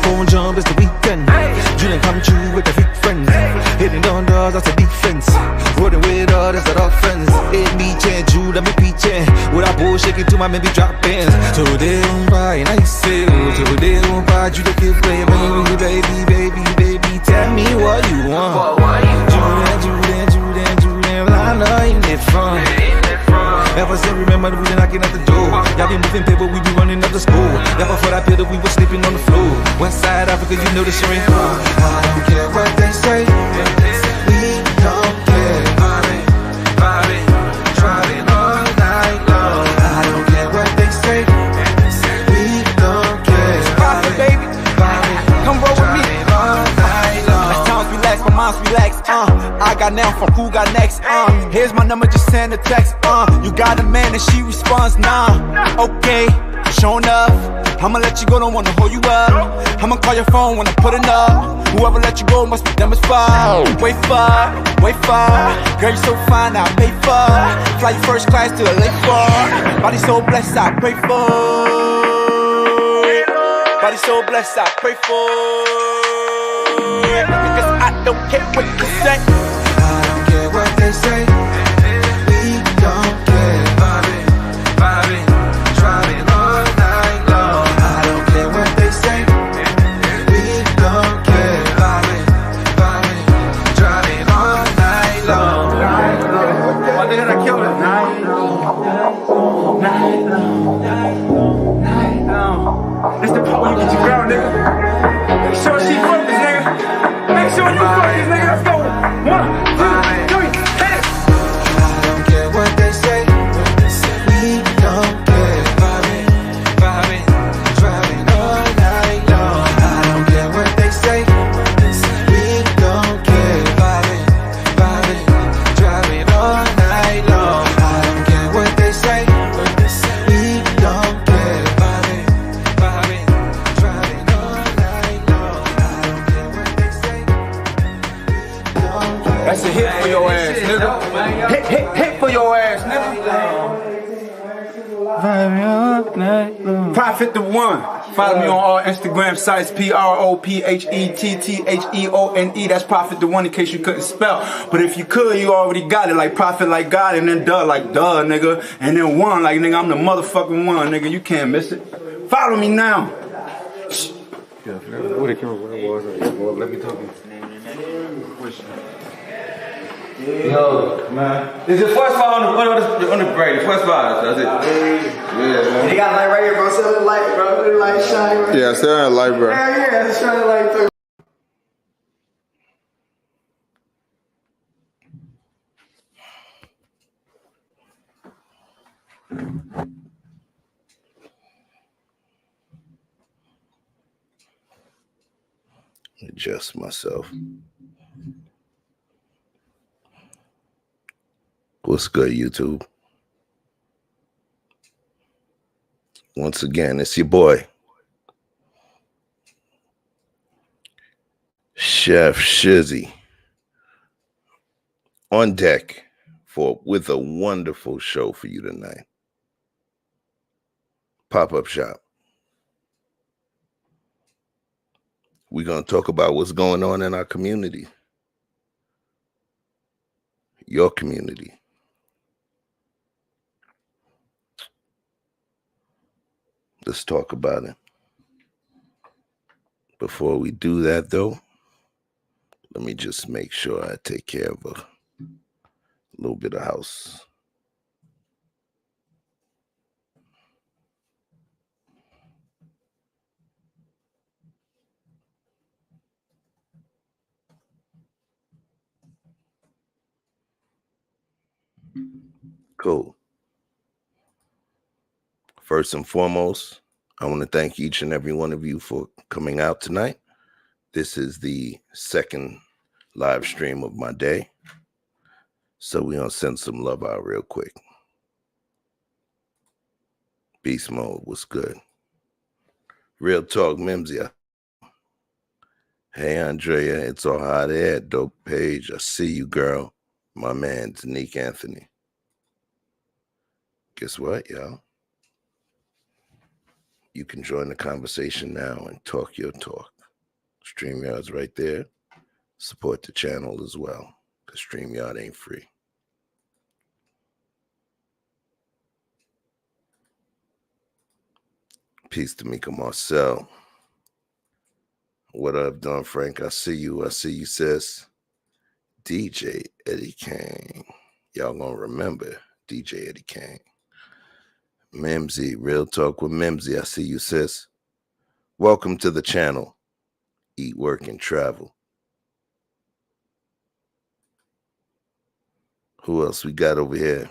phone jump, it's the weekend. Dream come true with the freak friends. Hitting on doors, that's a defense. Rolling with all, that's that offense. Hit me, change you, let me peach in. With a bull shaking to my maybe drop ins. So they don't buy, and I say, so they don't buy, you the kid play, baby, tell me what you want. Julian, I know you need fun. Ever since remember we been knocking at the door. Y'all been moving paper, we be running up the school. Y'all before that pillar, we was sleeping on the floor. West side Africa, you know the shit ain't fun. I don't care what they say. We don't care. Vibing, driving all night long. I don't care what they say. We don't care. Vibing, baby, come roll with me. All night long. As times relax, my mind's relax. I got now from who got next. Here's my number, just send a text. You got a man and she responds, nah. Okay, sure enough, I'ma let you go, don't wanna hold you up. I'ma call your phone when I put it up. Whoever let you go must be them as far. Wait for. Girl, you so fine, I pay for. Fly you first class to the lake for. Body so blessed, I pray for. Body so blessed, I pray for. Because I don't care what you say. I don't care what they say. We don't care. Vibing, driving all night long. I don't care what they say. We don't care. Vibing, driving all night long. My nigga, I killed it. Night long. This the part where you get your girl, nigga. Make sure she focus, nigga. Make sure you focus, nigga. Let's go. 1, 2, 3, hit it. I don't care what they say. We don't care. Vibing, driving all night long. I don't care what they say. We don't care. Vibing, driving all night long. I don't care what they say. We don't care. Vibing, driving all night long. I don't care what they say. That's a hit for your ass, nigga. Hit for your ass, nigga. Prophet the One. Follow me on all Instagram sites, PROPHETTHEONE. That's Prophet the One in case you couldn't spell. But if you could, you already got it. Like Prophet like God, and then duh like duh, nigga. And then one like nigga, I'm the motherfucking one, nigga. You can't miss it. Follow me now. Yeah, what the camera was. Let me talk to you. Yo, man. It's the first spot on the break. The first spot. That's it. Yeah, man. They got light right here, bro. Still the light, bro. The light shining right here. Yeah, still in light, bro. Yeah, it's shining light too. Adjust myself. What's good, YouTube? Once again, it's your boy, Chef Shizzy, on deck with a wonderful show for you tonight. Pop-up shop. We're going to talk about what's going on in our community, your community. Let's talk about it. Before we do that, though, let me just make sure I take care of a little bit of house. Cool. First and foremost, I want to thank each and every one of you for coming out tonight. This is the second live stream of my day. So we're going to send some love out real quick. Beast Mode, what's good? Real Talk, Mimsy. Hey, Andrea, it's all hot air. Dope Page, I see you, girl. My man, Tanique Anthony. Guess what, y'all? You can join the conversation now and talk your talk. StreamYard's right there. Support the channel as well, because StreamYard ain't free. Peace to Mika Marcel. What up, Don Frank? I see you, sis. DJ Eddie Kane. Y'all gonna remember DJ Eddie Kane. Mimsy, Real Talk with Mimsy. I see you, sis. Welcome to the channel. Eat, Work, and Travel. Who else we got over here?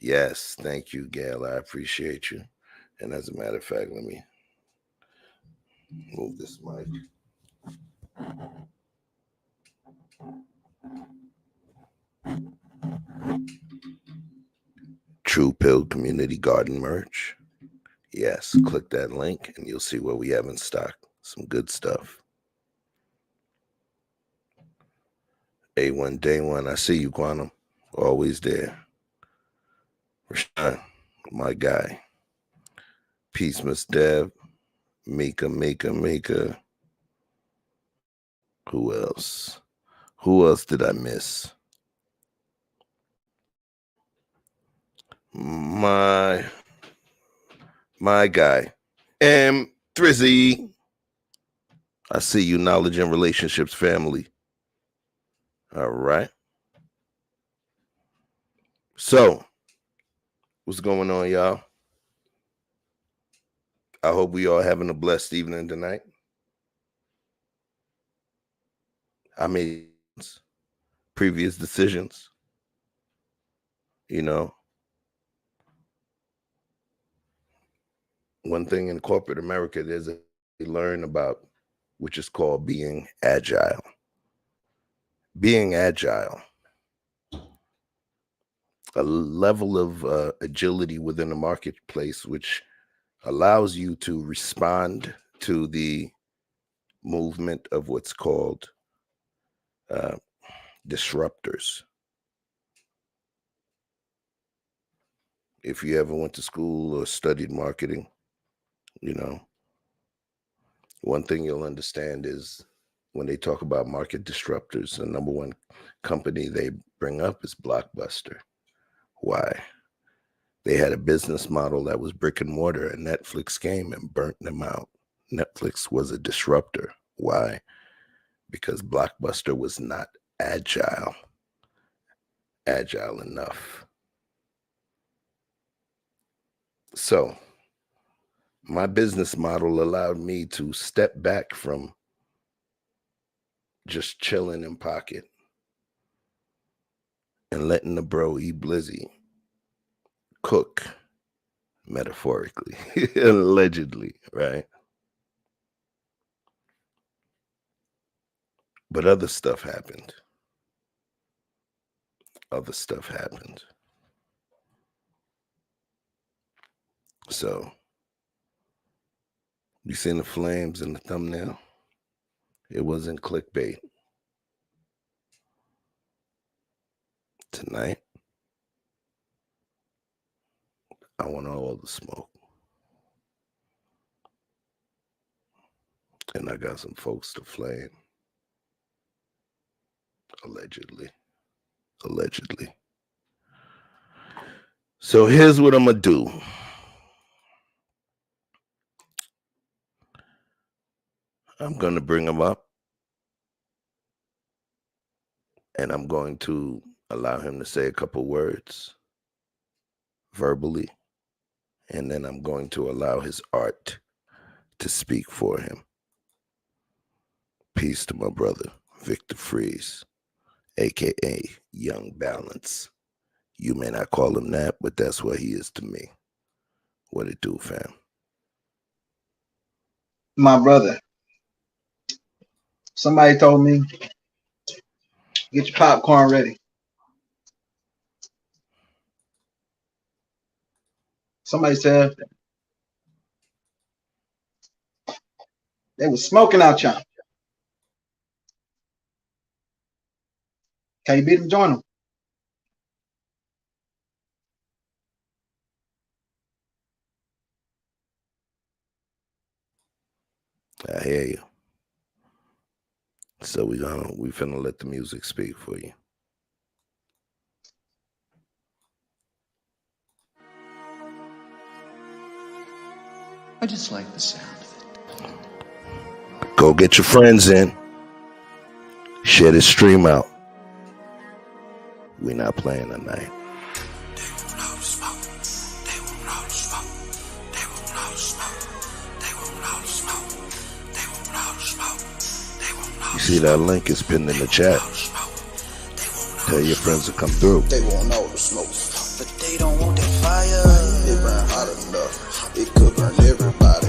Yes, thank you, Gail. I appreciate you. And as a matter of fact, let me move this mic. True Pill Community Garden merch. Yes, click that link and you'll see what we have in stock. Some good stuff. A1 Day One. I see you, Quantum. Always there. Rashawn, my guy. Peace, Miss Dev. Mika. Who else? Who else did I miss? My guy. Thrizzy. I see you, Knowledge and Relationships family. All right. So, what's going on, y'all? I hope we all having a blessed evening tonight. I made previous decisions. You know, one thing in corporate America, there's a learn about, which is called being agile. Being agile, a level of agility within the marketplace, which allows you to respond to the movement of what's called disruptors. If you ever went to school or studied marketing, you know, one thing you'll understand is when they talk about market disruptors, the number one company they bring up is Blockbuster. Why? They had a business model that was brick and mortar, and Netflix came and burnt them out. Netflix was a disruptor. Why? Because Blockbuster was not agile enough. So my business model allowed me to step back from just chilling in pocket and letting the bro E Blizzy cook, metaphorically, allegedly, right? But other stuff happened. So, you seen the flames in the thumbnail? It wasn't clickbait. Tonight, I want all the smoke. And I got some folks to flame. Allegedly. So here's what I'm gonna do. I'm gonna bring him up. And I'm going to allow him to say a couple words verbally. And then I'm going to allow his art to speak for him. Peace to my brother, Victor Freeze, aka Young Balance. You may not call him that, but that's what he is to me. What it do, fam? My brother. Somebody told me, get your popcorn ready. Somebody said they was smoking out y'all. Can you beat them? Join them. So we finna let the music speak for you. I just like the sound of it. Go get your friends in. Share this stream out. We not playing tonight. You see that link is pinned in the chat. Tell your friends to come through. They want all the smoke, but they don't want that fire. It burn hot enough, it could burn everybody.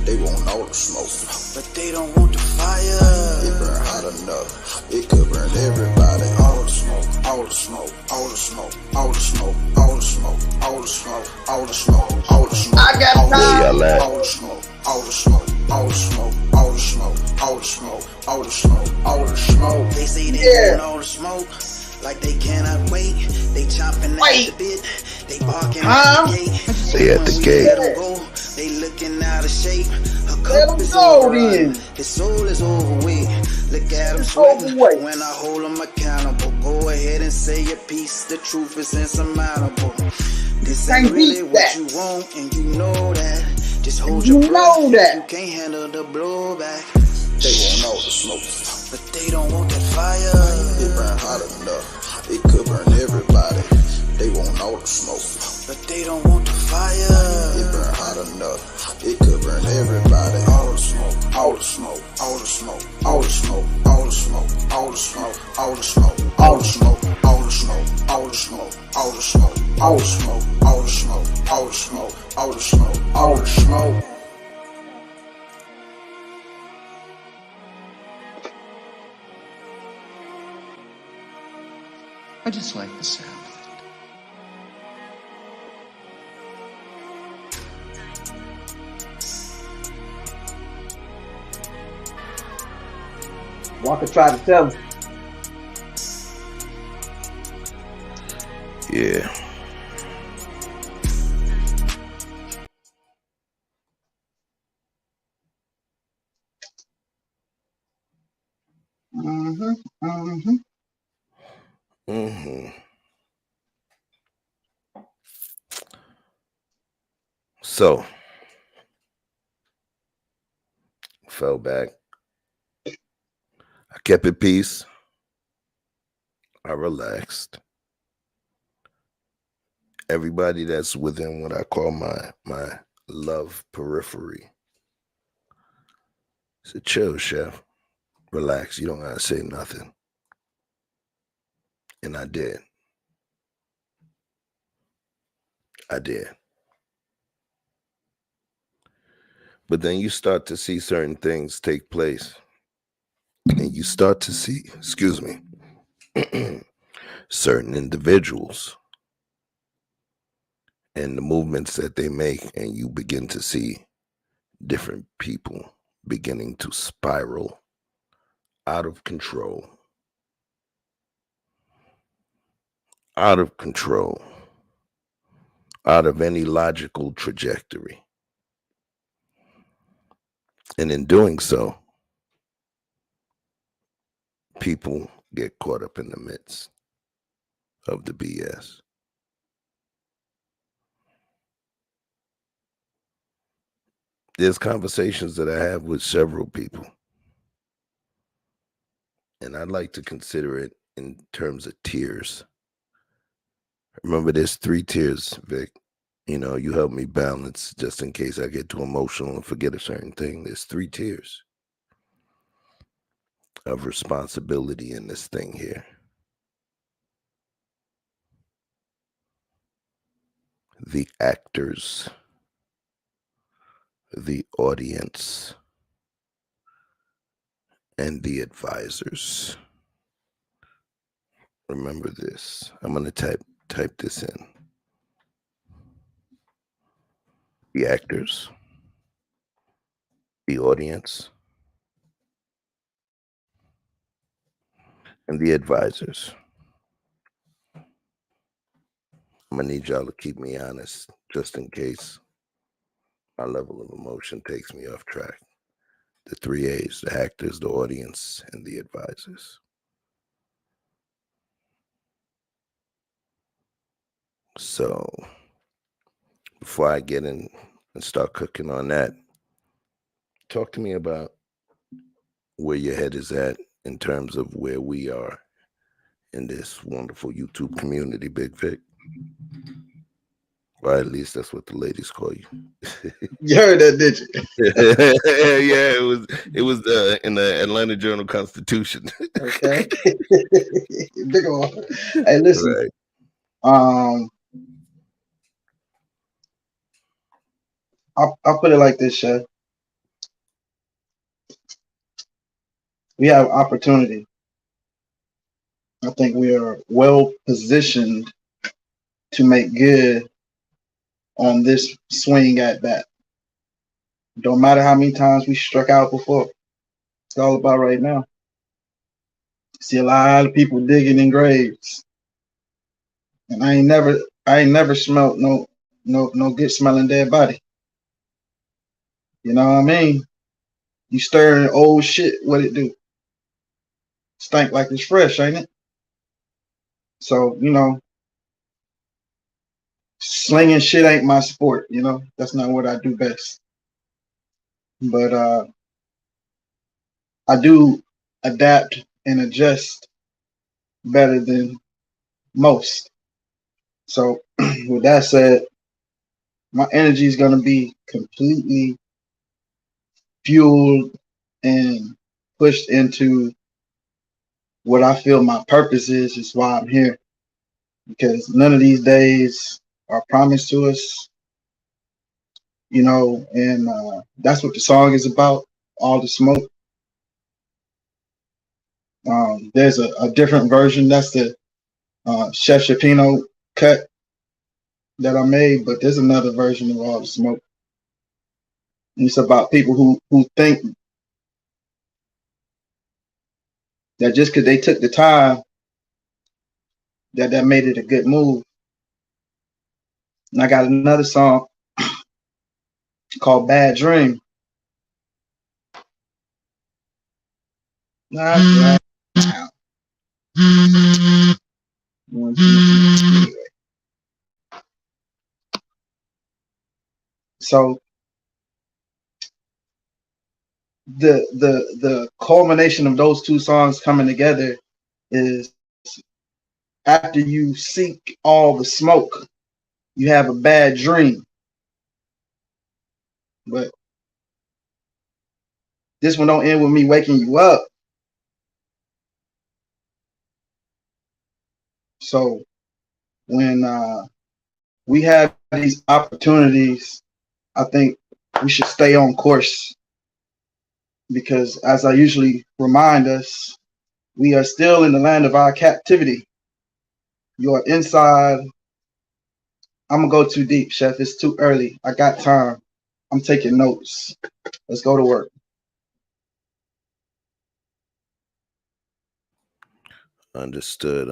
They want all the smoke, but they don't want the fire. It burn hot enough, it could burn everybody. All the smoke, all the smoke, all the smoke, all the smoke, all the smoke, all the smoke, all the smoke, all the smoke. I got time. All the smoke, all the smoke, all the smoke, all the smoke, all the smoke, all the smoke, all the smoke. They say they want all the smoke. Like they cannot wait, they chomping at the bit, they barking at the gate. They at the gate. Let them go, they looking out of shape. Her cup is overrun, his soul is overweight. Look at him sweating when I hold him accountable. Go ahead and say your piece, the truth is insurmountable. This ain't really what you want, and you know that. Just hold your breath, you can't handle the blowback. They want all the smoke, but they don't want that fire. It burn hot enough, it could burn everybody. They want all the smoke, but they don't want the fire. It burn hot enough, it could burn everybody. All the smoke, all the smoke, all the smoke, all the smoke, all the smoke, all the smoke, all the smoke, all the smoke, all the smoke, all the smoke, all the smoke, all the smoke, all the smoke, all the smoke, all the smoke, all the smoke. I just like the sound of it. Walker tried to tell him. Yeah. So, fell back. I kept it peace. I relaxed. Everybody that's within what I call my love periphery. I said, chill, chef. Relax. You don't gotta say nothing. And I did. But then you start to see certain things take place. And you start to see, excuse me, certain individuals and the movements that they make, and you begin to see different people beginning to spiral out of control. Out of any logical trajectory. And in doing so, people get caught up in the midst of the BS. There's conversations that I have with several people, and I'd like to consider it in terms of tiers. Remember, there's 3 tiers, Vic. You know, you help me balance just in case I get too emotional and forget a certain thing. There's 3 tiers of responsibility in this thing here. The actors, the audience, and the advisors. Remember this. I'm going to type this in. The actors, the audience, and the advisors. I'm going to need y'all to keep me honest just in case my level of emotion takes me off track. The 3 A's, the actors, the audience, and the advisors. So before I get in and start cooking on that, talk to me about where your head is at in terms of where we are in this wonderful YouTube community, Big Vic. Or at least that's what the ladies call you. You heard that, did you? Yeah, it was in the Atlanta Journal-Constitution. Okay. Big ol'. Hey, listen. Right. I'll put it like this, Chef. We have opportunity. I think we are well positioned to make good on this swing at bat. Don't matter how many times we struck out before. It's all about right now. See a lot of people digging in graves, and I ain't never smelt no good smelling dead body. You know what I mean? You stirring old shit, what it do? Stink like it's fresh, ain't it? So slinging shit ain't my sport. That's not what I do best. But I do adapt and adjust better than most. So with that said, my energy is gonna be completely fueled and pushed into what I feel my purpose is why I'm here. Because none of these days are promised to us, and that's what the song is about, all the smoke. There's a different version, that's the Chef Shapino cut that I made, but there's another version of all the smoke. And it's about people who think that just because they took the time, that made it a good move. And I got another song called Bad Dream. Not right now. Anyway. So the culmination of those two songs coming together is after you seek all the smoke, you have a bad dream. But this one don't end with me waking you up. So when we have these opportunities, I think we should stay on course, because as I usually remind us, we are still in the land of our captivity. You're inside. I'm gonna go too deep, Chef. It's too early. I got time. I'm taking notes. Let's go to work. Understood.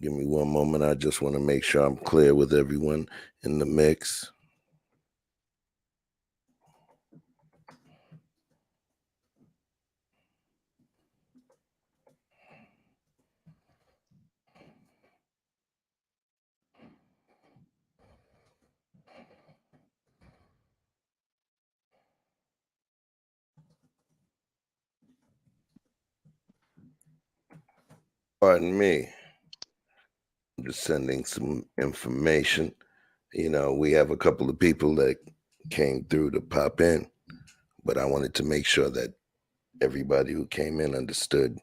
Give me one moment. I just want to make sure I'm clear with everyone in the mix. Pardon me. I'm just sending some information. We have a couple of people that came through to pop in, but I wanted to make sure that everybody who came in understood,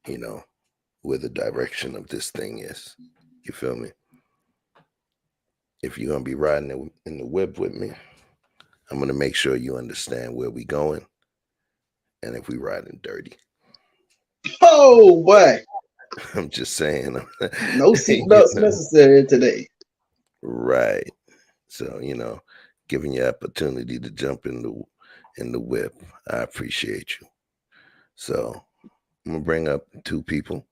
where the direction of this thing is. You feel me? If you're gonna be riding in the whip with me, I'm gonna make sure you understand where we going, and if we riding dirty. Oh boy. I'm just saying. No seatbelts necessary today. Right. So, giving you opportunity to jump in the whip. I appreciate you. So I'm gonna bring up two people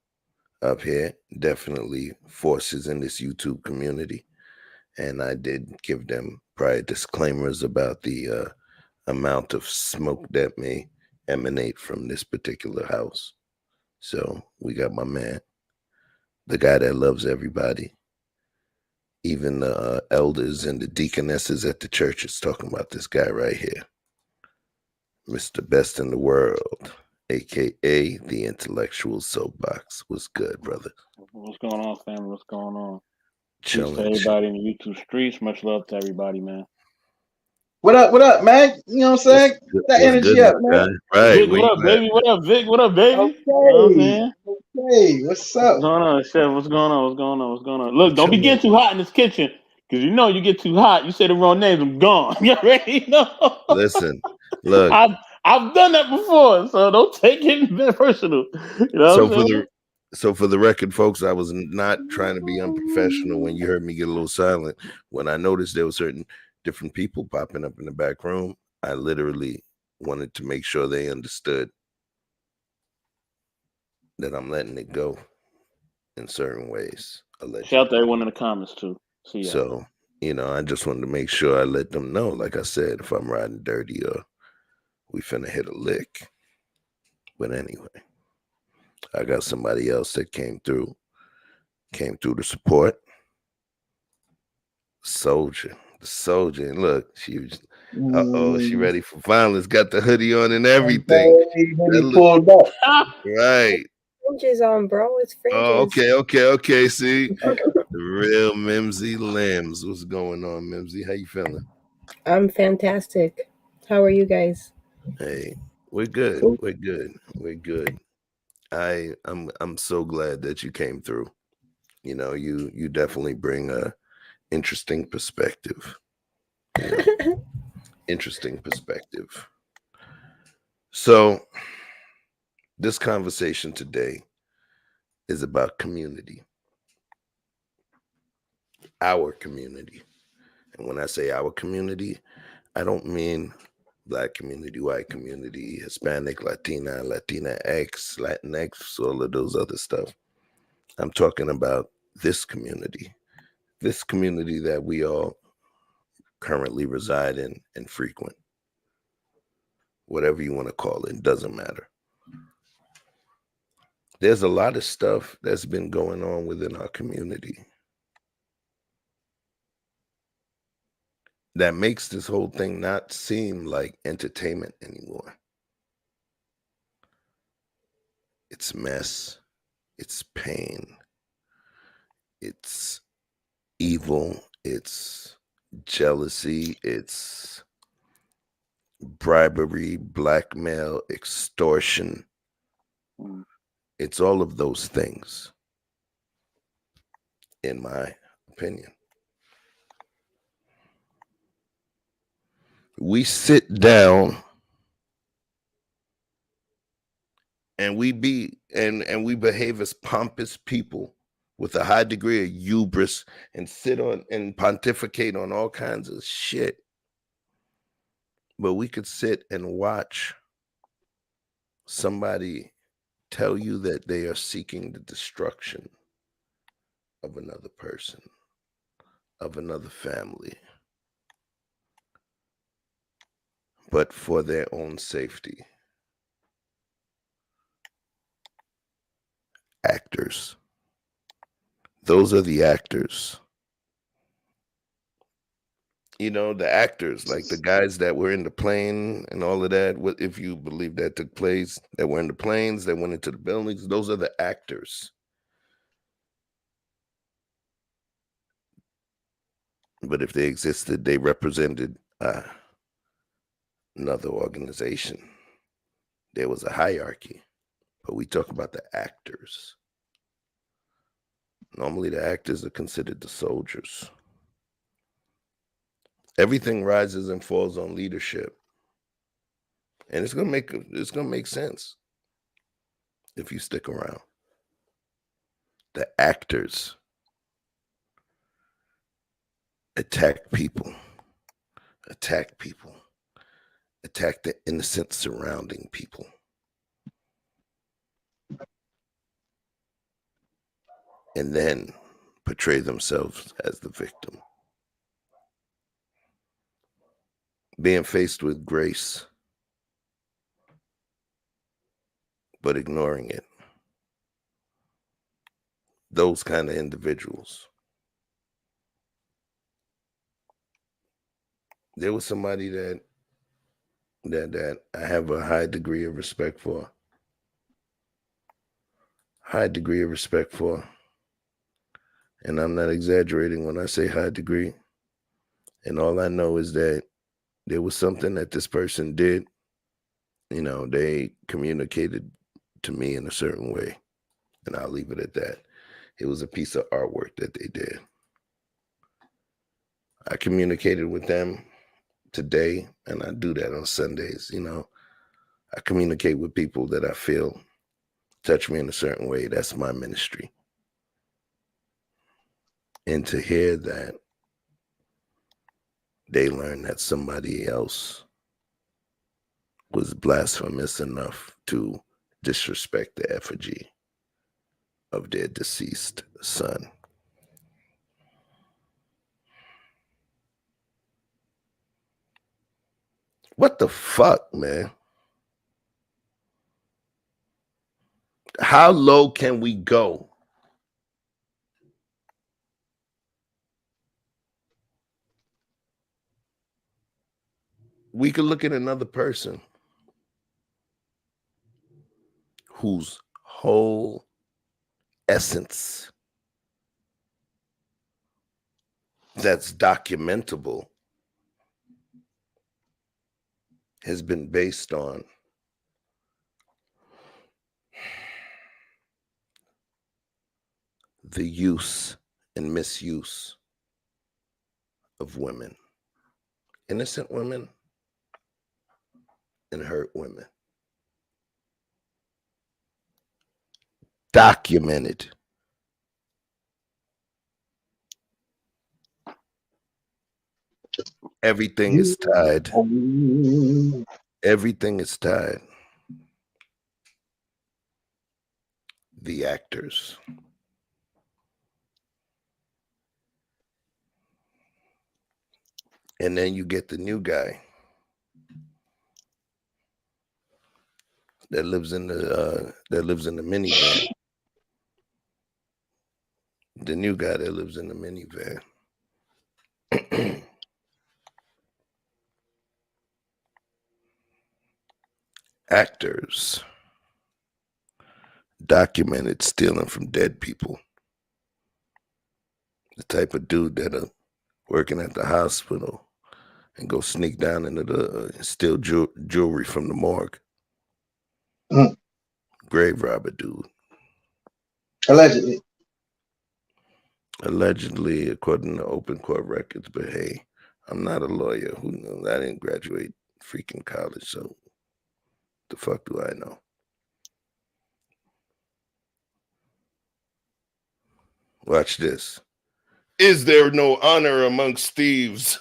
up here, definitely forces in this YouTube community. And I did give them prior disclaimers about the amount of smoke that may emanate from this particular house. So we got my man, the guy that loves everybody. Even the elders and the deaconesses at the church is talking about this guy right here, Mr. Best in the World, aka the Intellectual Soapbox. What's good, brother? What's going on, family? What's going on? Peace to Chilling. everybody in the YouTube streets. Much love to everybody, man. What up, man? You know what I'm saying? That What's energy good, up, my man. guy? Right, Vic, where what up, you at? baby? What up, Vic? What up, baby? Okay, You know what I'm saying? okay. What's What's up? going on, Chef? What's going on? What's going on? What's going on? Look, don't be Chilling. getting too hot in this kitchen. Because you know you get too hot, you say the wrong names, I'm gone. You already know. Listen, look. I've done that before, so don't take it personal. You know So what I'm saying? for the record, folks, I was not trying to be unprofessional when you heard me get a little silent. When I noticed there were certain different people popping up in the back room, I literally wanted to make sure they understood that I'm letting it go in certain ways. Allegedly. Shout out to everyone in the comments too. See ya. So, I just wanted to make sure I let them know, like I said, if I'm riding dirty or we finna hit a lick. But anyway, I got somebody else that came through to support. The soldier. And look, she was, she ready for violence, got the hoodie on and everything. He pulled up. Right. Fringes on, bro. It's fringes. Oh, okay. See, the real Mimsy Limbs. What's going on, Mimsy? How you feeling? I'm fantastic. How are you guys? Hey, we're good. Cool. We're good. I'm so glad that you came through. You definitely bring a interesting perspective. Interesting perspective. So this conversation today is about community. Our community. And when I say our community, I don't mean Black community, white community, Hispanic, Latina, Latinx, Latinx, all of those other stuff. I'm talking about this community that we all currently reside in and frequent. Whatever you want to call it, doesn't matter. There's a lot of stuff that's been going on within our community that makes this whole thing not seem like entertainment anymore. It's mess, it's pain, it's evil, it's jealousy, it's bribery, blackmail, extortion. It's all of those things, in my opinion. We sit down and we behave as pompous people with a high degree of hubris and sit on and pontificate on all kinds of shit. But we could sit and watch somebody tell you that they are seeking the destruction of another person, of another family, but for their own safety. Actors. Those are the actors. The actors, like the guys that were in the plane and all of that, what if you believe that took place, that were in the planes, that went into the buildings, those are the actors. But if they existed, they represented another organization. There was a hierarchy, but we talk about the actors. Normally the actors are considered the soldiers. Everything rises and falls on leadership. And it's gonna make sense if you stick around. The actors attack people, attack the innocent surrounding people. And then portray themselves as the victim. being faced with grace, but ignoring it. Those kind of individuals. There was somebody that I have a high degree of respect for. High degree of respect for. And I'm not exaggerating when I say high degree. And all I know is that there was something that this person did. You know, they communicated to me in a certain way. And I'll leave it at that. It was a piece of artwork that they did. I communicated with them today, and I do that on Sundays. You know, I communicate with people that I feel touch me in a certain way. That's my ministry. And to hear that they learned that somebody else was blasphemous enough to disrespect the effigy of their deceased son. What the fuck, man? How low can we go? We could look at another person whose whole essence that's documentable has been based on the use and misuse of women, innocent women and hurt women. Documented. Everything is tied. Everything is tied. The actors. And then you get the new guy that lives in the minivan. The new guy that lives in the minivan. Actors documented stealing from dead people. The type of dude that working at the hospital and go sneak down into the steal jewelry from the morgue. Grave robber dude. Allegedly. Allegedly, according to open court records, but hey, I'm not a lawyer. Who knows? I didn't graduate freaking college, so the fuck do I know? Watch this. Is there no honor amongst thieves?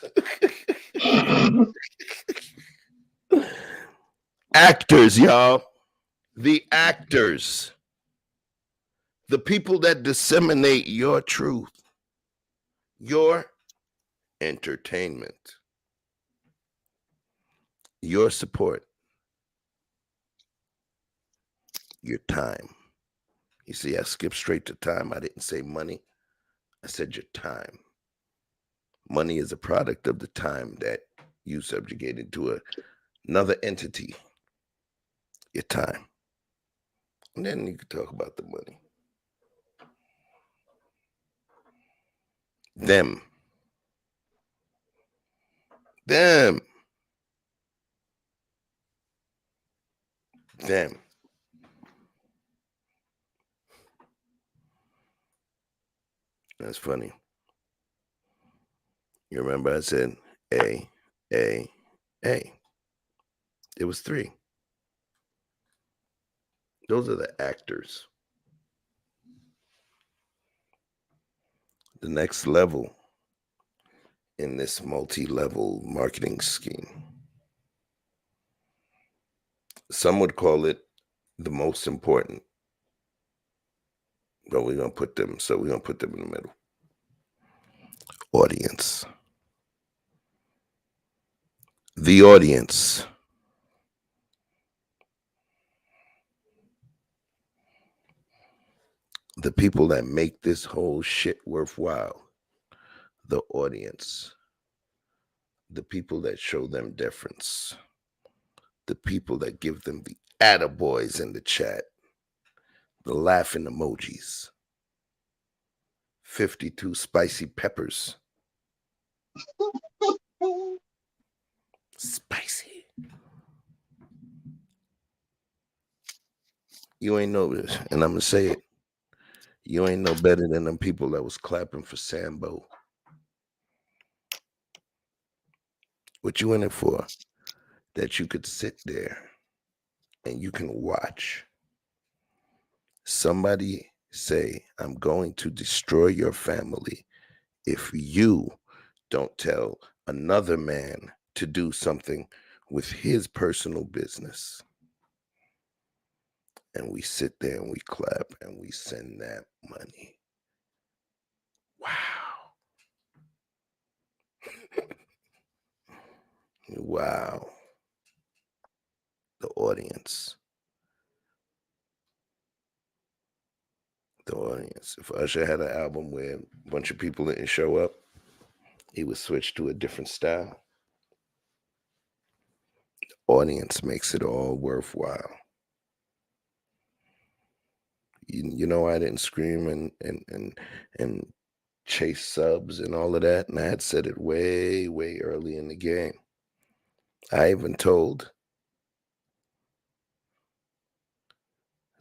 Actors, y'all. The actors. The people that disseminate your truth. Your entertainment. Your support. Your time. You see, I skipped straight to time. I didn't say money. I said your time. Money is a product of the time that you subjugated to another entity. Your time. And then you can talk about the money. Them. Them. Them. That's funny. You remember I said A. It was 3. Those are the actors. The next level in this multi-level marketing scheme. Some would call it the most important. But we're going to put them in the middle. Audience. The audience. The people that make this whole shit worthwhile. The audience. The people that show them deference. The people that give them the attaboys in the chat. The laughing emojis. 52 spicy peppers. Spicy. You ain't know this, and I'm gonna say it. You ain't no better than them people that was clapping for Sambo. What you in it for? That you could sit there and you can watch somebody say, I'm going to destroy your family if you don't tell another man to do something with his personal business. And we sit there and we clap and we send that money. Wow. Wow. The audience. The audience. If Usher had an album where a bunch of people didn't show up, he would switch to a different style. Audience makes it all worthwhile. You know, I didn't scream and chase subs and all of that, and I had said it way early in the game. I even told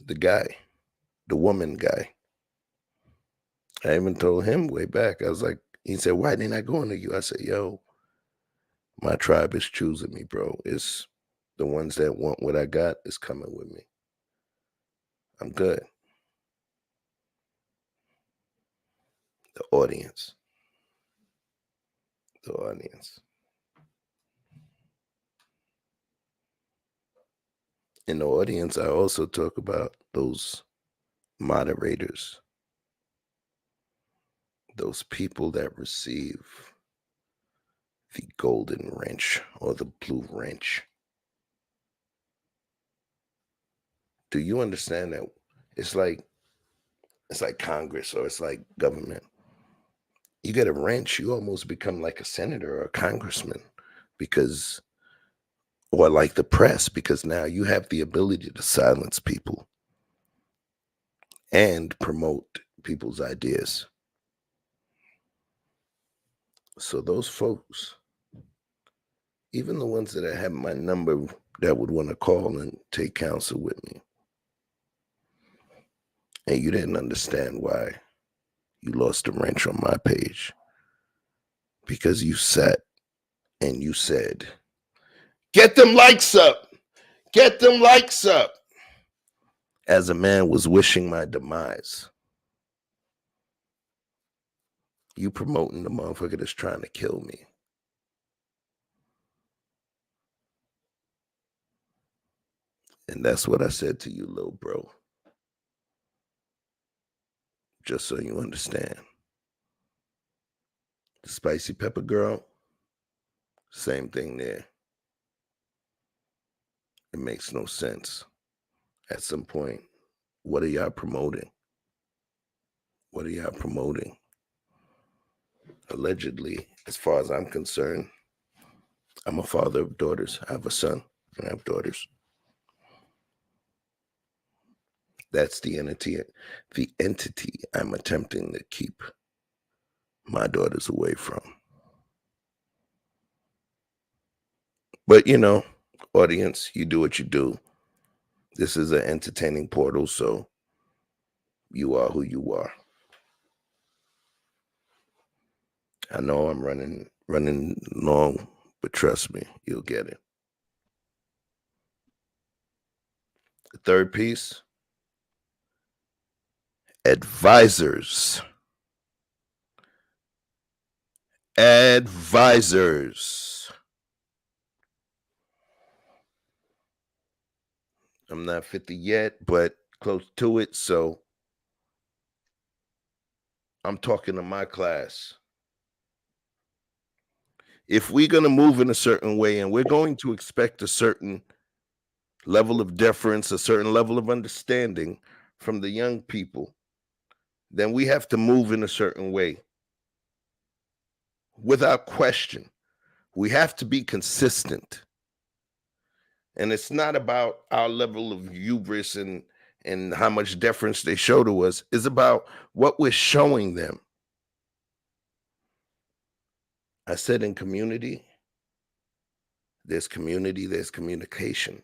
the guy, the woman guy, I even told him way back. I was like, he said, why didn't I go into you? I said, yo, my tribe is choosing me, bro. It's the ones that want what I got is coming with me. I'm good. The audience. The audience. In the audience, I also talk about those moderators, those people that receive the golden wrench or the blue wrench. Do you understand that it's like Congress or it's like government? You get a wrench, you almost become like a senator or a congressman because, or like the press, because now you have the ability to silence people and promote people's ideas. So those folks, even the ones that have my number that would want to call and take counsel with me, and you didn't understand why you lost a wrench on my page, because you sat and you said, get them likes up, get them likes up, as a man was wishing my demise. You promoting the motherfucker that's trying to kill me. And that's what I said to you, little bro. Just so you understand. The spicy pepper girl, same thing there. It makes no sense. At some point, what are y'all promoting? What are y'all promoting? Allegedly, as far as I'm concerned, I'm a father of daughters. I have a son and I have daughters. That's the entity I'm attempting to keep my daughters away from. But, you know, audience, you do what you do. This is an entertaining portal, so you are who you are. I know I'm running long, but trust me, you'll get it. The third piece, advisors. Advisors. I'm not 50 yet, but close to it, so I'm talking to my class. if we're going to move in a certain way and we're going to expect a certain level of deference, a certain level of understanding from the young people, then we have to move in a certain way. Without question, we have to be consistent. And it's not about our level of hubris and how much deference they show to us. It's about what we're showing them. I said in community, there's communication.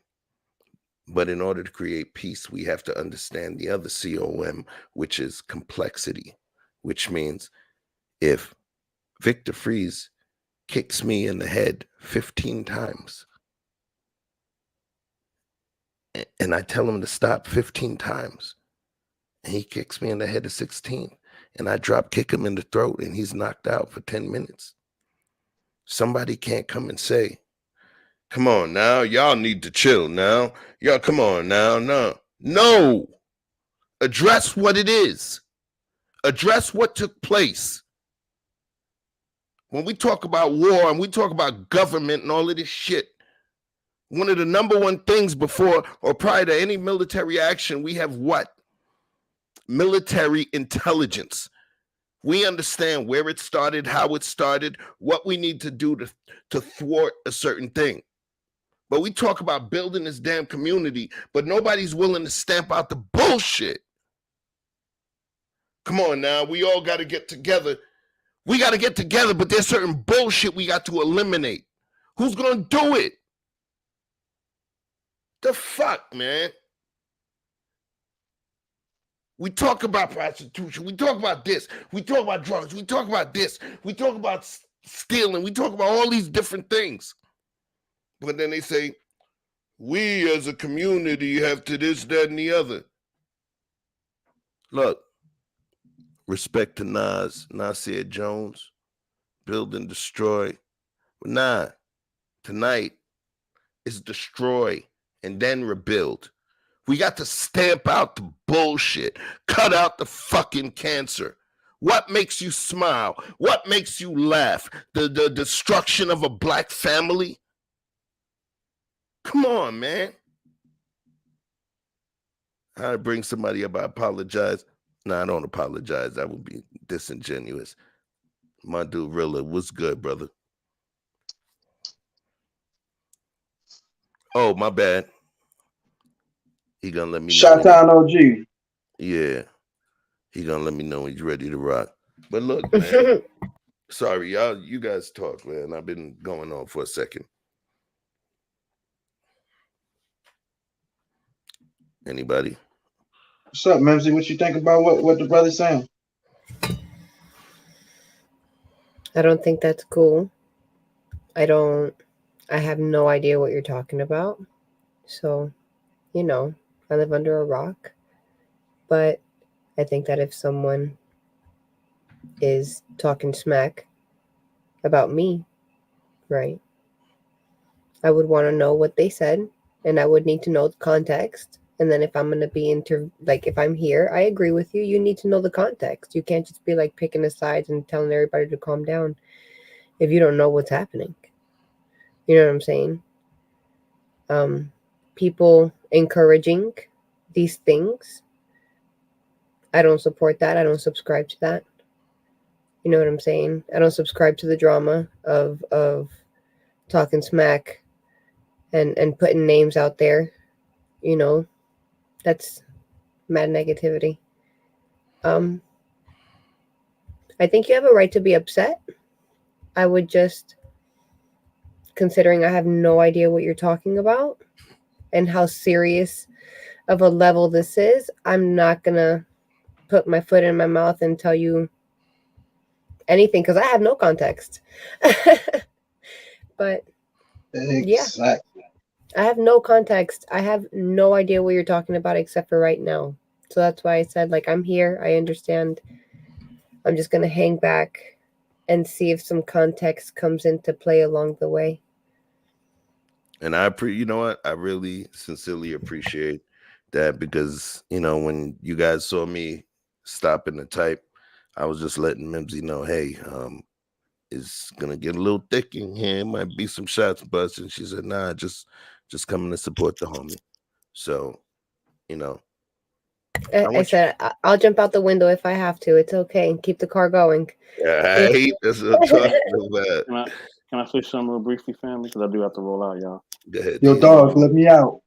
But in order to create peace, we have to understand the other COM, which is complexity, which means if Victor Freeze kicks me in the head 15 times, and I tell him to stop 15 times, and he kicks me in the head the 16th, and I drop kick him in the throat, and he's knocked out for 10 minutes. Somebody can't come and say, come on now, y'all need to chill now. Y'all, come on now, no. Address what it is. Address what took place. When we talk about war and we talk about government and all of this shit, one of the number one things before or prior to any military action, we have what? Military intelligence. We understand where it started, how it started, what we need to do to thwart a certain thing. But we talk about building this damn community, but nobody's willing to stamp out the bullshit. Come on now, we all got to get together. We got to get together, but there's certain bullshit we got to eliminate. Who's going to do it? The fuck, man? We talk about prostitution. We talk about this. We talk about drugs. We talk about this. We talk about stealing. We talk about all these different things. But then they say, we as a community have to this, that, and the other. Look, respect to Nasir Jones, build and destroy. But nah, tonight is destroy and then rebuild. We got to stamp out the bullshit, cut out the fucking cancer. What makes you smile? What makes you laugh? The destruction of a black family? Come on, man. I bring somebody up, I apologize. No, I don't apologize. That would be disingenuous. My dude, Rilla, what's good, brother? Oh, my bad. He gonna let me know. Shot down OG. Yeah. He gonna let me know when you're ready to rock. But look, man. Sorry, y'all. You guys talk, man. I've been going on for a second. Anybody? What's up, Memsy? What you think about what the brother's saying? I don't think that's cool. I have no idea what you're talking about. So, I live under a rock. But I think that if someone is talking smack about me, right, I would want to know what they said, and I would need to know the context. And then if I'm going to be if I'm here, I agree with you. You need to know the context. You can't just be like picking a side and telling everybody to calm down if you don't know what's happening. You know what I'm saying? People encouraging these things, I don't support that. I don't subscribe to that. You know what I'm saying? I don't subscribe to the drama of talking smack and putting names out there. That's mad negativity. I think you have a right to be upset. I would just, considering I have no idea what you're talking about and how serious of a level this is, I'm not going to put my foot in my mouth and tell you anything because I have no context. But exactly. Yeah, I have no context. I have no idea what you're talking about except for right now. So that's why I said, I'm here. I understand. I'm just going to hang back and see if some context comes into play along the way. And you know what? I really sincerely appreciate that because, when you guys saw me stopping to type, I was just letting Mimsy know, hey, is gonna get a little thick in here. Might be some shots bust. And she said, nah, just coming to support the homie. So, you know, I said I'll jump out the window if I have to. It's okay. Keep the car going. Right? That's what I'm talking about. Can I say something real briefly, family? Because I do have to roll out, y'all. Go ahead. Yo, dog, let me out.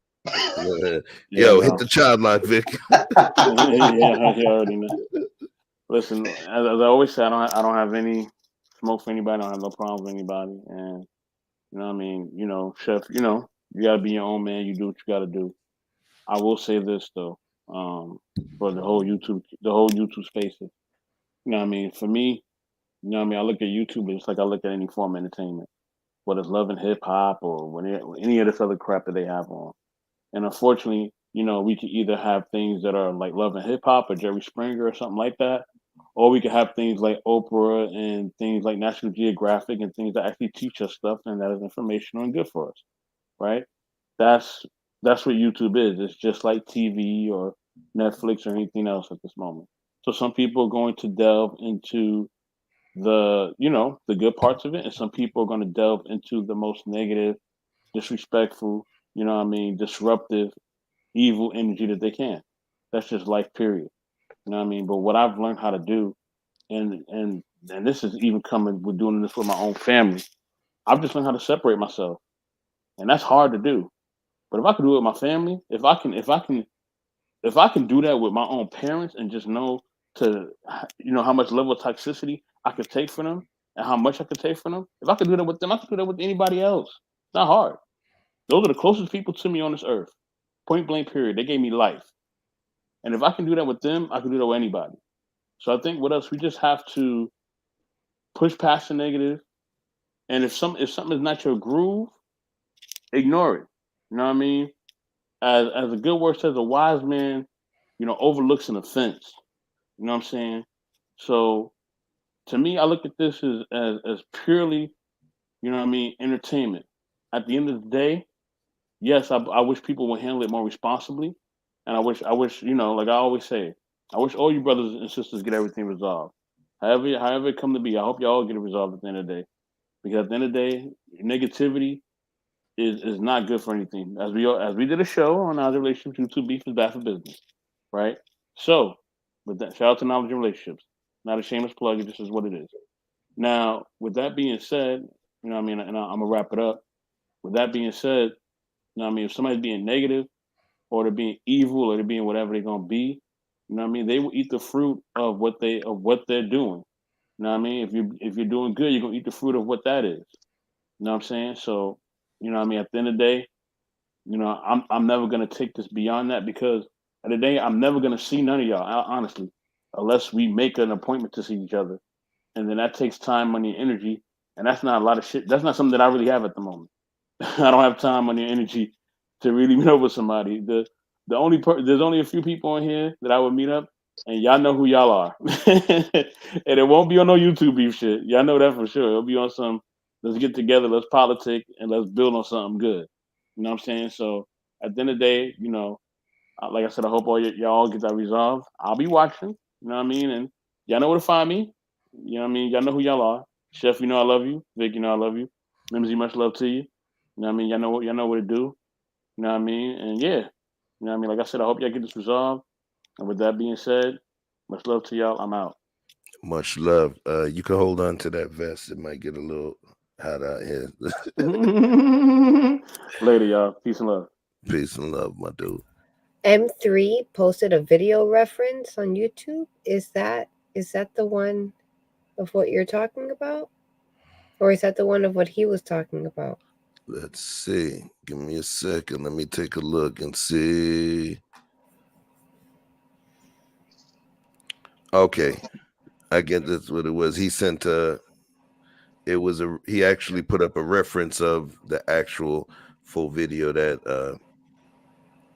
Yo, hit the child lock, Vic. Yeah, you already know. Listen, as I always say, I don't have any smoke for anybody. I don't have no problem with anybody. And you know what I mean? You know, Chef, you know, you gotta be your own man. You do what you gotta do. I will say this though, for the whole YouTube spaces. You know what I mean? For me, you know what I mean, I look at YouTube just like I look at any form of entertainment. Whether it's love and hip hop or any of this other crap that they have on. And unfortunately, you know, we could either have things that are like Love and Hip Hop or Jerry Springer or something like that, or we could have things like Oprah and things like National Geographic and things that actually teach us stuff and that is informational and good for us, right? That's that's what YouTube is. It's just like TV or Netflix or anything else at this moment. So some people are going to delve into the good parts of it, and some people are going to delve into the most negative, disrespectful, you know what I mean, disruptive, evil energy that they can. That's just life, period. You know what I mean? But what I've learned how to do, and this is even coming with doing this with my own family. I've just learned how to separate myself, and that's hard to do. But if I can do it with my family, if I can do that with my own parents and just know to how much level of toxicity I could take for them and how much I could take from them. If I could do that with them, I could do that with anybody else. It's not hard. Those are the closest people to me on this earth. Point blank period. They gave me life. And if I can do that with them, I can do that with anybody. So I think with us, we just have to push past the negative. And if something is not your groove, ignore it. You know what I mean? As a good word says, a wise man, overlooks an offense. You know what I'm saying? So to me, I look at this as purely, what I mean, entertainment. At the end of the day, yes, I wish people would handle it more responsibly, and I wish, like I always say, I wish all you brothers and sisters get everything resolved. However it come to be, I hope y'all get it resolved at the end of the day. Because at the end of the day, negativity is not good for anything. As we did a show on our relationships, YouTube beef is bad for business, right? So, with that, shout out to Knowledge and Relationships. Not a shameless plug. It just is what it is. Now, with that being said, what I mean, and I'm gonna wrap it up. With that being said, what I mean, if somebody's being negative or they're being evil or they're being whatever they're gonna be, what I mean, they will eat the fruit of what they're doing. You know what I mean? If you're doing good, you're gonna eat the fruit of what that is. You know what I'm saying? So, what I mean, at the end of the day, I'm never gonna take this beyond that because at the day I'm never gonna see none of y'all, honestly, unless we make an appointment to see each other. And then that takes time, money, and energy. And that's not a lot of shit. That's not something that I really have at the moment. I don't have time, money, and energy to really meet up with somebody. There's only a few people on here that I would meet up, and y'all know who y'all are. And it won't be on no YouTube beef shit. Y'all know that for sure. It'll be on some let's get together, let's politic, and let's build on something good. You know what I'm saying? So at the end of the day, like I said, I hope y'all get that resolved. I'll be watching. You know what I mean? And y'all know where to find me. You know what I mean? Y'all know who y'all are. Chef, I love you. Vic, I love you. Mimsy, much love to you. You know what I mean? Y'all know what to do. You know what I mean? And yeah, you know what I mean? Like I said, I hope y'all get this resolved. And with that being said, much love to y'all. I'm out. Much love. You can hold on to that vest. It might get a little hot out here. Later, y'all. Peace and love. Peace and love, my dude. M3 posted a video reference on YouTube. Is that the one of what you're talking about? Or is that the one of what he was talking about? Let's see. Give me a second. Let me take a look and see. Okay. I get that's what it was. He sent he actually put up a reference of the actual full video that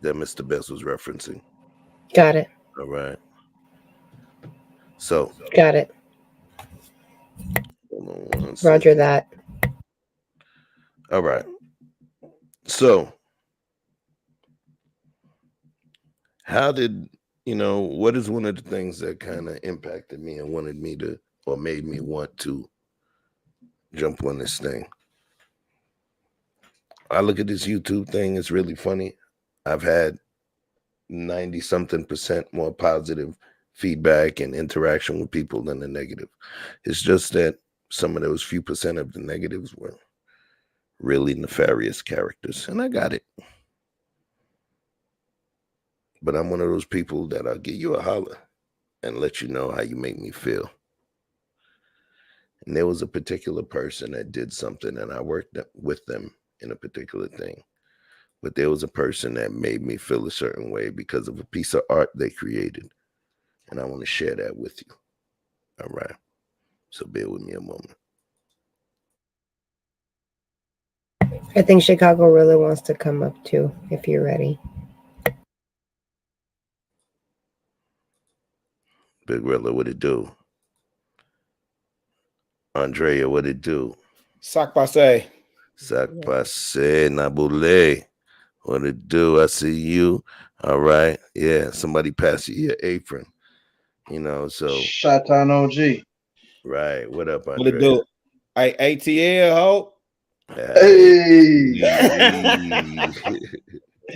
Mr. Best was referencing. Got it. All right. So got it. Roger that. All right. So how did what is one of the things that kind of impacted me and wanted me to or made me want to jump on this thing. I look at this YouTube thing, it's really funny. I've had 90-something% more positive feedback and interaction with people than the negative. It's just that some of those few percent of the negatives were really nefarious characters, and I got it. But I'm one of those people that I'll give you a holler and let you know how you make me feel. And there was a particular person that did something, and I worked with them in a particular thing. But there was a person that made me feel a certain way because of a piece of art they created. And I want to share that with you. All right. So bear with me a moment. I think Chicago really wants to come up too, if you're ready. Big Rilla, what it do? Andrea, what it do? Sac passe. Sac passe, Nabule. What it do? I see you. All right. Yeah. Somebody pass you your apron. You know, so. Shot-town OG. Right. What up, Andrea? What it do? Hey, ATL, ho. Hey.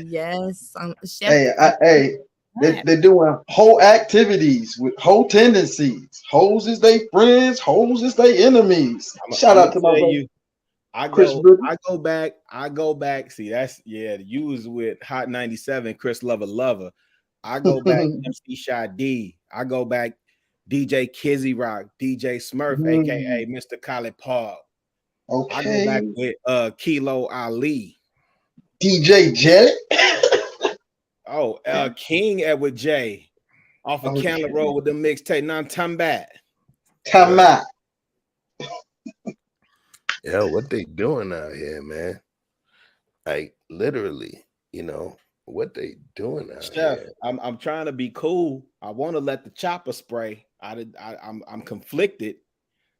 Yes. Chef. Hey. They're doing whole activities with whole tendencies. Hoes is they friends, hoes is they enemies. Shout out to my brother. I go back. See, that's you was with Hot 97, Chris Lover. I go back MC Shy D. I go back DJ Kizzy Rock, DJ Smurf, aka Mr. Khaled Paul. Okay. I go back with Kilo Ali. DJ Jet. King Edward J. Off of Candler Road with the mixtape. Now time back. Time out. Yeah, what they doing out here, man? Like literally, what they doing out here. I'm trying to be cool. I want to let the chopper spray. I'm conflicted.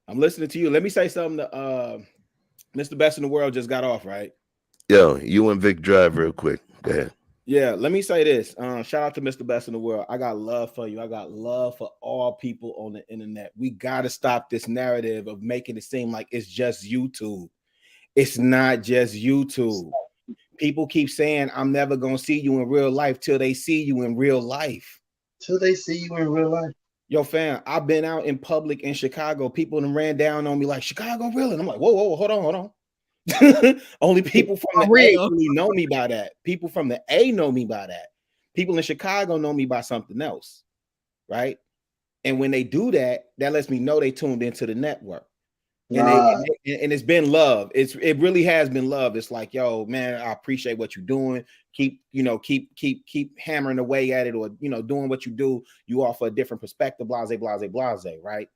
I'm listening to you. Let me say something to Mr. Best in the World just got off, right? Yo, you and Vic drive real quick. Go ahead. Yeah, let me say this. Shout out to Mr. Best in the World. I got love for you. I got love for all people on the internet. We got to stop this narrative of making it seem like it's just YouTube. It's not just YouTube. People keep saying, I'm never going to see you in real life till they see you in real life. Till they see you in real life. Yo, fam, I've been out in public in Chicago. People done ran down on me like, Chicago, really? And I'm like, whoa, hold on. Only people from the A really know me by that. People from the A know me by that. People in Chicago know me by something else, right? And when they do that, that lets me know they tuned into the network. And it's been love. It really has been love. It's like, yo, man, I appreciate what you're doing. Keep hammering away at it, or doing what you do. You offer a different perspective, blase, right?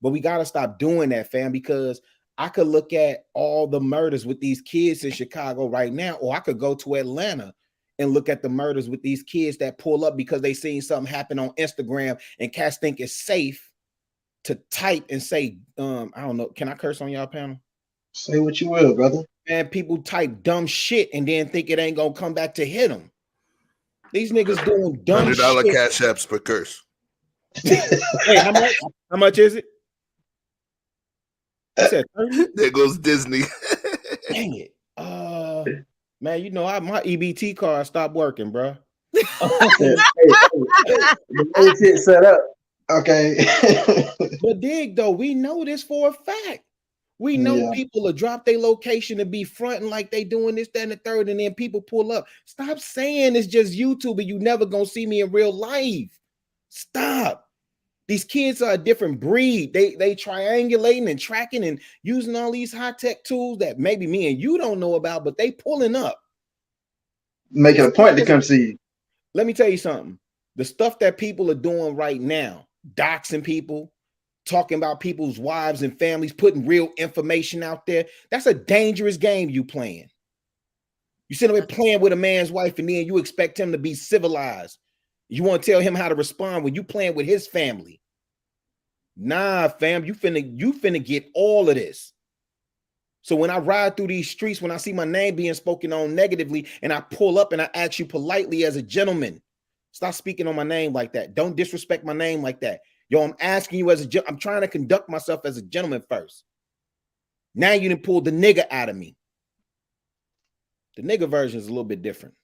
But we gotta stop doing that, fam, because I could look at all the murders with these kids in Chicago right now, or I could go to Atlanta and look at the murders with these kids that pull up because they seen something happen on Instagram and cats think it's safe to type and say, I don't know, can I curse on y'all panel? Say what you will, brother. Man, people type dumb shit and then think it ain't gonna come back to hit them. These niggas doing dumb $100 shit. cash apps per curse. Hey, how much? How much is it? I said 30? There goes Disney. Dang it. Man, my EBT card stopped working, bro. Shit set up. Okay. But dig though, we know this for a fact. We know people will drop their location and be fronting like they doing this, that, and the third, and then people pull up. Stop saying it's just YouTube and you never gonna see me in real life. Stop. These kids are a different breed. They triangulating and tracking and using all these high-tech tools that maybe me and you don't know about, but they pulling up. Making a point to come see you. Let me tell you something. The stuff that people are doing right now, doxing people, talking about people's wives and families, putting real information out there, that's a dangerous game you playing. You sit there playing with a man's wife and then you expect him to be civilized. You want to tell him how to respond when you playing with his family. Nah, fam, you finna get all of this. So when I ride through these streets, when I see my name being spoken on negatively and I pull up and I ask you politely as a gentleman, stop speaking on my name like that. Don't disrespect my name like that. Yo, I'm asking you I'm trying to conduct myself as a gentleman first. Now you didn't pull the nigga out of me. The nigga version is a little bit different.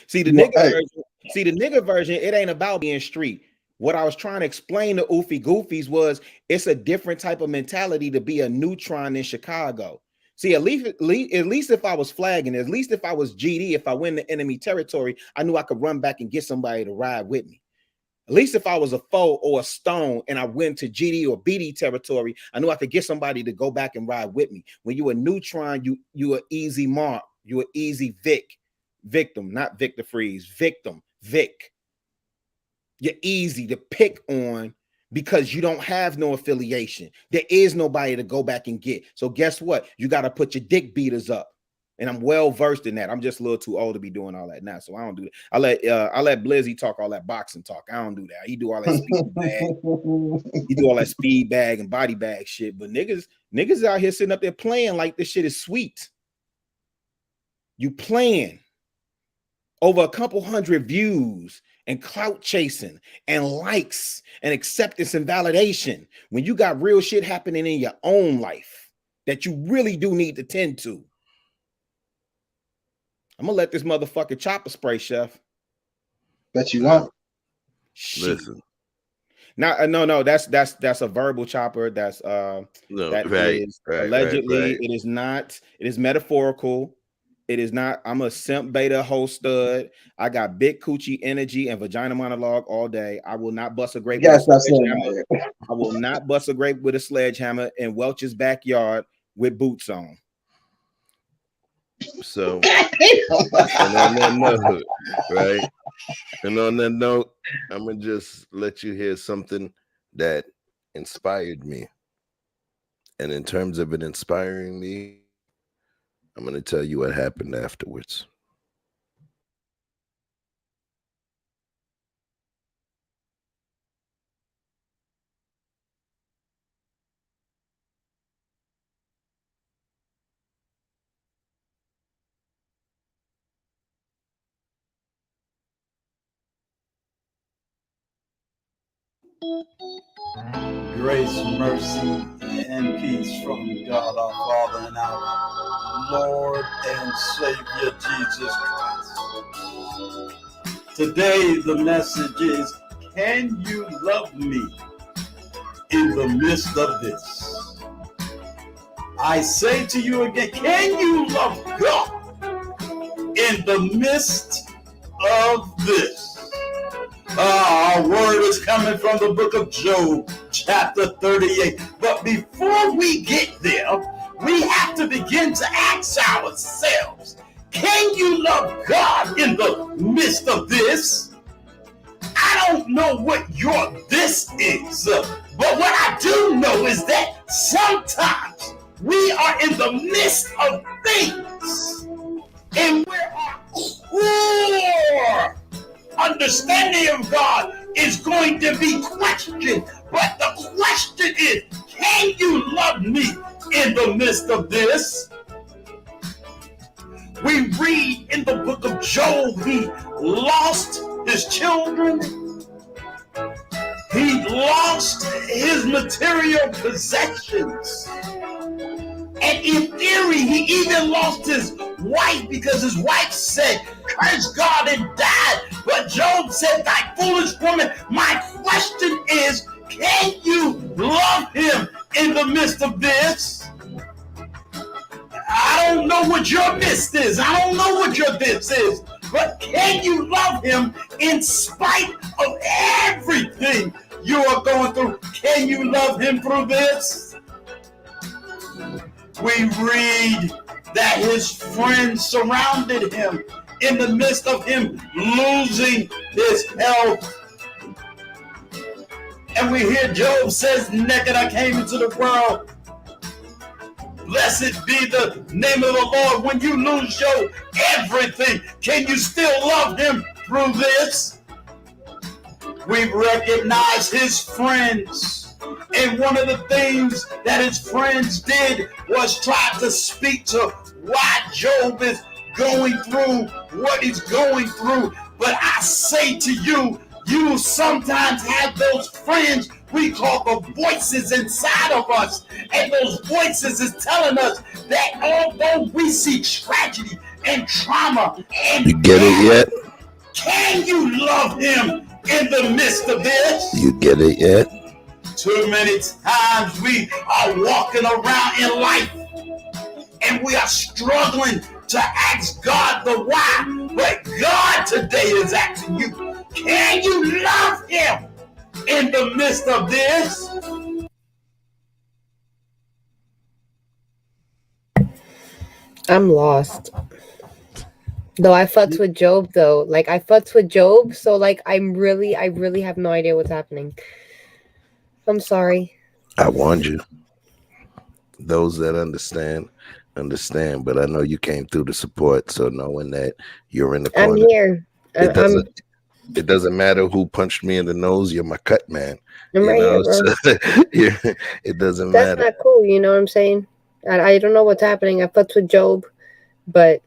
See, the nigga version, it ain't about being street. What I was trying to explain to Oofy Goofies was it's a different type of mentality to be a neutron in Chicago. See, at least if I was flagging, at least if I was GD, if I went to enemy territory, I knew I could run back and get somebody to ride with me. At least if I was a foe or a stone and I went to GD or BD territory, I knew I could get somebody to go back and ride with me. When you a neutron, you an easy mark. You an easy victim, not Victor Freeze, victim, Vic. You're easy to pick on because you don't have no affiliation. There is nobody to go back and get. So guess what? You got to put your dick beaters up. And I'm well versed in that. I'm just a little too old to be doing all that now, so I don't do that. I let Blizzy talk all that boxing talk. I don't do that. He do all that speed bag. He do all that speed bag and body bag shit. But niggas out here sitting up there playing like this shit is sweet. You playing over a couple hundred views and clout chasing and likes and acceptance and validation when you got real shit happening in your own life that you really do need to tend to. I'm gonna let this motherfucker chopper spray, Chef. Bet you won't. Listen. No, that's a verbal chopper. That's allegedly. It is not. It is metaphorical. It is not. I'm a simp beta whole stud. I got big coochie energy and vagina monologue all day. I will not bust a grape. Yes, that's it. I will not bust a grape with a sledgehammer in Welch's backyard with boots on. So, and on that note, right? And on that note, I'm gonna just let you hear something that inspired me. And in terms of it inspiring me, I'm gonna tell you what happened afterwards. Grace, mercy, and peace from God our Father and our Lord and Savior Jesus Christ. Today the message is, can you love me in the midst of this? I say to you again, can you love God in the midst of this? Our word is coming from the book of Job, chapter 38. But before we get there, we have to begin to ask ourselves, can you love God in the midst of this? I don't know what your this is, but what I do know is that sometimes we are in the midst of things and where our core understanding of God is going to be questioned. But the question is, can you love me in the midst of this? We read in the book of Job, he lost his children. He lost his material possessions. And in theory, he even lost his wife because his wife said, curse God and died. But Job said, thy foolish woman, my question is, can you love him in the midst of this? I don't know what your midst is. I don't know what your this is. But can you love him in spite of everything you are going through? Can you love him through this? We read that his friends surrounded him in the midst of him losing his health. And we hear Job says, naked I came into the world. Blessed be the name of the Lord. When you lose your everything, can you still love him through this? We recognize his friends. And one of the things that his friends did was try to speak to why Job is going through what he's going through. But I say to you, you sometimes have those friends We call the voices inside of us. And those voices is telling us that although we see tragedy and trauma and You get it yet? Can you love him in the midst of this? You get it yet? Too many times we are walking around in life and we are struggling to ask God the why. But God today is asking you, can you love him in the midst of this? I'm lost. Though I fucked with Job though. Like I fucked with Job, so like I really have no idea what's happening. I'm sorry. I warned you. Those that understand, but I know you came through the support, so knowing that you're in the corner. I'm here. It doesn't matter who punched me in the nose, you're my cut man. I'm right here, bro. It doesn't That's matter. not cool, you know what I'm saying? I don't know what's happening. I fucked with Job, but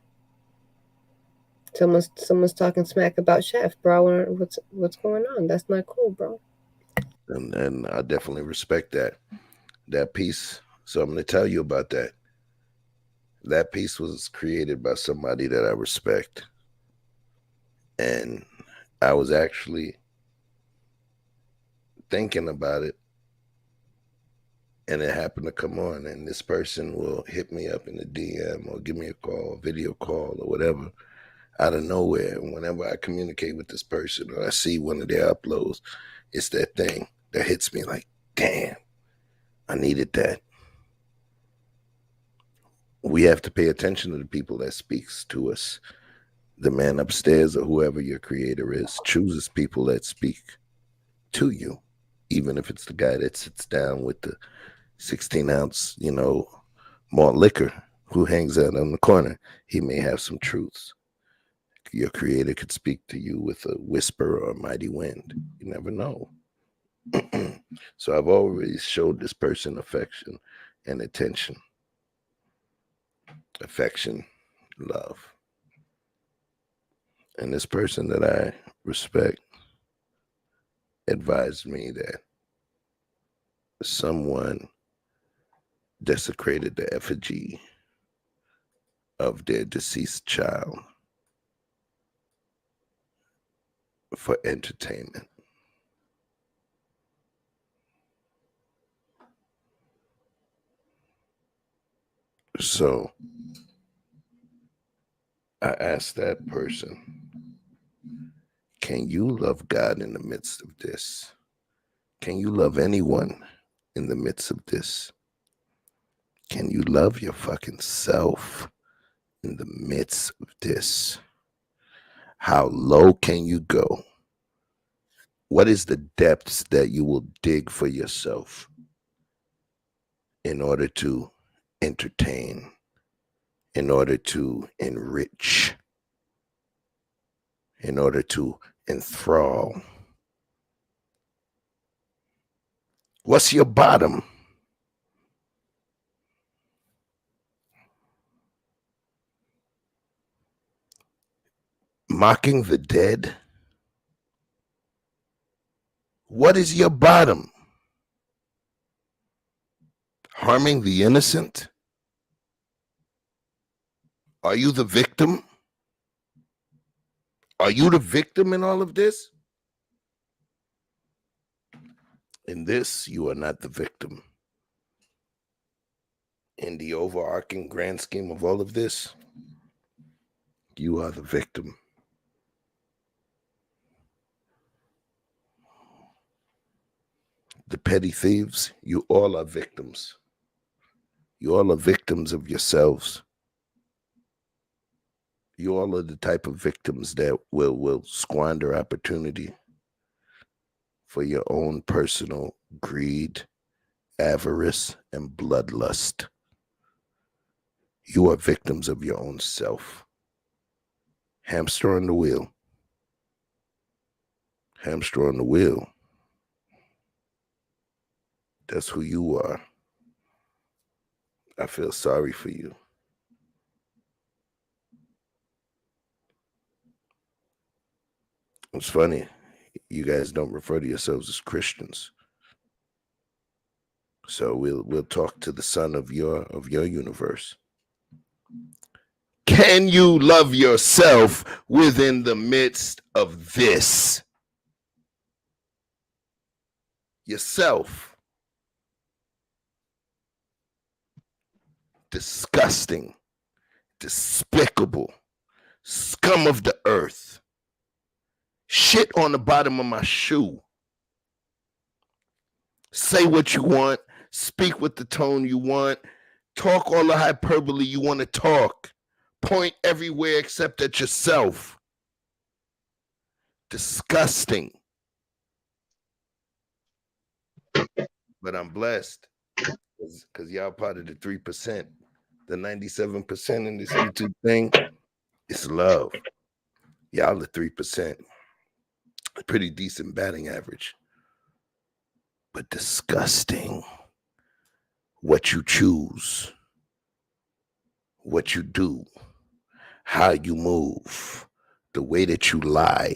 someone's talking smack about Chef, bro. What's going on? That's not cool, bro. And I definitely respect that piece. So I'm going to tell you about that. That piece was created by somebody that I respect. And I was actually thinking about it, and it happened to come on, and this person will hit me up in the DM or give me a call, video call or whatever out of nowhere. And whenever I communicate with this person or I see one of their uploads, it's that thing that hits me like, damn, I needed that. We have to pay attention to the people that speaks to us. The man upstairs or whoever your creator is chooses people that speak to you, even if it's the guy that sits down with the 16-ounce, malt liquor who hangs out on the corner. He may have some truths. Your creator could speak to you with a whisper or a mighty wind. You never know. So I've always showed this person affection and attention. Affection, love. And this person that I respect advised me that someone desecrated the effigy of their deceased child for entertainment. So I asked that person, can you love God in the midst of this? Can you love anyone in the midst of this? Can you love your fucking self in the midst of this? How low can you go? What is the depths that you will dig for yourself in order to entertain, in order to enrich, in order to enthrall? What's your bottom? Mocking the dead? What is your bottom? Harming the innocent? Are you the victim? Are you the victim in all of this? In this, you are not the victim. In the overarching grand scheme of all of this, you are the victim. The petty thieves, you all are victims. You all are victims of yourselves. You all are the type of victims that will squander opportunity for your own personal greed, avarice, and bloodlust. You are victims of your own self. Hamster on the wheel. Hamster on the wheel. That's who you are. I feel sorry for you. It's funny. You guys don't refer to yourselves as Christians. So we'll talk to the son of your universe. Can you love yourself within the midst of this? Yourself. Disgusting, despicable, scum of the earth. Shit on the bottom of my shoe. Say what you want, speak with the tone you want, talk all the hyperbole you want to talk, point everywhere except at yourself. Disgusting. But I'm blessed because y'all part of the 3%. The 97% in this YouTube thing is love. Y'all the 3%. A pretty decent batting average. But disgusting. What you choose, what you do, how you move, the way that you lie.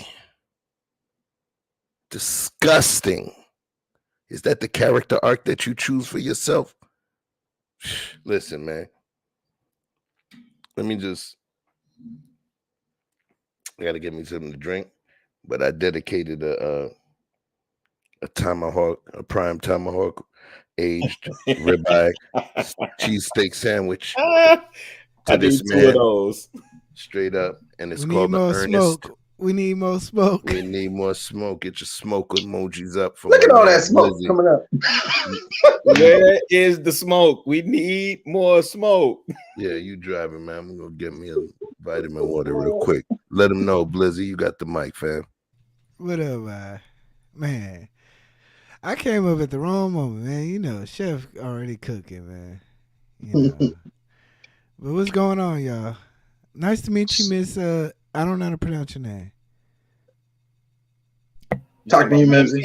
Disgusting. Is that the character arc that you choose for yourself? Listen, man. Let me just, I gotta get me something to drink, but I dedicated a tomahawk, a prime tomahawk, aged ribeye cheesesteak sandwich to this man. 2 of those. Straight up. And it's We called need the more Ernest. smoke. We need more smoke. We need more smoke. Get your smoke emojis up. For Look at my all man that smoke Blizzy. coming up. Where is the smoke? We need more smoke. Yeah, you driving, man. I'm gonna get me a vitamin water real quick. Let him know, Blizzy, you got the mic, fam. What up, man? I came up at the wrong moment, man. You know, chef already cooking, man. You know. But what's going on, y'all? Nice to meet you, Miss. I don't know how to pronounce your name. Talk to you, Mimsy.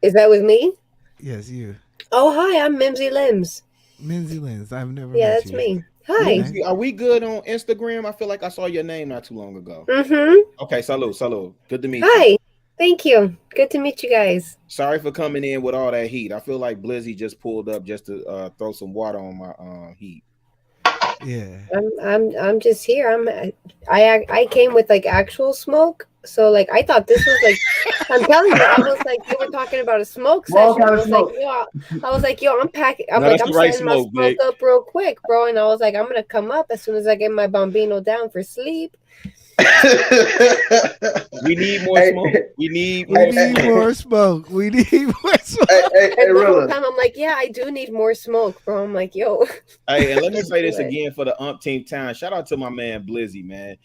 Is that with me? Yes, you. Oh, hi, I'm Mimsy Limbs. Mimsy Limbs. I've never. Yeah, met that's you. me. Hi. Mimsy, are we good on Instagram? I feel like I saw your name not too long ago. Mm-hmm. Okay, salute. Good to meet you. Hi. Thank you. Good to meet you guys. Sorry for coming in with all that heat. I feel like Blizzy just pulled up just to throw some water on my heat. Yeah. I'm just here. I came with like actual smoke. So like I thought this was like I'm telling you, I was like you were talking about a smoke Well, session. kind I of was smoke. like, yo, I'm packing. I'm No, like, that's I'm the right setting my smoke, smoke Vic. up real quick, bro. And I was like, I'm gonna come up as soon as I get my bambino down for sleep. We need more smoke. We need more smoke. We need more smoke. And the whole time I'm like, yeah, I do need more smoke, bro. I'm like, yo. Hey, and let me say this again for the umpteenth time. Shout out to my man Blizzy, man.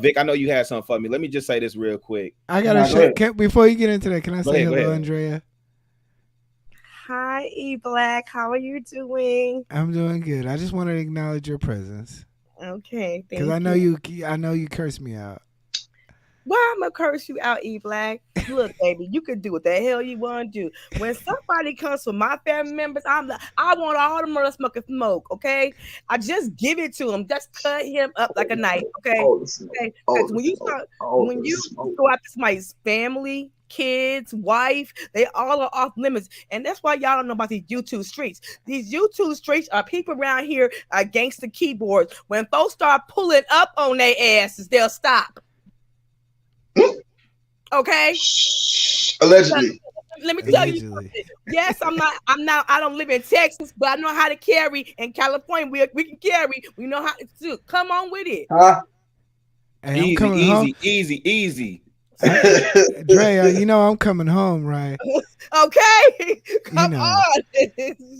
Vic, I know you had something for me. Let me just say this real quick. I gotta before you get into that. Can I say hello, ahead. Andrea? Hi, E Black. How are you doing? I'm doing good. I just wanted to acknowledge your presence. Okay, because I know you cursed me out. Why I'm gonna curse you out, E Black? Look, baby, you can do what the hell you want to do. When somebody comes from my family members, I'm like, I want all the mother smoking smoke. Okay, I just give it to him. Just cut him up like a knife. Okay, okay. Because when you go after somebody's family, kids, wife, they all are off limits, and that's why y'all don't know about these YouTube streets. These YouTube streets are people around here against the keyboards. When folks start pulling up on their asses, they'll stop. Okay. Allegedly. Let me tell you something. Yes, I don't live in Texas, but I know how to carry. In California, we can carry. We know how to do. Come on with it. Hey, easy. Dre, you know I'm coming home, right? Okay. Come on.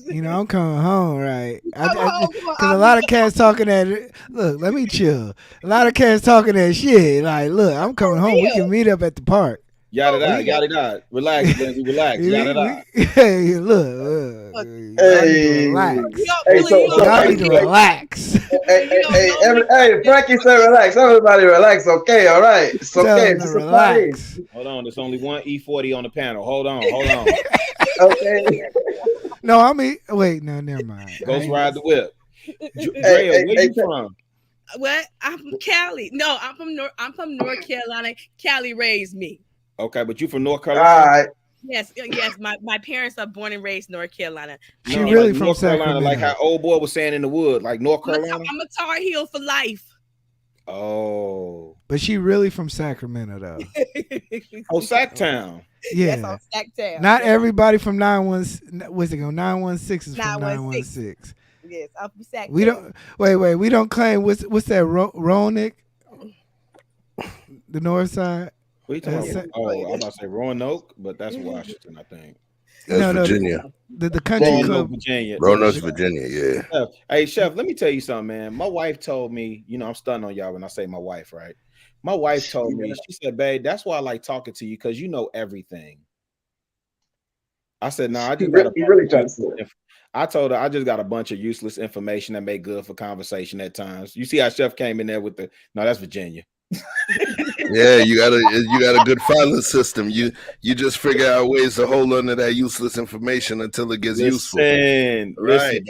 You know I'm coming home, right? Because a lot of cats talking that. Look, let me chill. A lot of cats talking that shit. Like, look, I'm coming home. We can meet up at the park. Yada da. Relax, Lindsay. Relax. Yada. Hey, look. Hey, y'all need to relax. Hey, Frankie said relax. Everybody relax. Okay, all right. It's okay. Just relax. Hold on. There's only one E40 on the panel. Hold on. Okay. No, wait, no, never mind. Ghost ride the whip. Drea, where you from? What? I'm from Cali. No, I'm from North Carolina. Cali raised me. Okay, but you from North Carolina? All right. Yes, yes. My parents are born and raised North Carolina. She really from North Carolina, like Sacramento. how old boy was saying in the wood, like North Carolina. I'm a Tar Heel for life. Oh, But she really from Sacramento though. oh, Sacktown. Yeah. Yes, on Sacktown. Not Yes. everybody from 916. What's it go? 916 is from 916. 916. Yes, I'm from Sacktown. We don't wait. We don't claim what's that? Ronick, the North Side. What are you talking about? Oh, I'm about to say Roanoke, but that's Washington, I think. That's Virginia. The country Roanoke, club. Virginia. Roanoke, Virginia. Yeah. Chef. Hey, Chef, let me tell you something, man. My wife told me, I'm stunned on y'all when I say my wife, right? My wife told me, she said, babe, that's why I like talking to you, because you know everything. I said, no, I just got I told her I just got a bunch of useless information that make good for conversation at times. You see how Chef came in there with that's Virginia. Yeah, you got a good filing system. You just figure out ways to hold on to that useless information until it gets useful. Right.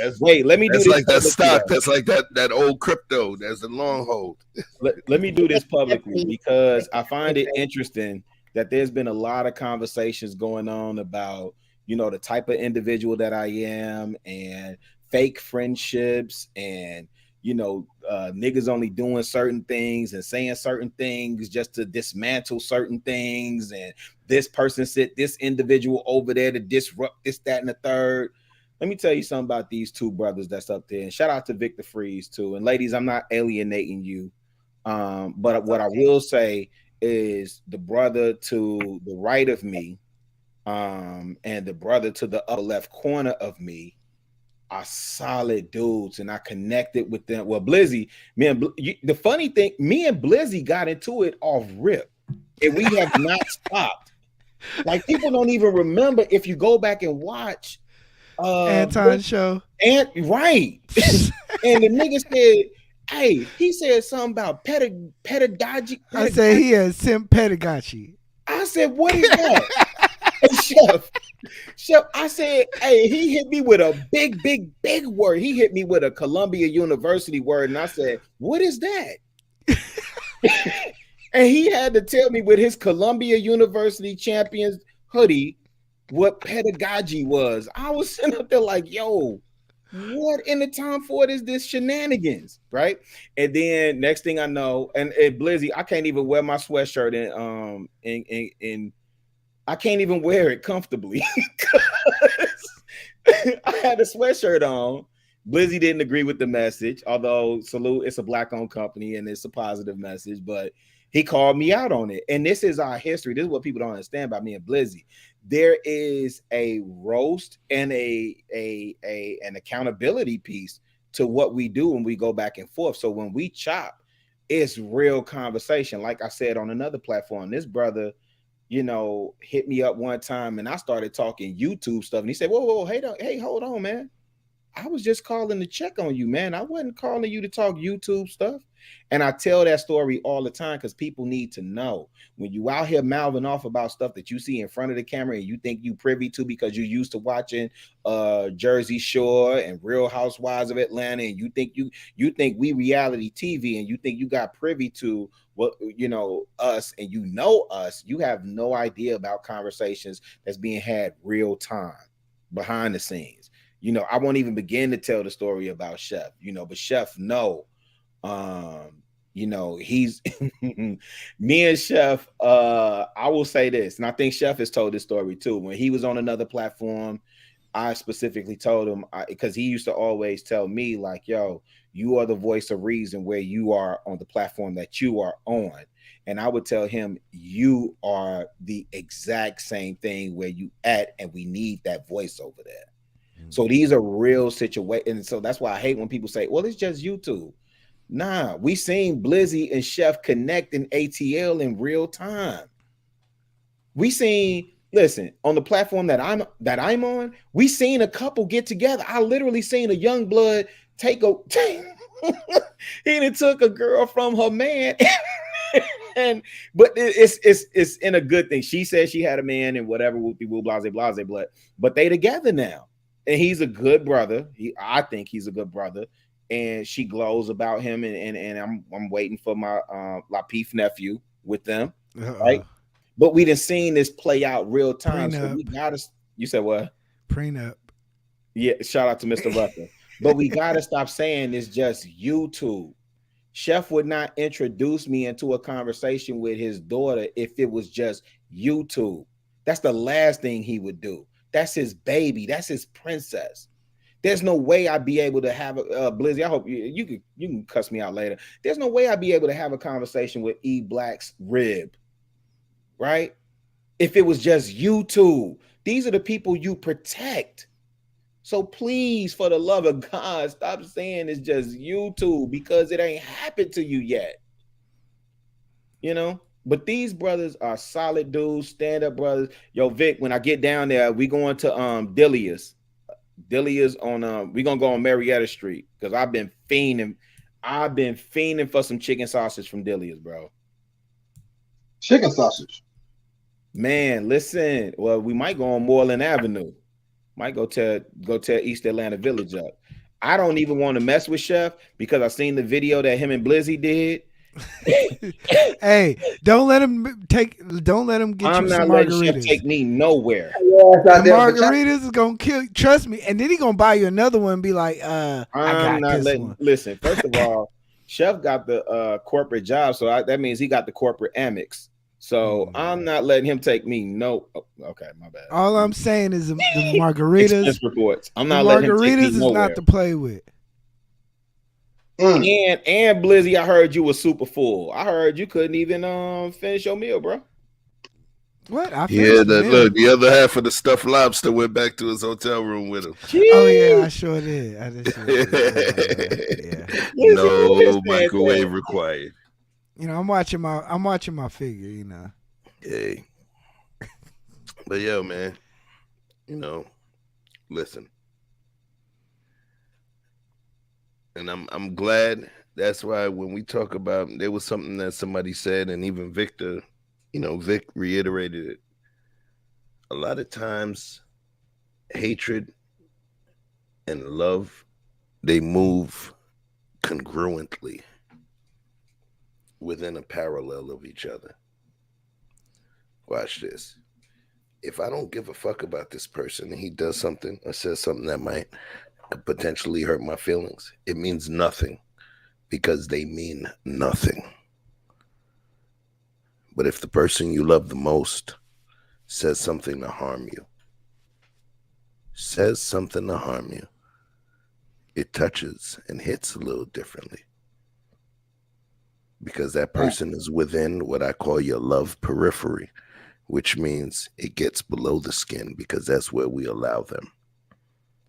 Let me do this. That's like that stock. That's like that old crypto. That's the long hold. Let me do this publicly because I find it interesting that there's been a lot of conversations going on about, the type of individual that I am and fake friendships and niggas only doing certain things and saying certain things just to dismantle certain things. And this person sent this individual over there to disrupt this, that, and the third. Let me tell you something about these two brothers that's up there. And shout out to Victor Freeze too. And ladies, I'm not alienating you. But what I will say is the brother to the right of me and the brother to the upper left corner of me are solid dudes, and I connected with them. Well, Blizzy, the funny thing, me and Blizzy got into it off rip, and we have not stopped. Like, people don't even remember if you go back and watch Anton show. And right. And the nigga said, hey, he said something about pedagogy. I said he had sim pedagogy. I said, what is that? Chef, I said, hey, he hit me with a big word. He hit me with a Columbia University word, and I said, what is that? And he had to tell me with his Columbia University champions hoodie what pedagogy was. I was sitting up there like, yo, what in the time for it is this shenanigans, right? And then next thing I know, and Blizzy, I can't even wear my sweatshirt in I can't even wear it comfortably because I had a sweatshirt on. Blizzy didn't agree with the message, although salute, it's a black-owned company and it's a positive message, but he called me out on it. And this is our history. This is what people don't understand about me and Blizzy. There is a roast and an accountability piece to what we do when we go back and forth. So when we chop, it's real conversation. Like I said on another platform, this brother, hit me up one time and I started talking YouTube stuff. And he said, whoa, hey, hold on, man. I was just calling to check on you, man. I wasn't calling you to talk YouTube stuff. And I tell that story all the time because people need to know when you out here mouthing off about stuff that you see in front of the camera and you think you privy to because you're used to watching Jersey Shore and Real Housewives of Atlanta, and you think we reality TV and you think you got privy to what us and us, you have no idea about conversations that's being had real time behind the scenes. I won't even begin to tell the story about Chef, but Chef, he's me and Chef. I will say this, and I think Chef has told this story too. When he was on another platform, I specifically told him because he used to always tell me like, yo, you are the voice of reason where you are on the platform that you are on. And I would tell him, you are the exact same thing where you at, and we need that voice over there. So these are real situations. And so that's why I hate when people say, well, it's just YouTube. Nah, we seen Blizzy and Chef connect in ATL in real time. We seen, listen, on the platform that I'm on, we seen a couple get together. I literally seen a young blood he took a girl from her man. But it's in a good thing. She said she had a man and whatever, whoopie woo, blase, but they together now. And he's a good brother. I think he's a good brother. And she glows about him. And I'm waiting for my Lapeef nephew with them. Right? But we done seen this play out real time. So Prenup. we gotta. You said what? Prenup. Yeah, shout out to Mr. Rucker. But we gotta stop saying it's just YouTube. Chef would not introduce me into a conversation with his daughter if it was just YouTube. That's the last thing he would do. That's his baby. That's his princess. There's no way I'd be able to have a Blizzy. I hope you can cuss me out later. There's no way I'd be able to have a conversation with E Black's rib, right? If it was just YouTube. These are the people you protect. So please, for the love of God, stop saying it's just YouTube because it ain't happened to you yet. You know, but these brothers are solid dudes, stand-up brothers. Yo, Vic, when I get down there, we going to Dillia's. Dillia's on we gonna go on Marietta Street because I've been fiending for some chicken sausage from Dillia's, bro. Chicken sausage. Man, listen. Well, we might go on Moreland Avenue. Might go tear East Atlanta Village up. I don't even want to mess with Chef because I seen the video that him and Blizzy did. Hey, don't let him get you some not letting margaritas. Chef take me nowhere. The margaritas is gonna kill you. Trust me. And then he gonna buy you another one and be like, I I'm got not this letting. one. Listen, first of all, Chef got the corporate job, so that means he got the corporate Amex. So I'm not letting him take me. No, okay, my bad. All I'm saying is the margaritas. Expense reports. I'm not the letting him take margaritas me is nowhere. not to play with. And Blizzy, I heard you were super full. I heard you couldn't even finish your meal, bro. What? Look, the other half of the stuffed lobster went back to his hotel room with him. Oh yeah, I sure did. Yeah. No microwave required. You know, I'm watching my figure. You know. Hey, but yo, man, you know, listen, and I'm glad. That's why when we talk about, there was something that somebody said, and even Victor, you know, Vic reiterated it. A lot of times, hatred and love, they move congruently within a parallel of each other. Watch this. If I don't give a fuck about this person and he does something or says something that might potentially hurt my feelings, it means nothing because they mean nothing. But if the person you love the most says something to harm you, it touches and hits a little differently. Because that person is within what I call your love periphery, which means it gets below the skin because that's where we allow them.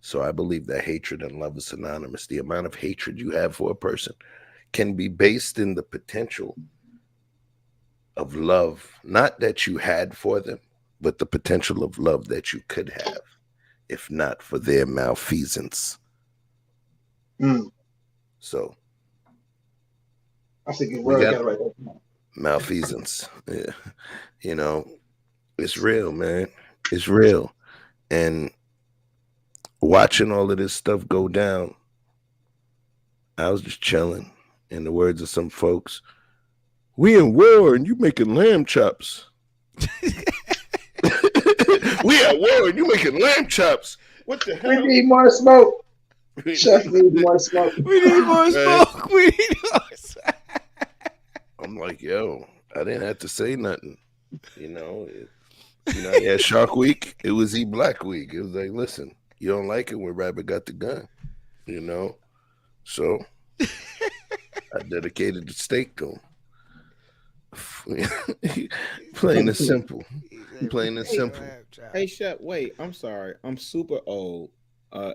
So I believe that hatred and love is synonymous. The amount of hatred you have for a person can be based in the potential of love, not that you had for them, but the potential of love that you could have, if not for their malfeasance. So I think you got it right there. Malfeasance. Yeah. You know, it's real, man. It's real. And watching all of this stuff go down, I was just chilling. In the words of some folks, we in war and you making lamb chops. We at war and you making lamb chops. What the hell? We need more smoke. Chef needs more smoke. We need more smoke. We need more smoke. I'm like, yo, I didn't have to say nothing. You know, yeah, Shark Week, it was E Black Week. It was like, listen, you don't like it when Rabbit got the gun, you know? So I dedicated the steak to him. Plain and simple. Plain and simple. Hey, Chef, wait, I'm sorry. I'm super old.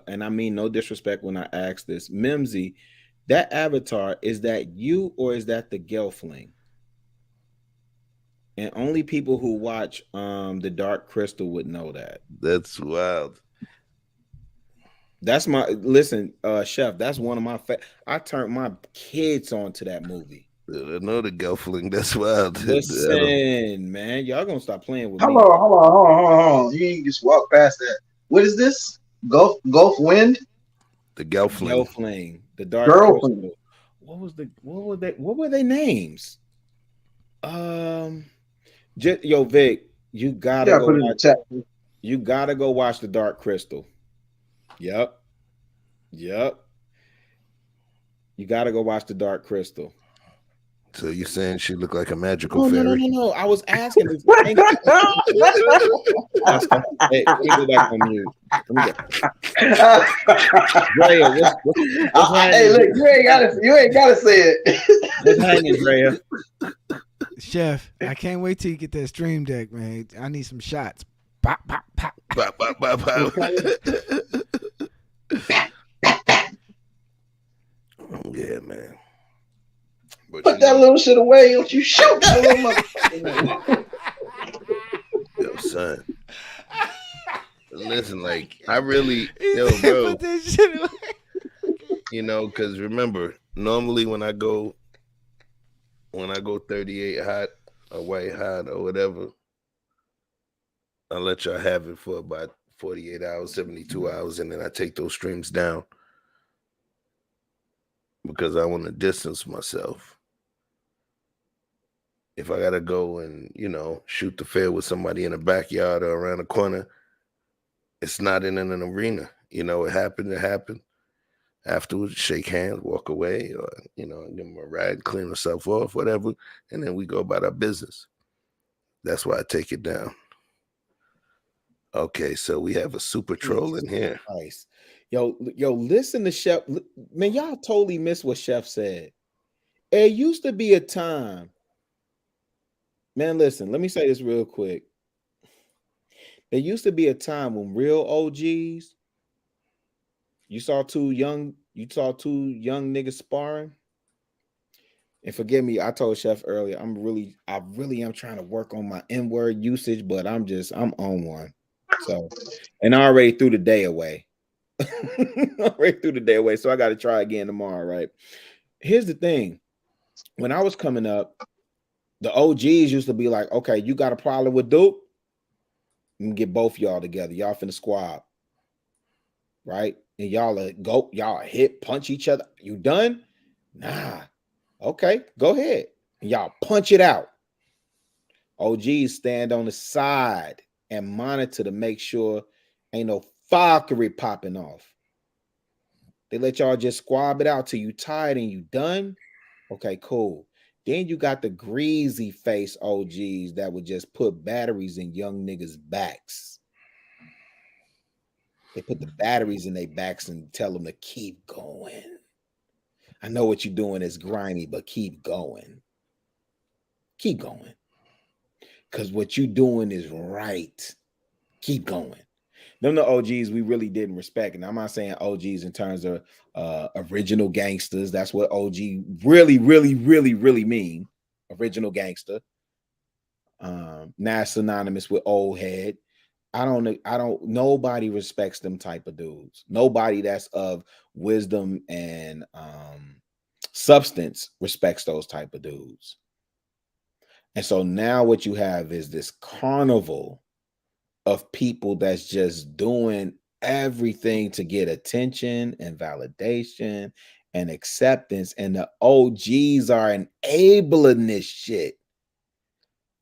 And I mean no disrespect when I ask this. Mimsy, that avatar, is that you or is that the Gelfling? And only people who watch The Dark Crystal would know that. That's wild. That's Chef, that's one of my I turned my kids on to that movie. I know the Gelfling, that's wild. Listen, man, y'all gonna stop playing with me. Hold on. You ain't just walk past that. What is this? Gulf Wind? The Gelfling. Gelfling. The Dark Crystal. What were their names? Yo, Vic, you gotta Yeah, go put it in the watch. chat. You gotta go watch The Dark Crystal. Yep. You gotta go watch The Dark Crystal. So you saying she looked like a magical Oh fairy? no! I was asking. Hey, let me go back on mute. Let me go. Drea, what's hanging? Hey, look, you ain't gotta say it. What's hanging, Drea? Chef, I can't wait till you get that stream deck, man. I need some shots. Pop, pop, pop. Pop, pop, pop, pop. Yeah, man. But Put that little shit away. Don't you shoot that little motherfucker. Yo, son. Listen, like, I really, bro. Put that shit away. Because remember, normally when I go 38 hot or white hot or whatever, I let y'all have it for about 48 hours, 72 hours, and then I take those streams down because I want to distance myself. If I gotta go and, shoot the fair with somebody in the backyard or around the corner, it's not in an arena. It happened. Afterwards, shake hands, walk away, or, give them a ride, clean herself off, whatever, and then we go about our business. That's why I take it down. Okay, so we have a super troll in here. Nice. Yo, listen to Chef. Man, y'all totally missed what Chef said. It used to be a time. Man, listen, let me say this real quick. There used to be a time when real OGs, you saw two young niggas sparring. And forgive me, I told Chef earlier, I really am trying to work on my N-word usage, but I'm on one. So, and I already threw the day away. So I got to try again tomorrow, right? Here's the thing. When I was coming up, the OGs used to be like, okay, you got a problem with Duke? You can get both y'all together. Y'all finna squab. Right? And y'all hit, punch each other. You done? Nah. Okay, go ahead. And y'all punch it out. OGs stand on the side and monitor to make sure ain't no fuckery popping off. They let y'all just squab it out till you tired and you done. Okay, cool. Then you got the greasy face OGs that would just put batteries in young niggas' backs. They put the batteries in their backs and tell them to keep going. I know what you're doing is grimy, but keep going. Keep going. Because what you're doing is right. Keep going. Them the OGs we really didn't respect. And I'm not saying OGs in terms of original gangsters. That's what OG really, really, really, really mean. Original gangster. Now it's synonymous with old head. Nobody respects them type of dudes. Nobody that's of wisdom and substance respects those type of dudes. And so now what you have is this carnival of people that's just doing everything to get attention and validation and acceptance. And the OGs are enabling this shit.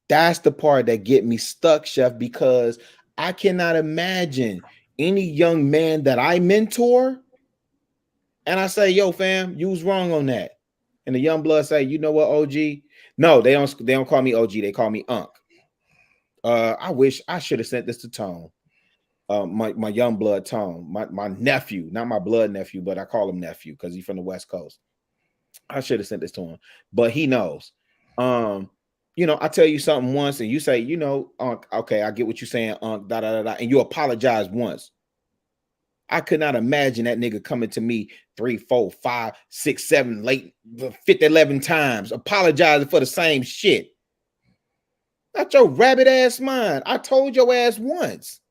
That's the part that get me stuck, Chef, because I cannot imagine any young man that I mentor and I say, yo, fam, you was wrong on that. And the young blood say, you know what, OG? No, they don't call me OG. They call me Unc. I wish I should have sent this to Tone. My young blood Tone, my nephew, not my blood nephew, but I call him nephew because he's from the West Coast. I should have sent this to him, but he knows. I tell you something once and you say, Unc, okay, I get what you're saying, Unc, and you apologize once. I could not imagine that nigga coming to me 3, 4, 5, 6, 7, late 50, 11 times, apologizing for the same shit. Not your rabbit ass mind. I told your ass once.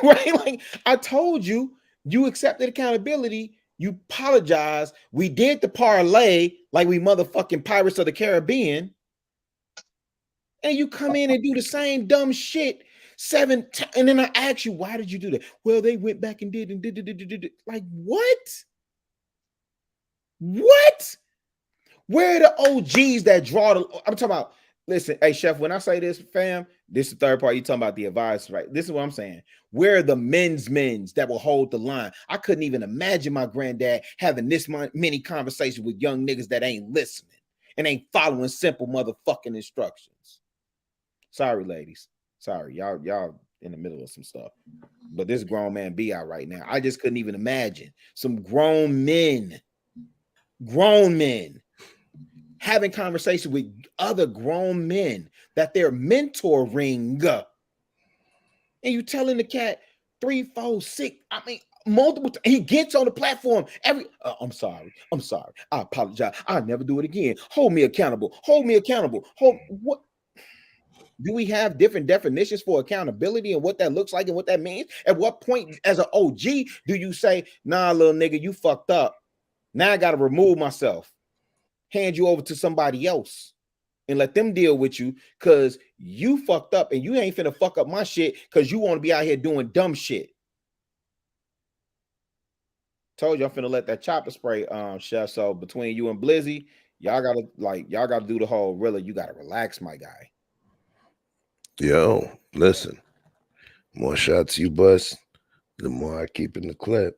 Right? Like I told you, you accepted accountability. You apologize. We did the parlay like we motherfucking Pirates of the Caribbean. And you come in and do the same dumb shit 7 times. And then I ask you, why did you do that? Well, they went back and did. Like what? What? Where are the OGs that draw the? I'm talking about listen, hey Chef, when I say this, fam, this is the third part. You talking about the advice, right? This is what I'm saying. We're the men's that will hold the line. I couldn't even imagine my granddad having this many conversations with young niggas that ain't listening and ain't following simple motherfucking instructions. Sorry, ladies. Sorry, y'all in the middle of some stuff. But this grown man be out right now. I just couldn't even imagine some grown men having conversations with other grown men that they're mentoring. And you telling the cat 3, 4, 6, I mean, multiple times. He gets on the platform I'm sorry. I apologize. I'll never do it again. Hold me accountable. What? Do we have different definitions for accountability and what that looks like and what that means? At what point, as an OG, do you say, nah, little nigga, you fucked up. Now I got to remove myself, hand you over to somebody else and let them deal with you because you fucked up and you ain't finna fuck up my shit because you want to be out here doing dumb shit. Told you I'm finna let that chopper spray, Chef. So between you and Blizzy, y'all gotta do the whole really, you gotta relax, my guy. Yo, listen, more shots you bust, the more I keep in the clip.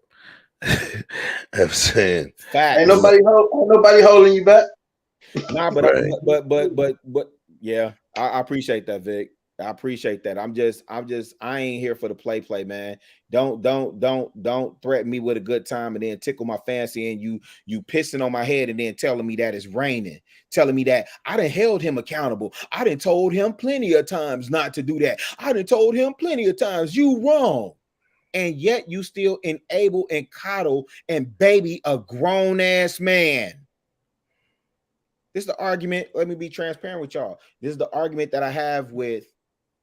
I'm saying, ain't nobody holding you back. Nah, but right. but yeah, I appreciate that, Vic. I appreciate that. I ain't here for the play, man. Don't threaten me with a good time and then tickle my fancy and you pissing on my head and then telling me that it's raining, telling me that I done held him accountable. I done told him plenty of times not to do that. I done told him plenty of times you wrong. And yet you still enable and coddle and baby a grown-ass man. This is the argument. Let me be transparent with y'all. This is the argument that I have with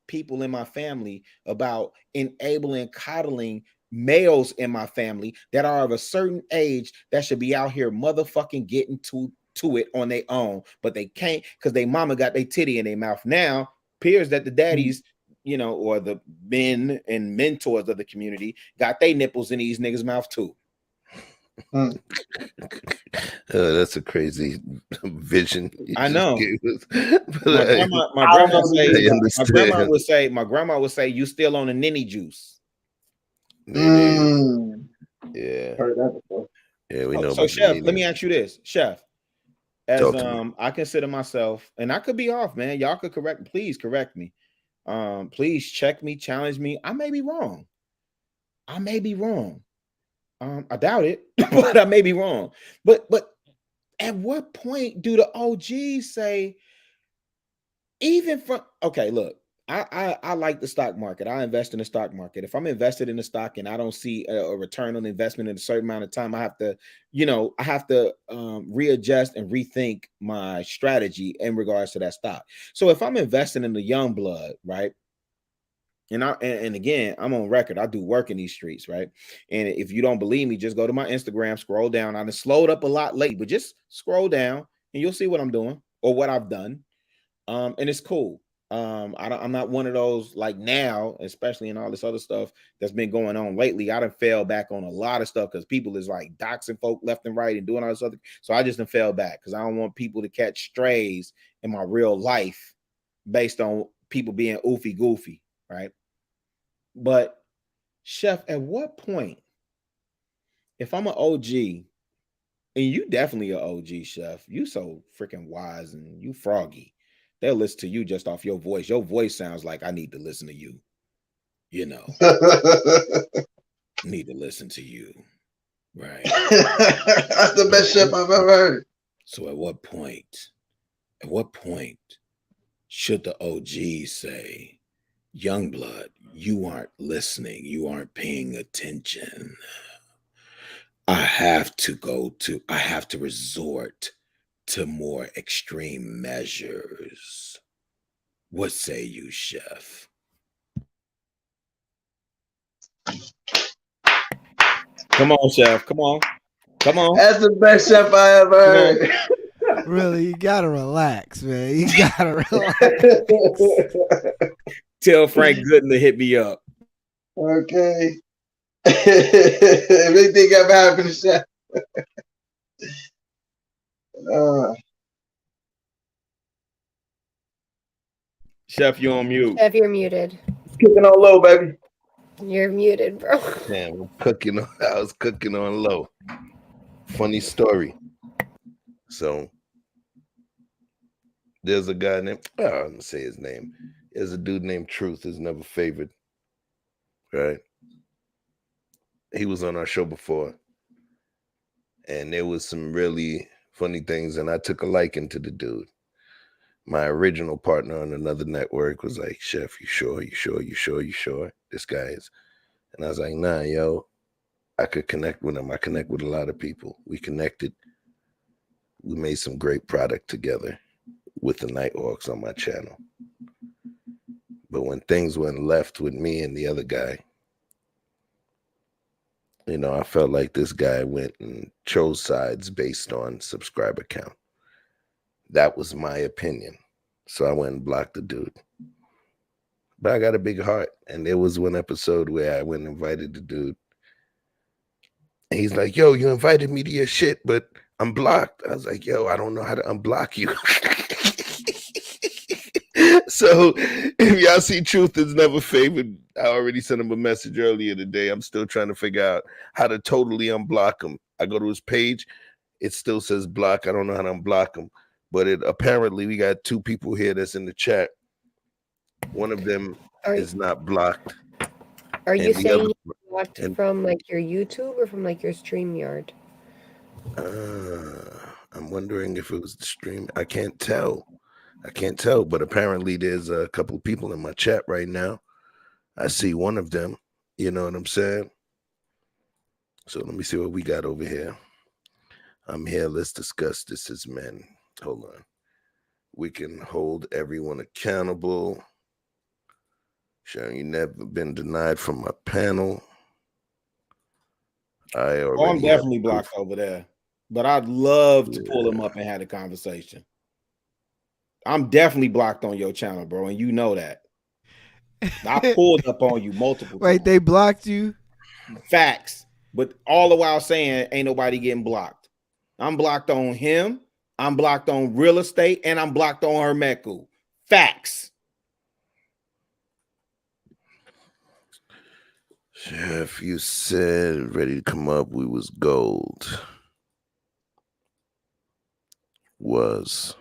people in my family about enabling, coddling males in my family that are of a certain age that should be out here motherfucking getting to it on their own, but they can't because they mama got their titty in their mouth. Now, appears that the daddies, or the men and mentors of the community got their nipples in these niggas' mouth too. That's a crazy vision. I know. My grandma would say, you still on the ninny juice. Yeah. Heard that before. Yeah, we know. So, Chef, let me ask you this, Chef. As I consider myself, and I could be off, man. Y'all could please correct me. Please check me, challenge me. I may be wrong. I doubt it, but I may be wrong. But at what point do the OGs say, even from look, I like the stock market. I invest in the stock market. If I'm invested in the stock and I don't see a return on investment in a certain amount of time, I have to readjust and rethink my strategy in regards to that stock. So if I'm investing in the young blood, right? And again, I'm on record. I do work in these streets, right? And if you don't believe me, just go to my Instagram, scroll down. I've slowed up a lot lately, but just scroll down and you'll see what I'm doing or what I've done. And it's cool. I'm not one of those like now, especially in all this other stuff that's been going on lately. I done fell back on a lot of stuff because people is like doxing folk left and right and doing all this other. So I just done fell back because I don't want people to catch strays in my real life based on people being oofy goofy, right? But Chef, at what point, if I'm an OG, and you definitely an OG, Chef, you so freaking wise and you froggy, they'll listen to you just off your voice. Your voice sounds like I need to listen to you. Need to listen to you. Right. That's the best chef I've ever heard. So at what point should the OG say, Youngblood, you aren't listening. You aren't paying attention. I have to resort to more extreme measures. What say you, Chef? Come on, Chef. Come on. That's the best chef I ever heard. Really, you gotta relax, man. You gotta relax. Tell Frank Gooden to hit me up. Okay. If anything ever happened to Chef. Chef, you on mute. Chef, you're muted. Kicking on low, baby. You're muted, bro. Damn, I'm cooking. I was cooking on low. Funny story. So there's a guy named, I'm gonna say his name. There's a dude named Truth is never favored. Right? He was on our show before. And there was some really funny things, and I took a liking to the dude. My original partner on another network was like, Chef, you sure? You sure? You sure? You sure? This guy is. And I was like, nah, yo, I could connect with him. I connect with a lot of people. We connected. We made some great product together with the Nighthawks on my channel. But when things went left with me and the other guy, you know, I felt like this guy went and chose sides based on subscriber count. That was my opinion. So I went and blocked the dude. But I got a big heart. And there was one episode where I went and invited the dude. And he's like, yo, you invited me to your shit, but I'm blocked. I was like, yo, I don't know how to unblock you. So if y'all see Truth is never favored, I already sent him a message earlier today. I'm still trying to figure out how to totally unblock him. I go to his page. It still says block. I don't know how to unblock him. But apparently we got two people here that's in the chat. One of them is not blocked. Are you saying you blocked from like your YouTube or from like your StreamYard? I'm wondering if it was the stream. I can't tell. But apparently there's a couple of people in my chat right now. I see one of them. You know what I'm saying? So let me see what we got over here. I'm here. Let's discuss this as men. Hold on. We can hold everyone accountable. Sharon, you never been denied from my panel. I'm definitely blocked over there. But I'd love to pull him up and have a conversation. I'm definitely blocked on your channel, bro, and you know that. I pulled up on you multiple times. Wait, they blocked you? Facts. But all the while saying ain't nobody getting blocked. I'm blocked on him. I'm blocked on real estate, and I'm blocked on Hermeku. Facts. Chef, you said ready to come up. We was gold. Was.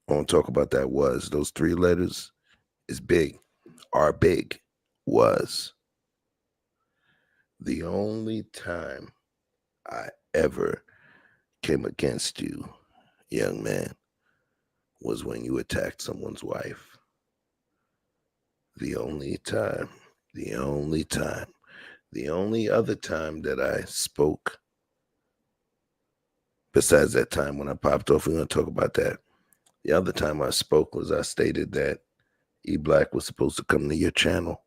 I want to talk about that was. Those three letters is big. Are big. Was. The only time I ever came against you, young man, was when you attacked someone's wife. The only other time that I spoke, besides that time when I popped off, we're going to talk about that. The other time I spoke was I stated that E-Black was supposed to come to your channel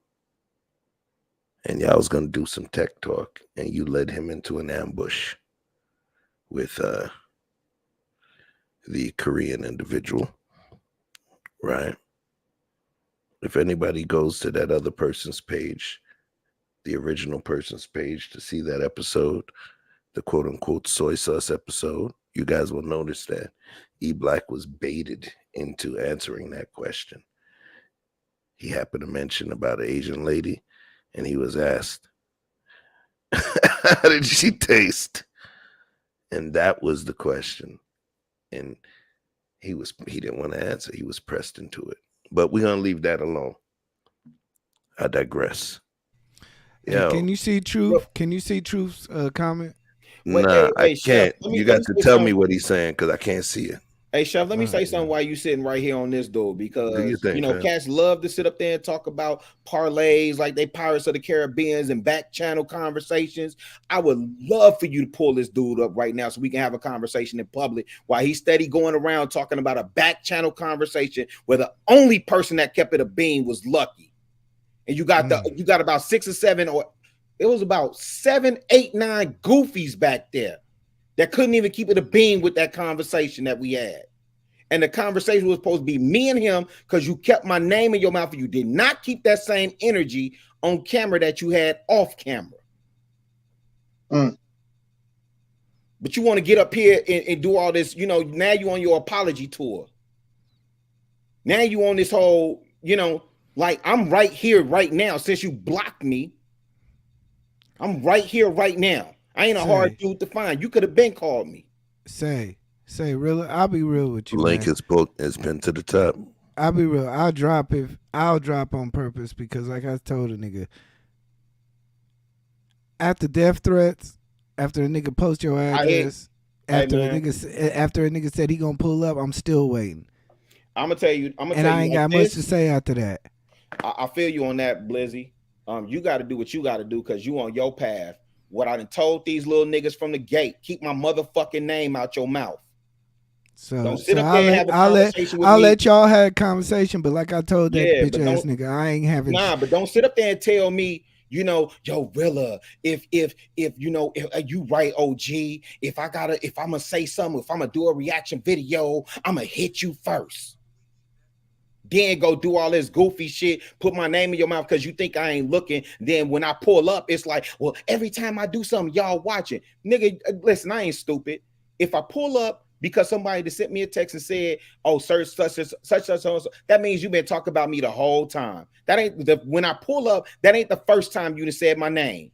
and y'all was going to do some tech talk, and you led him into an ambush with the Korean individual, right? If anybody goes to that other person's page, the original person's page, to see that episode, the quote-unquote soy sauce episode, you guys will notice that E-Black was baited into answering that question. He happened to mention about an Asian lady, and he was asked, how did she taste? And that was the question. And he didn't want to answer. He was pressed into it. But we're going to leave that alone. I digress. Hey, can you see Truth? Can you see Truth's comment? Nah, I can't. You got to tell me what he's saying because I can't see it. Hey, Chef, let me say something while you sitting right here on this dude, because think, you know, cats love to sit up there and talk about parlays like they Pirates of the Caribbean and back channel conversations. I would love for you to pull this dude up right now so we can have a conversation in public while he's steady going around talking about a back channel conversation where the only person that kept it a bean was Lucky. And you got you got about 6 or 7, or it was about 7, 8, 9 goofies back there that couldn't even keep it a bean with that conversation that we had. And the conversation was supposed to be me and him because you kept my name in your mouth and you did not keep that same energy on camera that you had off camera. But you want to get up here and do all this, you know, now you on your apology tour. Now you on this whole, you know, like I'm right here right now since you blocked me. I'm right here right now. I ain't a hard dude to find. You could have been called me. Say real. I'll be real with you. Link man. his book has been to the top. I'll be real. I'll drop on purpose because, like I told a nigga, after death threats, after a nigga post your address, after a nigga said he gonna pull up, I'm still waiting. I'm gonna tell you. And I ain't got much to say after that. I feel you on that, Blizzy. You got to do what you got to do because you on your path. What I done told these little niggas from the gate: keep my motherfucking name out your mouth. So, don't sit up there and have a conversation with me. I'll let y'all have a conversation, but like I told that bitch ass nigga, I ain't having. Nah, but don't sit up there and tell me, you know, yo, Rilla, if you know, if you right, OG, if I'm gonna say something, if I'm gonna do a reaction video, I'm gonna hit you first. Then go do all this goofy shit, put my name in your mouth because you think I ain't looking. Then when I pull up, it's like, well, every time I do something, y'all watching. Nigga, listen, I ain't stupid. If I pull up because somebody just sent me a text and said, oh, such, that means you've been talking about me the whole time. That ain't when I pull up, that ain't the first time you done said my name.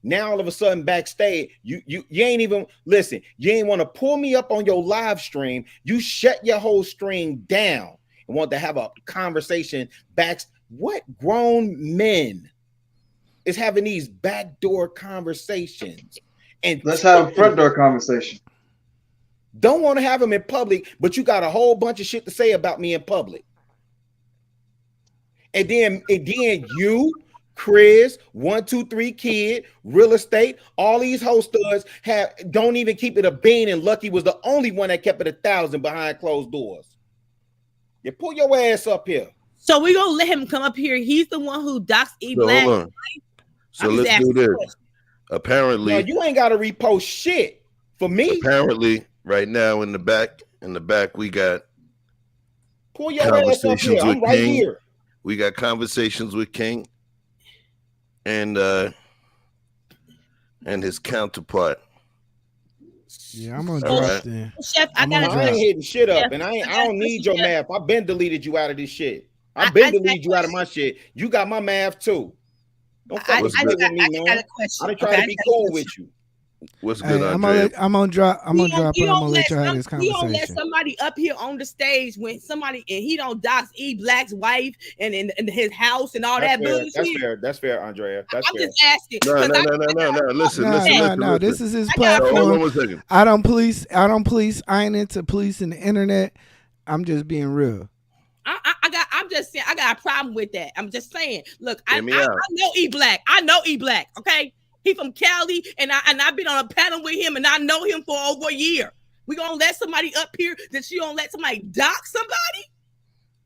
Now all of a sudden backstage, you ain't even listen, you ain't want to pull me up on your live stream. You shut your whole stream down and want to have a conversation back. What grown men is having these backdoor conversations? And let's have a front door conversation. Don't want to have them in public, but you got a whole bunch of shit to say about me in public. And then you, Chris, 123 Kid, Real Estate, all these host studs don't even keep it a bean, and Lucky was the only one that kept it 1,000 behind closed doors. You pull your ass up here. So we gonna let him come up here. He's the one who docs Black. Hold on. So let's do this. Apparently, no, you ain't got to repost shit for me. Apparently, right now in the back we got pull your ass up here. I'm right King. Here. We got conversations with King and his counterpart. Yeah, I'm gonna drop there. Chef, I ain't hitting shit up, and I don't need your math. I've been deleted you out of this shit. I've been deleted you out of my shit. You got my math too. Don't fucking play with me, man. I done try to be cool with you. What's good, Andre? I'm gonna drop it. I'm gonna let y'all have this conversation. He don't let somebody up here on the stage when somebody and he don't dox Black's wife and his house and all that bullshit. That's fair, Andrea. I'm just asking. No. Listen. This is his platform. One second. I don't police. I ain't into policing the internet. I'm just being real. I'm just saying I got a problem with that. I'm just saying. Look, I know Black. I know Black. Okay. He from Cali, and I've been on a panel with him, and I know him for over a year. We gonna let somebody up here that you don't let somebody dock somebody?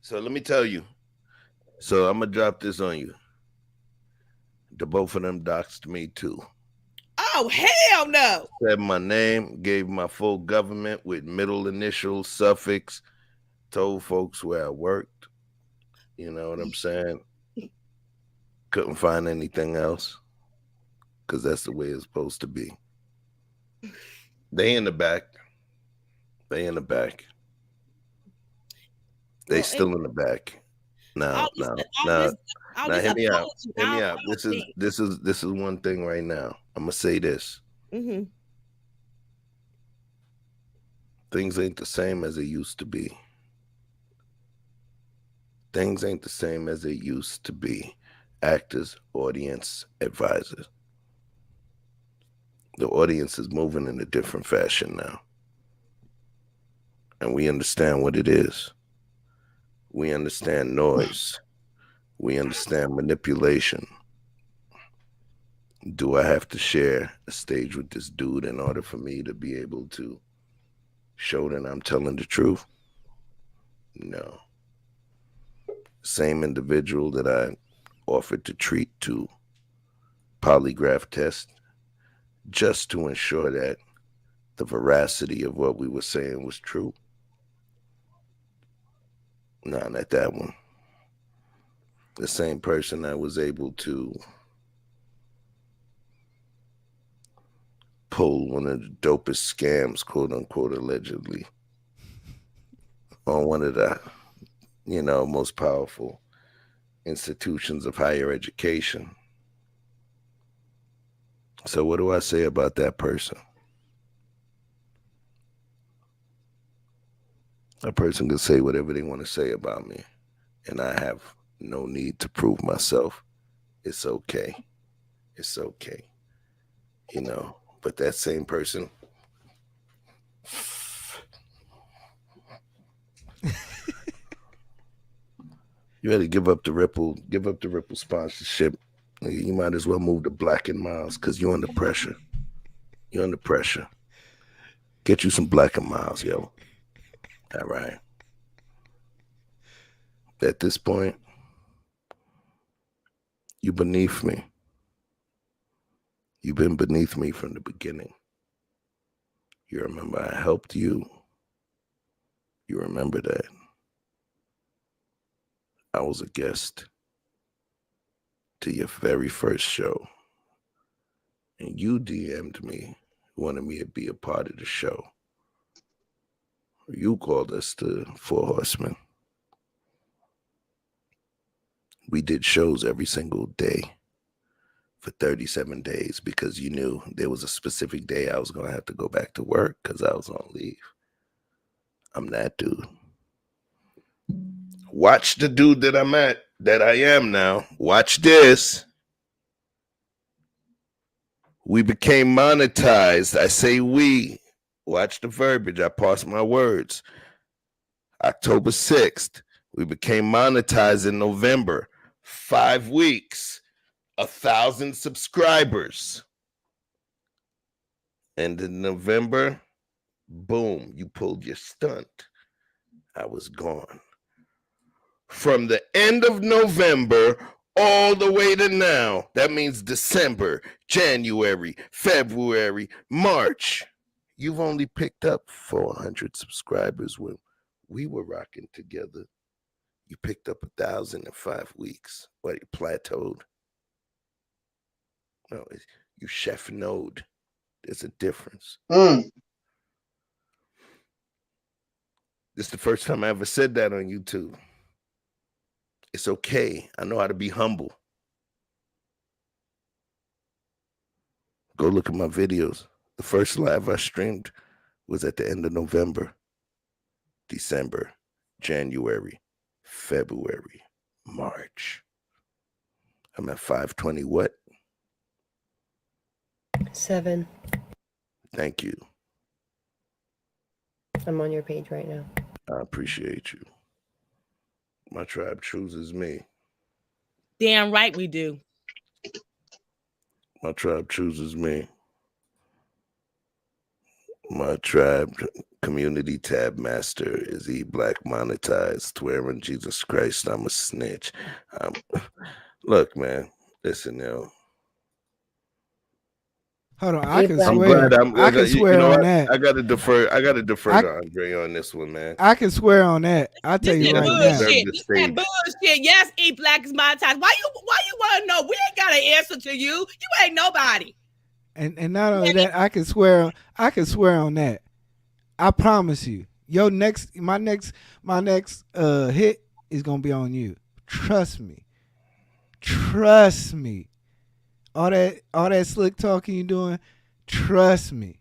So let me tell you. So I'm gonna drop this on you. The both of them doxed me too. Oh hell no! Said my name, gave my full government with middle initials, suffix, told folks where I worked. You know what I'm saying? Couldn't find anything else. Because that's the way it's supposed to be. They in the back. They still in the back. Now, hear me out. This is one thing right now. I'm gonna say this. Mm-hmm. Things ain't the same as it used to be. Things ain't the same as it used to be. Actors, audience, advisors. The audience is moving in a different fashion now. And we understand what it is. We understand noise. We understand manipulation. Do I have to share a stage with this dude in order for me to be able to show that I'm telling the truth? No. Same individual that I offered to treat to polygraph test just to ensure that the veracity of what we were saying was true. No, not that one. The same person I was able to pull one of the dopest scams, quote unquote, allegedly, on one of the, most powerful institutions of higher education. So what do I say about that person? That person can say whatever they want to say about me, and I have no need to prove myself. It's okay. It's okay. But that same person, you had to give up the Ripple sponsorship. You might as well move to Black and Miles because you're under pressure. You're under pressure. Get you some Black and Miles, yo. All right. At this point, you're beneath me. You've been beneath me from the beginning. You remember I helped you. You remember that. I was a guest to your very first show. And you DM'd me, wanted me to be a part of the show. You called us the Four Horsemen. We did shows every single day for 37 days because you knew there was a specific day I was going to have to go back to work because I was on leave. I'm that dude. Watch the dude that I am now. Watch this. We became monetized. I say we. Watch the verbiage. I parse my words. October 6th, we became monetized in November. 5 weeks, 1,000 subscribers. And in November, boom, you pulled your stunt. I was gone. From the end of November all the way to now, that means December, January, February, March. You've only picked up 400 subscribers when we were rocking together. You picked up 1,000 in 5 weeks. What, you plateaued? No, you chef node. There's a difference. This is the first time I ever said that on YouTube. It's okay. I know how to be humble. Go look at my videos. The first live I streamed was at the end of November, December, January, February, March. I'm at 520 what? 7. Thank you. I'm on your page right now. I appreciate you. My tribe chooses me. Damn right we do. My tribe chooses me. My tribe community tab master is Black monetized, swearing Jesus Christ, I'm a snitch. Look, man, listen, yo. Hold on, I can swear. I can swear on that. I gotta defer to Andre on this one, man. I can swear on that. I'll tell you right now. This that bullshit. Yes, Black is monetized. Why you want to know? We ain't got an answer to you. You ain't nobody. And not only that, I can swear on that. I promise you. My next hit is gonna be on you. Trust me. All that slick talking you doing, trust me.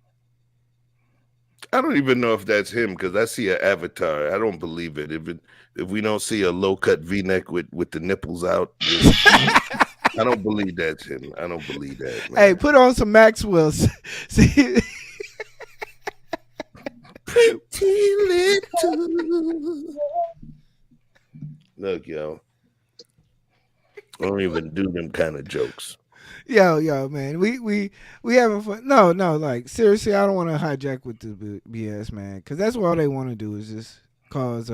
I don't even know if that's him because I see an avatar. I don't believe it. If we don't see a low cut V-neck with the nipples out, I don't believe that's him. I don't believe that. Man. Hey, put on some Maxwell's. See. Pretty little. Look, yo. I don't even do them kind of jokes. Yo, man, we having fun. No, like seriously, I don't want to hijack with the BS, man, because that's what all they want to do is just cause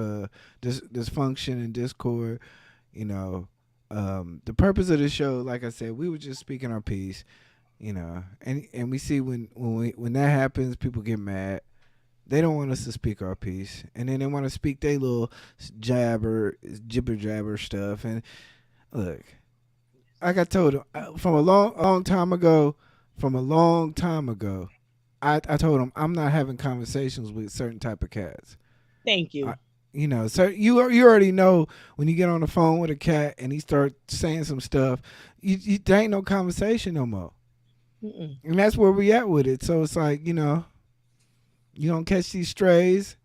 dysfunction and discord. The purpose of the show, like I said, we were just speaking our piece, and we see when that happens, people get mad. They don't want us to speak our piece, and then they want to speak their little jibber jabber stuff. And look, like I told them from a long time ago, I told him I'm not having conversations with certain type of cats. Thank you. You know, so you already know when you get on the phone with a cat and he start saying some stuff, there ain't no conversation no more. Mm-mm. And that's where we at with it. So it's like, you know, you don't catch these strays,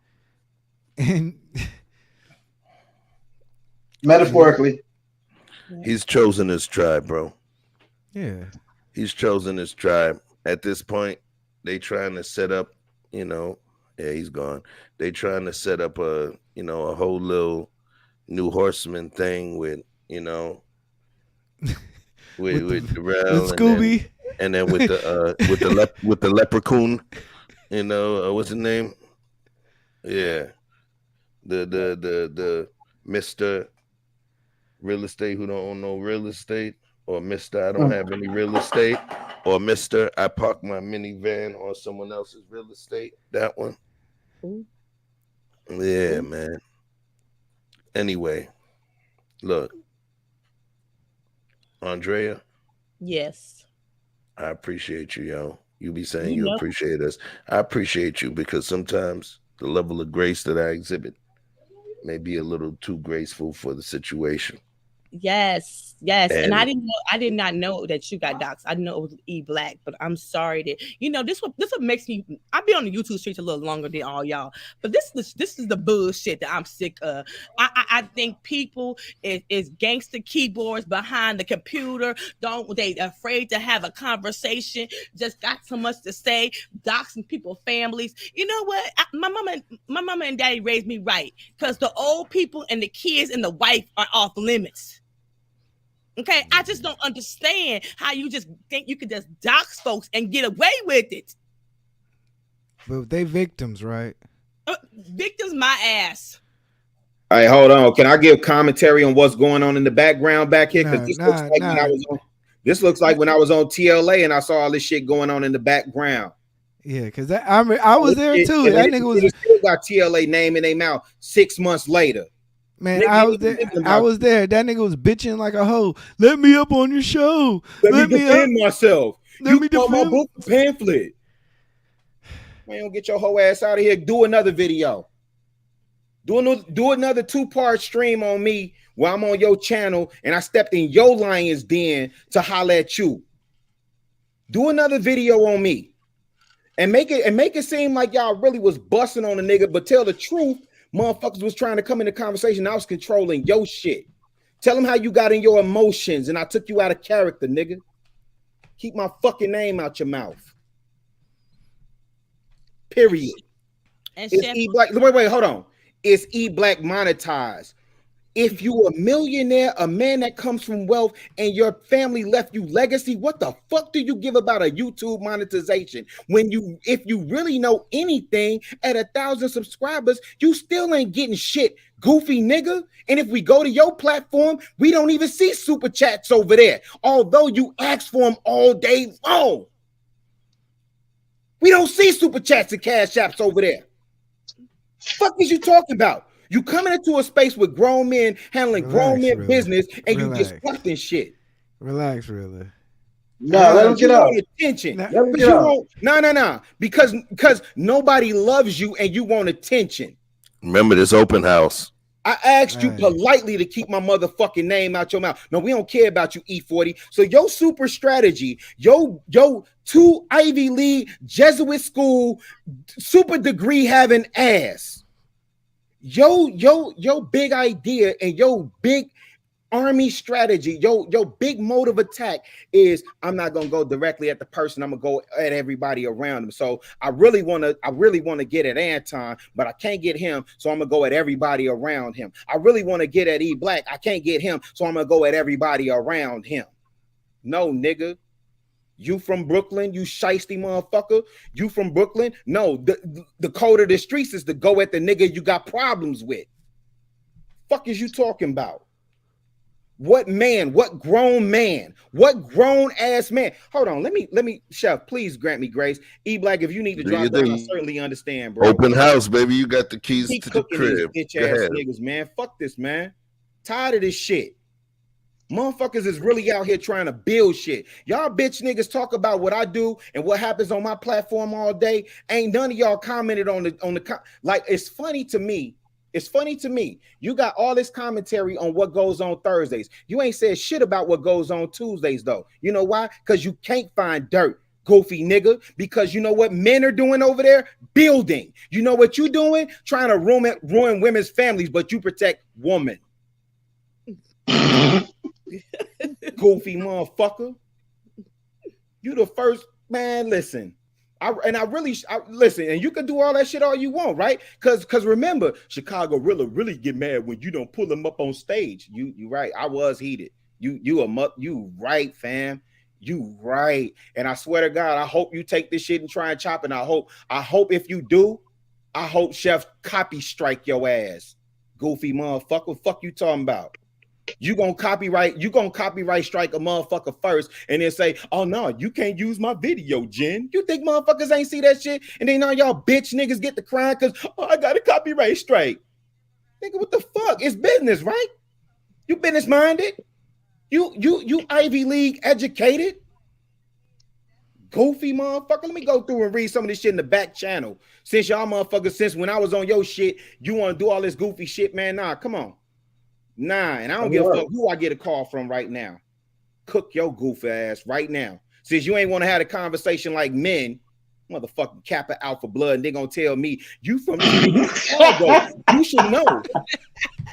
and metaphorically, he's chosen his tribe, bro. Yeah, he's chosen his tribe. At this point, they trying to set up, you know. Yeah, he's gone. They trying to set up a, you know, a whole little New Horseman thing with, you know, with Darrell with Scooby, and then with the leprechaun, you know, what's his name? Yeah, the Mr. Real Estate who don't own no real estate, or Mr. I don't have any real estate, or Mr. I park my minivan on someone else's real estate. That one. Yeah, man. Anyway, look, Andrea. Yes. I appreciate you, yo. You be saying You you know- appreciate us. I appreciate you because sometimes the level of grace that I exhibit may be a little too graceful for the situation. Yes, and I And did not know that you got doxxed. I know it was E Black, but I'm sorry that this what makes me. I be on the YouTube streets a little longer than all y'all, but this is the bullshit that I'm sick of. I think people is gangster keyboards behind the computer. They afraid to have a conversation? Just got so much to say, doxing people families. You know what? My mama and daddy raised me right, because the old people and the kids and the wife are off limits. Okay, I just don't understand how you just think you could just dox folks and get away with it. but they victims, right? Victims, my ass. All right, hold on. Can I give commentary on what's going on in the background back here? Because this looks like when I was on TLA and I saw all this shit going on in the background. Yeah, because I was there too. That nigga was still got TLA name in their mouth 6 months later. Man, I was there. I was there. That nigga was bitching like a hoe. Let me up on your show. Let me defend myself. Let me call my defend book a pamphlet. Man, don't get your hoe ass out of here. Do another video. Do another 2-part stream on me while I'm on your channel and I stepped in your lion's den to holler at you. Do another video on me and make it seem like y'all really was busting on a nigga, but tell the truth. Motherfuckers was trying to come in the conversation. I was controlling your shit. Tell them how you got in your emotions and I took you out of character, nigga. Keep my fucking name out your mouth. Period. And is E Black? Wait, hold on. Is E Black monetized? If you a millionaire, a man that comes from wealth, and your family left you legacy, what the fuck do you give about a YouTube monetization? If you really know anything, at 1,000 subscribers, you still ain't getting shit, goofy nigga. And if we go to your platform, we don't even see super chats over there, although you ask for them all day long. We don't see super chats and cash apps over there. Fuck is you talking about? You coming into a space with grown men handling grown men business, and you disrupting shit. Relax, really. No, let him get out. Attention. No. Because nobody loves you and you want attention. Remember this open house. I asked you politely to keep my motherfucking name out your mouth. No, we don't care about you, E40. So your super strategy, yo 2 Ivy League Jesuit school super degree having ass. Yo big idea and your big army strategy, your big mode of attack is I'm not gonna go directly at the person, I'm gonna go at everybody around him. So I really want to get at Anton, but I can't get him, so I'm gonna go at everybody around him. I really want to get at E Black, I can't get him, so I'm gonna go at everybody around him. No, nigga. You from Brooklyn, you shiesty motherfucker. You from Brooklyn? No, the code of the streets is to go at the nigga you got problems with. Fuck is you talking about? What man? What grown man? What grown ass man? Hold on, let me, Chef, please grant me grace. E Black, if you need to drop down, I certainly understand, bro. Open house, baby. You got the keys Keep to the crib. Bitch ass niggas, man. Fuck this, man. Tired of this shit. Motherfuckers is really out here trying to build shit. Y'all bitch niggas talk about what I do and what happens on my platform all day. Ain't none of y'all commented on the like. It's funny to me. It's funny to me. You got all this commentary on what goes on Thursdays. You ain't said shit about what goes on Tuesdays though. You know why? Because you can't find dirt, goofy nigga. Because you know what men are doing over there? Building. You know what you doing? Trying to ruin women's families, but you protect women. Goofy motherfucker. You the first man. Listen, I listen, and you can do all that shit all you want, right? Because remember, Chicago really get mad when you don't pull them up on stage. You right. I was heated. You right, fam. You right. And I swear to God, I hope you take this shit and try and chop it. I hope if you do, I hope Chef copy strike your ass. Goofy motherfucker. Fuck you talking about? You gonna copyright strike a motherfucker first and then say, oh no, you can't use my video, Jen. You think motherfuckers ain't see that shit? And then now y'all bitch niggas get the crying because I got a copyright strike. Nigga, what the fuck? It's business, right? You business minded? You Ivy League educated? Goofy motherfucker. Let me go through and read some of this shit in the back channel. Since y'all motherfuckers, since when I was on your shit, you want to do all this goofy shit, man. Nah, come on. Nah, and I don't give a fuck who I get a call from right now. Cook your goof ass right now. Since you ain't want to have a conversation like men, motherfucking Kappa Alpha Blood, and they gonna tell me you from Chicago. You should know.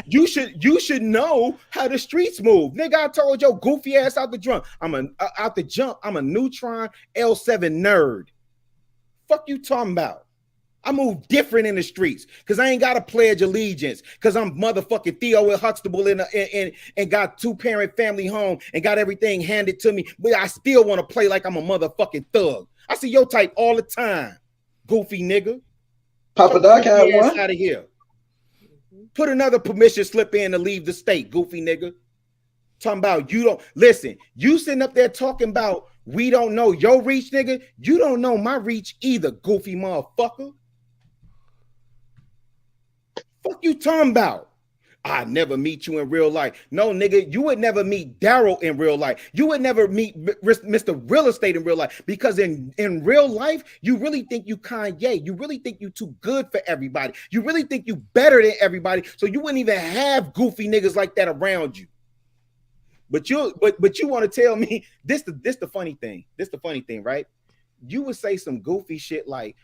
You should know how the streets move. Nigga, I told your goofy ass out the jump. I'm a Neutron L7 nerd. Fuck you talking about? I move different in the streets because I ain't got to pledge allegiance because I'm motherfucking Theo Huxtable and got 2-parent family home and got everything handed to me, but I still want to play like I'm a motherfucking thug. I see your type all the time, goofy nigga. Papa Doc had one. Out of here. Put another permission slip in to leave the state, goofy nigga. Talking about you don't listen. You sitting up there talking about we don't know your reach, nigga. You don't know my reach either, goofy motherfucker. Fuck you talking about? I never meet you in real life. No, nigga, you would never meet Daryl in real life. You would never meet Mr. Real Estate in real life because in real life, you really think you Kanye. You really think you too good for everybody. You really think you better than everybody. So you wouldn't even have goofy niggas like that around you. But you want to tell me this the funny thing. This the funny thing, right? You would say some goofy shit like,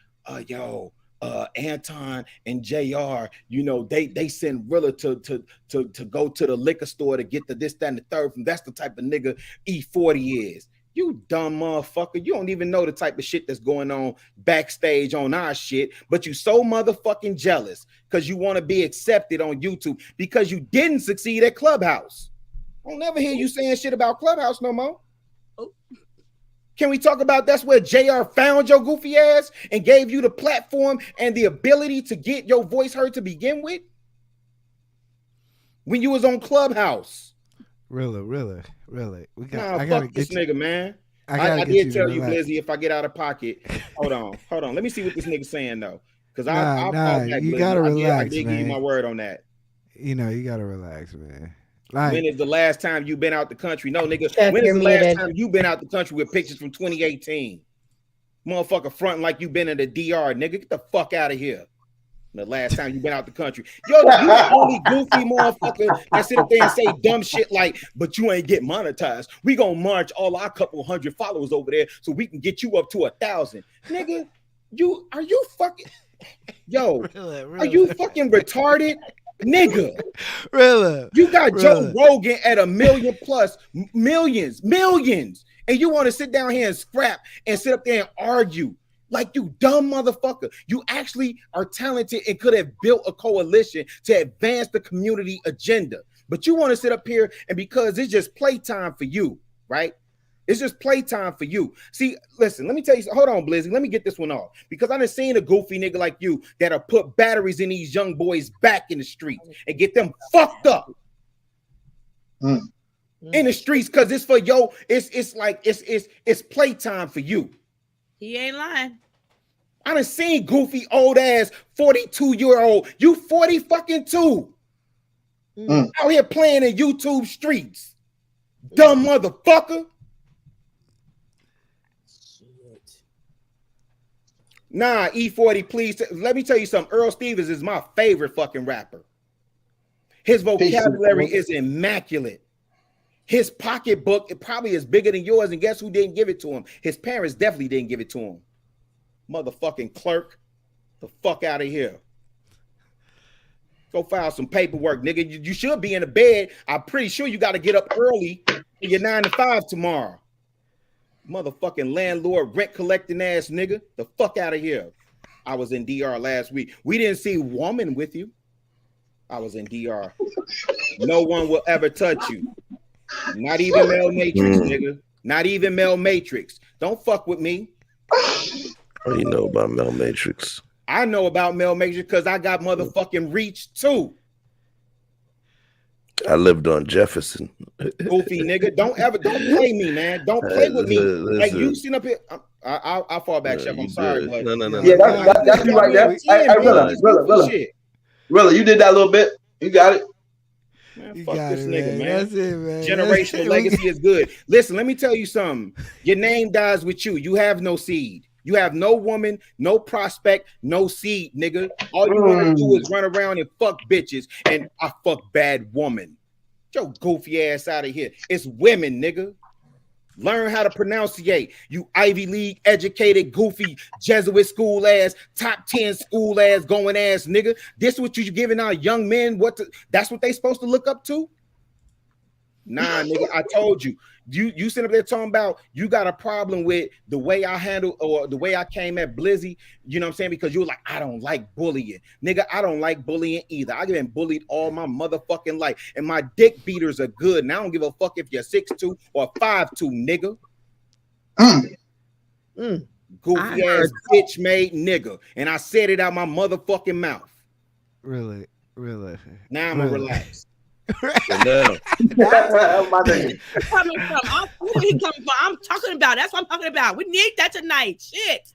Anton and JR, you know, they send Rilla to go to the liquor store to get the this, that, and the third. That's the type of nigga E40 is. You dumb motherfucker. You don't even know the type of shit that's going on backstage on our shit, but you so motherfucking jealous because you want to be accepted on YouTube because you didn't succeed at Clubhouse. I'll never hear you saying shit about Clubhouse no more. Can we talk about that's where JR found your goofy ass and gave you the platform and the ability to get your voice heard to begin with? When you was on Clubhouse. Really. I gotta get this nigga, man. I did tell you, Blizzy, if I get out of pocket. Hold on. Let me see what this nigga's saying though. Because I'll call back, you gotta relax. I did give you my word on that. You know, you gotta relax, man. When is the last time you been out the country? No, nigga. When is the last time you been out the country with pictures from 2018? Motherfucker fronting like you been in the DR, nigga. Get the fuck out of here. The last time you been out the country. Yo, you the only goofy motherfucker that sit up there and say dumb shit like, but you ain't get monetized. We gonna march all our couple hundred followers over there so we can get you up to 1,000. Nigga, are you fucking are you fucking retarded? Nigga, really? You got Joe Rogan at 1 million plus millions, and you want to sit down here and scrap and sit up there and argue like you dumb motherfucker. You actually are talented and could have built a coalition to advance the community agenda, but you want to sit up here and because it's just playtime for you, right? It's just playtime for you. See, listen, let me tell you, hold on, Blizzy. Let me get this one off because I done seen a goofy nigga like you that'll put batteries in these young boys back in the streets and get them fucked up in the streets because it's for it's playtime for you. He ain't lying. I done seen goofy old ass 42-year-old. You 40 fucking 2 out here playing in YouTube streets. Dumb motherfucker. Nah, E40, please. Let me tell you something. Earl Stevens is my favorite fucking rapper. His vocabulary is immaculate. His pocketbook, it probably is bigger than yours, and guess who didn't give it to him? His parents definitely didn't give it to him. Motherfucking clerk. The fuck out of here. Go file some paperwork, nigga. You should be in the bed. I'm pretty sure you got to get up early for your 9 to 5 tomorrow. Motherfucking landlord, rent collecting ass nigga. The fuck out of here. I was in DR last week. We didn't see woman with you. I was in DR. No one will ever touch you. Not even Mel Matrix, nigga. Not even Mel Matrix. Don't fuck with me. What do you know about Mel Matrix? I know about Mel Matrix because I got motherfucking reach too. I lived on Jefferson. Goofy nigga. Don't play me, man. Don't play with me. Like you sitting up here. I'll fall back, Chef. I'm sorry, but no. Yeah, that's you right there. Hey, Rilla, you did that a little bit. You got it. Man, fuck this nigga, man. That's it, man. Generational legacy is good. Listen, let me tell you something. Your name dies with you. You have no seed. You have no woman, no prospect, no seed, nigga. All you want to do is run around and fuck bitches, and I fuck bad woman. Get your goofy ass out of here. It's women, nigga. Learn how to pronunciate. You Ivy League educated, goofy Jesuit school ass, top 10 school ass going ass nigga. This what you giving our young men? That's what they supposed to look up to? Nah, nigga, I told you. You sit up there talking about you got a problem with the way I handle or the way I came at Blizzy, you know what I'm saying? Because you were like, I don't like bullying. Nigga, I don't like bullying either. I've been bullied all my motherfucking life. And my dick beaters are good. And I don't give a fuck if you're 6'2" or 5'2", nigga. Goofy ass bitch made nigga. And I said it out my motherfucking mouth. Really? Now I'm gonna relax. Coming from. I'm talking about. That's what I'm talking about. We need that tonight. Shit.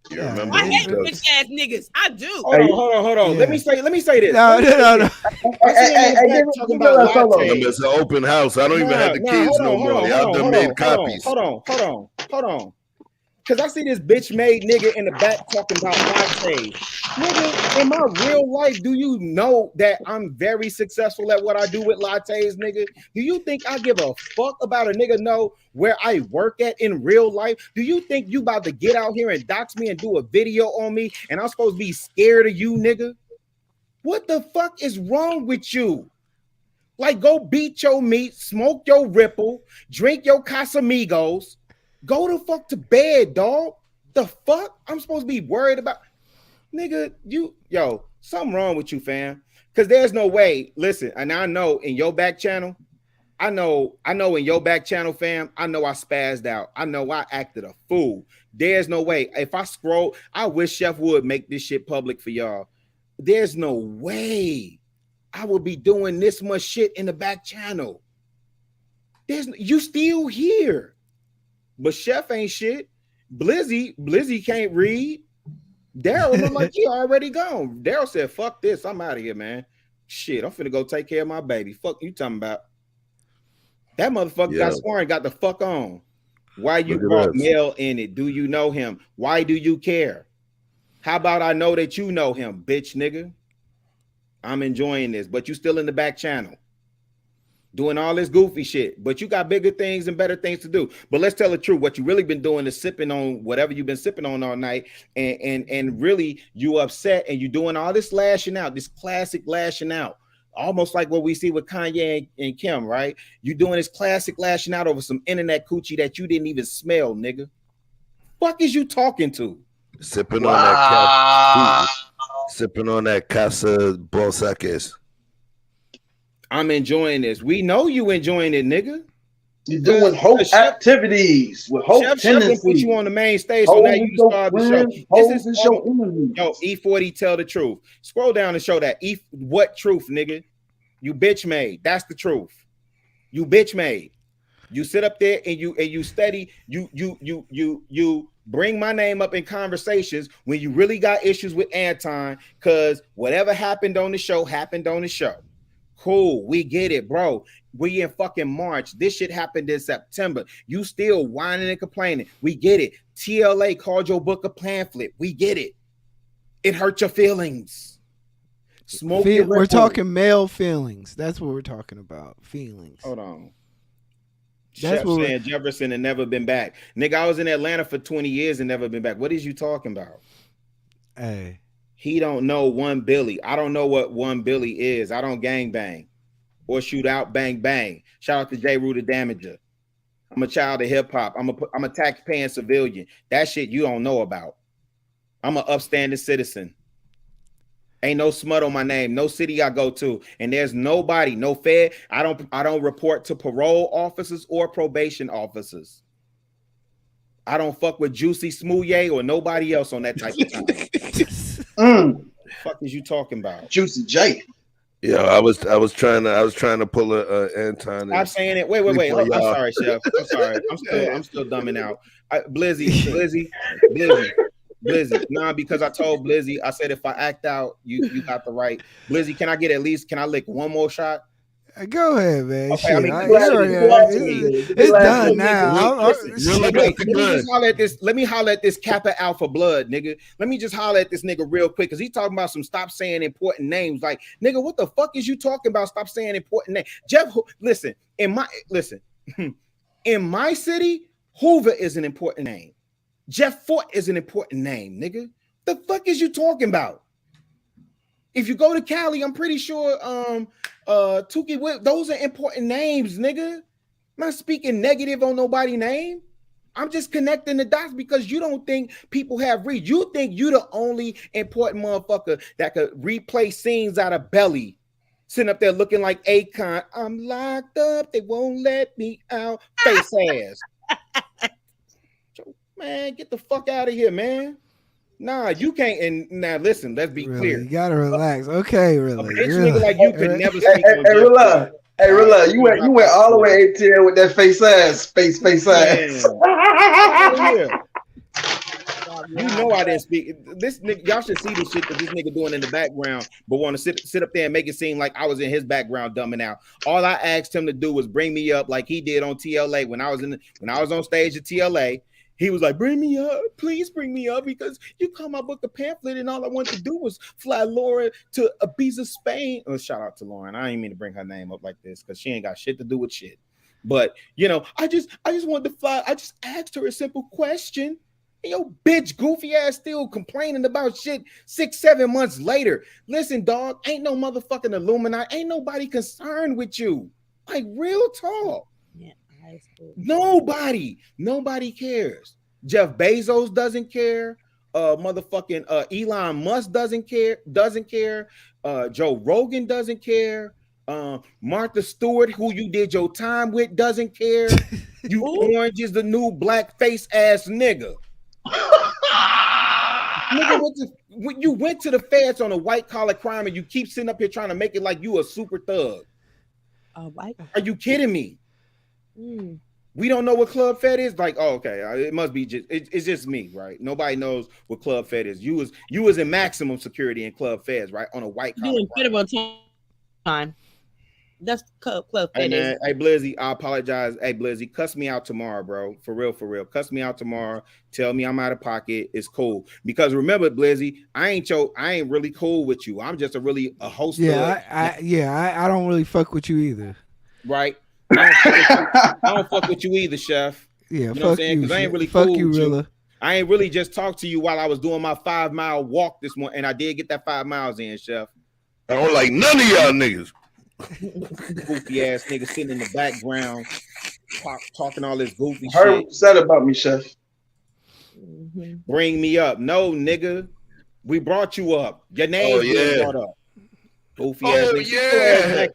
You remember? I hate bitch ass niggas. I do. Hold on. Yeah. Let me say this. No. Talking about lattes. It's an open house. I don't even have the kids no more. Y'all done made copies. Hold on. Because I see this bitch made nigga in the back talking about lattes. Nigga, in my real life, do you know that I'm very successful at what I do with lattes, nigga? Do you think I give a fuck about a nigga know where I work at in real life? Do you think you about to get out here and dox me and do a video on me and I'm supposed to be scared of you, nigga? What the fuck is wrong with you? Like, go beat your meat, smoke your Ripple, drink your Casamigos. Go the fuck to bed, dog. The fuck? I'm supposed to be worried about, nigga, something wrong with you, fam. Because there's no way, listen, and I know in your back channel, I know in your back channel, fam, I know I spazzed out. I know I acted a fool. There's no way. If I scroll, I wish Chef would make this shit public for y'all. There's no way I would be doing this much shit in the back channel. You still here. But Chef ain't shit. Blizzy can't read. Daryl look like he already gone. Daryl said, fuck this. I'm out of here, man. Shit, I'm finna go take care of my baby. Fuck you talking about. That motherfucker got sworn and got the fuck on. Why you brought Mel in it? Do you know him? Why do you care? How about I know that you know him, bitch nigga? I'm enjoying this, but you still in the back channel. Doing all this goofy shit, but you got bigger things and better things to do. But let's tell the truth. What you really been doing is sipping on whatever you've been sipping on all night, and really you upset and you doing all this lashing out, this classic lashing out, almost like what we see with Kanye and Kim, right? You doing this classic lashing out over some internet coochie that you didn't even smell, nigga. Fuck is you talking to? Sipping on that Casa Bolsaques. I'm enjoying this. We know you enjoying it, nigga. You're doing hope activities with hope tendencies. Put you on the main stage, so now you can start the show. This is your interview. Yo, E40, tell the truth. Scroll down and show that. What truth, nigga? You bitch made. That's the truth. You bitch made. You sit up there and you study. You bring my name up in conversations when you really got issues with Anton, because whatever happened on the show happened on the show. Cool, we get it, bro. We in fucking March. This shit happened in September. You still whining and complaining. We get it. TLA called your book a pamphlet. We get it. It hurt your feelings. Smoke your We're talking male feelings. That's what we're talking about. Feelings. Hold on. That's Chef saying Jefferson had never been back. Nigga, I was in Atlanta for 20 years and never been back. What is you talking about? Hey. He don't know One Billy. I don't know what One Billy is. I don't gang bang or shoot out bang bang. Shout out to J. Rue the Damager. I'm a child of hip hop. I'm a tax-paying civilian. That shit you don't know about. I'm an upstanding citizen. Ain't no smut on my name. No city I go to, and there's nobody, no Fed. I don't report to parole officers or probation officers. I don't fuck with Juicy Smouye or nobody else on that type of time. Fuck is you talking about? Juicy J. Yeah, I was trying to pull a Anton. I'm saying it. Wait. I'm sorry, Chef. I'm sorry. I'm still dumbing out. Blizzy. Nah, because I told Blizzy, I said if I act out, you got the right. Blizzy, can I lick one more shot? Go ahead, man. Okay, shit, I mean, it's done now. Let me holler at this Kappa Alpha blood, nigga. Let me just holler at this nigga real quick, because he talking about some stop saying important names. Like, nigga, what the fuck is you talking about? Stop saying important names. Jeff, listen, in my city, Hoover is an important name. Jeff Fort is an important name, nigga. The fuck is you talking about? If you go to Cali, I'm pretty sure Tukey Whip, those are important names, nigga. I'm not speaking negative on nobody's name. I'm just connecting the dots because you don't think people have read. You think you the only important motherfucker that could replay scenes out of Belly, sitting up there looking like Akon. I'm locked up, they won't let me out. Face ass. Man, get the fuck out of here, man. Nah, you can't. And now listen, let's be clear. You gotta relax. Okay, really. A bitch nigga like you could never speak on relax. Hey, relax. You went all the way ATL with that face ass. You know I didn't speak. This nigga, y'all should see this shit that this nigga doing in the background, but want to sit up there and make it seem like I was in his background dumbing out. All I asked him to do was bring me up like he did on TLA when I was on stage at TLA. He was like, bring me up, please bring me up, because you call my book a pamphlet and all I wanted to do was fly Lauren to Ibiza, Spain. Oh, shout out to Lauren. I ain't mean to bring her name up like this because she ain't got shit to do with shit. But, you know, I just wanted to fly. I just asked her a simple question. And yo, bitch, goofy ass still complaining about shit 6-7 months later. Listen, dog, ain't no motherfucking Illuminati. Ain't nobody concerned with you. Like, real talk. Yeah. Nobody cares. Jeff Bezos doesn't care. Motherfucking Elon Musk doesn't care. Joe Rogan doesn't care. Martha Stewart, who you did your time with, doesn't care. You Orange is the new black face ass nigga. Nigga, when you went to the feds on a white collar crime and you keep sitting up here trying to make it like you a super thug. Are you kidding me? We don't know what Club Fed is. Like, oh, okay, it must be just it's just me, right? Nobody knows what Club Fed is. You was in maximum security in Club Feds, right? On a white collar. You in federal time. That's Club Fed. Hey Blizzy, I apologize. Hey Blizzy, cuss me out tomorrow, bro. For real. Cuss me out tomorrow. Tell me I'm out of pocket. It's cool. Because remember, Blizzy, I ain't really cool with you. I'm just a host. I don't really fuck with you either. Right. I don't fuck with you either, Chef. Yeah, you know fuck what I'm saying? you. Because I ain't really fuck cool you, with Rilla. you. I ain't really just talked to you while I was doing my 5-mile walk this morning, and I did get that 5 miles in, Chef. I don't like none of y'all niggas. Goofy ass nigga sitting in the background talking all this goofy shit. Heard what you said about me, Chef. Bring me up. No, nigga. We brought you up. Your name was brought up. Goofy ass. Sit your ass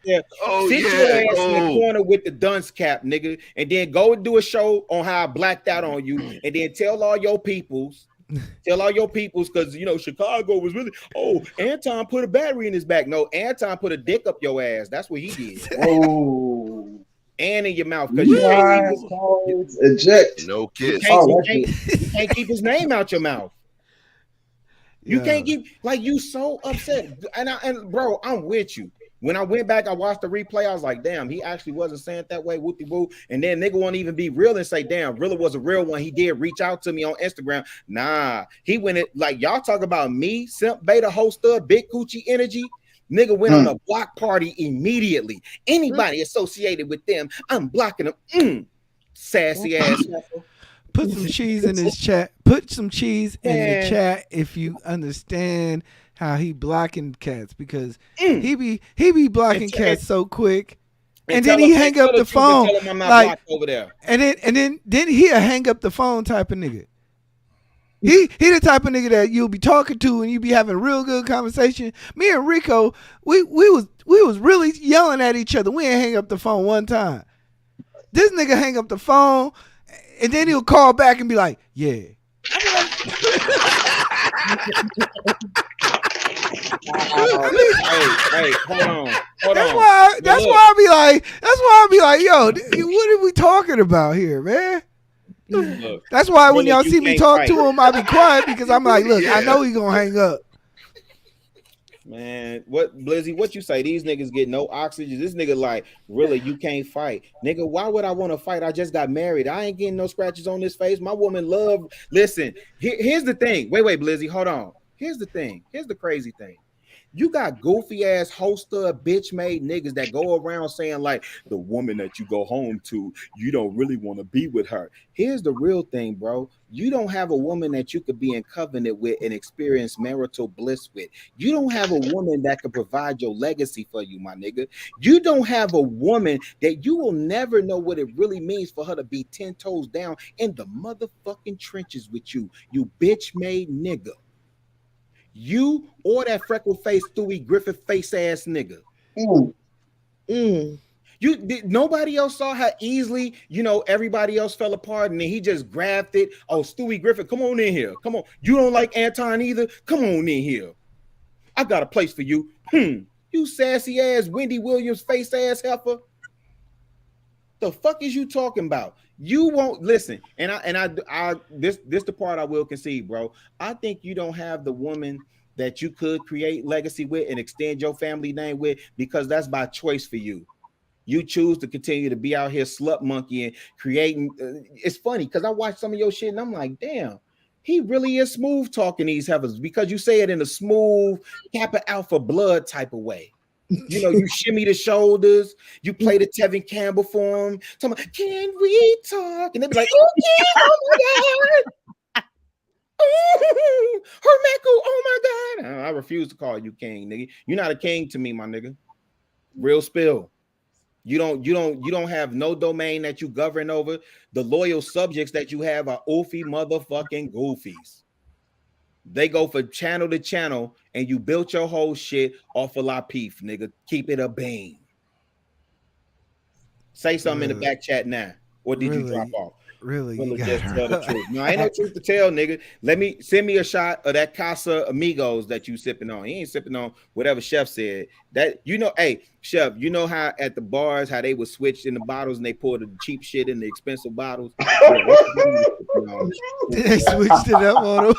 in the corner with the dunce cap, nigga, and then go and do a show on how I blacked out on you, and then tell all your peoples, because you know Chicago was really. Oh, Anton put a battery in his back. No, Anton put a dick up your ass. That's what he did. Oh, and in your mouth because you eject. No kiss. You can't keep his name out your mouth. You can't keep like you so upset, and bro, I'm with you. When I went back, I watched the replay. I was like, damn, he actually wasn't saying it that way. Whoopty woo. And then nigga won't even be real and say, damn, Rilla was a real one. He did reach out to me on Instagram. Nah, he went it like y'all talk about me, Simp Beta Hoster, Big Coochie Energy. Nigga went on a block party immediately. Anybody associated with them, I'm blocking them. Sassy ass. Put some cheese in his chat. Put some cheese in the chat if you understand how he blocking cats, because he be blocking cats so quick, and then he hang up the phone. Tell him I'm not Like, blocked over there. and then he'll hang up the phone type of nigga. He the type of nigga that you'll be talking to and you be having a real good conversation. Me and Rico, we was really yelling at each other. We ain't hang up the phone one time. This nigga hang up the phone and then he'll call back and be like, yeah. Hey, hold on. That's why I be like, yo, what are we talking about here, man? Look, that's why when y'all see me talk to him, I be quiet, because I'm like, look, I know he gonna hang up. Man, what Blizzy, what you say? These niggas get no oxygen. This nigga like, really, you can't fight. Nigga, why would I want to fight? I just got married. I ain't getting no scratches on this face. My woman love. Listen, here's the thing. Wait, Blizzy, hold on. Here's the thing. Here's the crazy thing. You got goofy ass hoster bitch made niggas that go around saying like, the woman that you go home to, you don't really want to be with her. Here's the real thing, bro. You don't have a woman that you could be in covenant with and experience marital bliss with. You don't have a woman that could provide your legacy for you, my nigga. You don't have a woman that you will never know what it really means for her to be 10 toes down in the motherfucking trenches with you, you bitch made nigga. You or that freckle face Stewie Griffith face ass nigga. Nobody else saw how easily, everybody else fell apart, and then he just grabbed it. Oh, Stewie Griffith, come on in here. Come on. You don't like Anton either? Come on in here. I got a place for you. You sassy ass Wendy Williams face ass heifer. The fuck is you talking about? You won't listen. And I this the part I will concede, bro. I think you don't have the woman that you could create legacy with and extend your family name with, because that's by choice for you. You choose to continue to be out here slut monkeying, creating. It's funny because I watch some of your shit and I'm like, damn, he really is smooth talking these heifers, because you say it in a smooth Kappa Alpha blood type of way. You shimmy the shoulders, you play the Tevin Campbell for him. Talking about, can we talk? And they be like, oh my God. Oh, Hermeco, oh my God. I refuse to call you king, nigga. You're not a king to me, my nigga. Real spill. You don't have no domain that you govern over. The loyal subjects that you have are oofy motherfucking goofies. They go from channel to channel, and you built your whole shit off of La Peef, nigga. Keep it a beam. Say something in the back chat now. Or did you drop off? Really? You just tell the truth. No, ain't no truth to tell, nigga. Send me a shot of that Casa Amigos that you sipping on. He ain't sipping on whatever Chef said. That hey, Chef, you know how at the bars how they would switch in the bottles and they pour the cheap shit in the expensive bottles? They switched it up on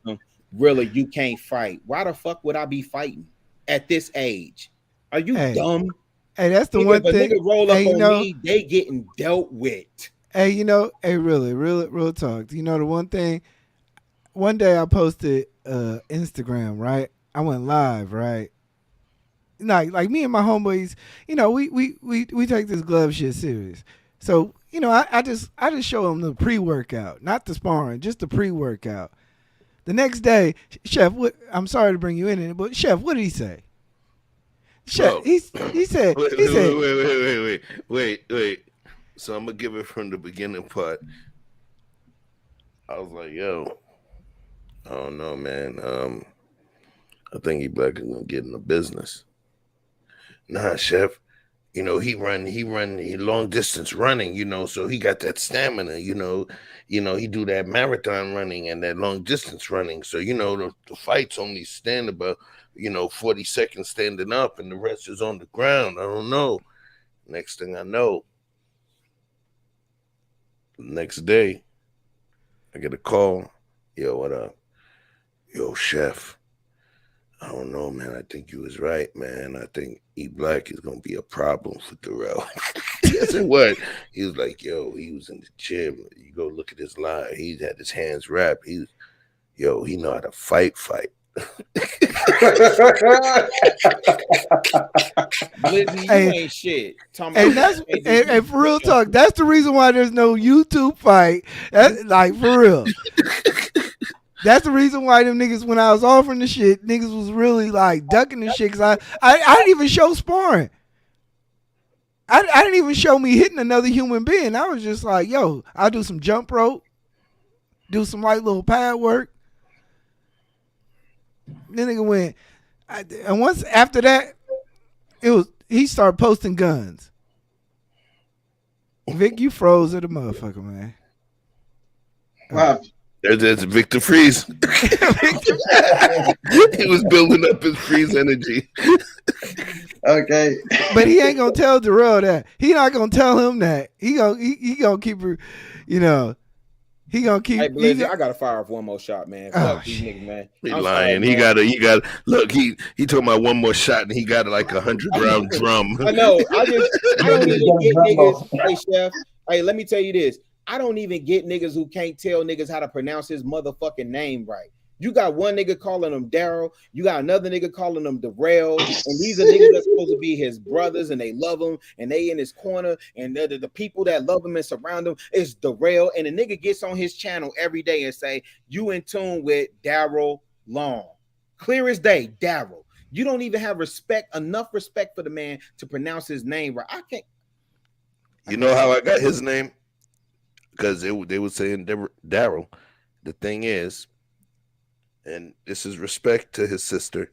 them. Really, you can't fight. Why the fuck would I be fighting at this age? Are you dumb? Hey, that's the one thing. Nigga roll up on me, they getting dealt with. Hey, really, real talk. The one thing, one day I posted Instagram, right? I went live, right? Like me and my homeboys, we take this glove shit serious. So, I just show them the pre-workout, not the sparring, just the pre-workout. The next day, Chef, I'm sorry to bring you in, but Chef, what did he say? Chef, he said. Wait. So I'm gonna give it from the beginning part. I was like, yo, I don't know, man. I think he black is gonna get in the business. Nah, Chef. He long distance running, so he got that stamina, he do that marathon running and that long distance running. So, the fights only stand about, 40 seconds standing up and the rest is on the ground. I don't know. Next thing I know, next day, I get a call. Yo, what up? Yo, Chef. I don't know, man. I think you was right, man. I think E Black is gonna be a problem for Darrell. I said, what? He was like, yo, he was in the gym. You go look at his line. He had his hands wrapped. He know how to fight. Blizzy, you Hey, ain't shit. Talking And about that's and for real talk, that's the reason why there's no YouTube fight. That's like for real. That's the reason why them niggas, when I was offering the shit, niggas was really like ducking the shit. Cause I didn't even show sparring. I didn't even show me hitting another human being. I was just like, yo, I'll do some jump rope, do some light little pad work. Then nigga went, and once after that, he started posting guns. Vic, you froze at a motherfucker, man. Wow. There's Victor Freeze. He was building up his freeze energy. Okay. But he ain't gonna tell Darrell that. He not gonna tell him that. He gonna keep her, you know. He gonna keep. Hey, Blizzy, I gotta fire off one more shot, man. Fuck these niggas, man. He I'm lying. sorry, He got. Look, he talking about one more shot, and he got like 100-round drum. I know. I don't even get niggas. Hey, Chef. Hey, let me tell you this. I don't even get niggas who can't tell niggas how to pronounce his motherfucking name right. You got one nigga calling him Daryl. You got another nigga calling him Darrell. And these are niggas that's supposed to be his brothers, and they love him, and they in his corner. And the people that love him and surround him is Darrell. And the nigga gets on his channel every day and say, you in tune with Daryl Long. Clear as day, Daryl. You don't even have enough respect for the man to pronounce his name right. I can't. You know how I got his name? Because they were saying Daryl. The thing is, and this is respect to his sister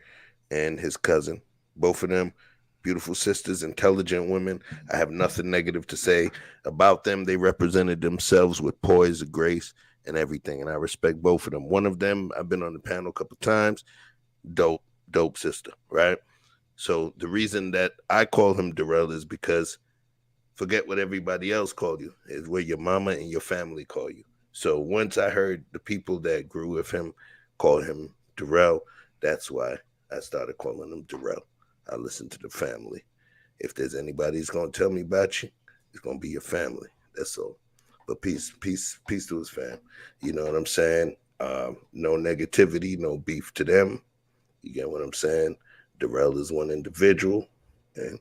and his cousin. Both of them, beautiful sisters, intelligent women. I have nothing negative to say about them. They represented themselves with poise, grace, and everything. And I respect both of them. One of them, I've been on the panel a couple times. Dope sister, right? So the reason that I call him Darrell is because forget what everybody else called you. It's where your mama and your family call you. So once I heard the people that grew with him call him Darrell, that's why I started calling him Darrell. I listen to the family. If there's anybody who's going to tell me about you, it's going to be your family. That's all. But peace to his fam. You know what I'm saying? No negativity, no beef to them. You get what I'm saying? Darrell is one individual, and,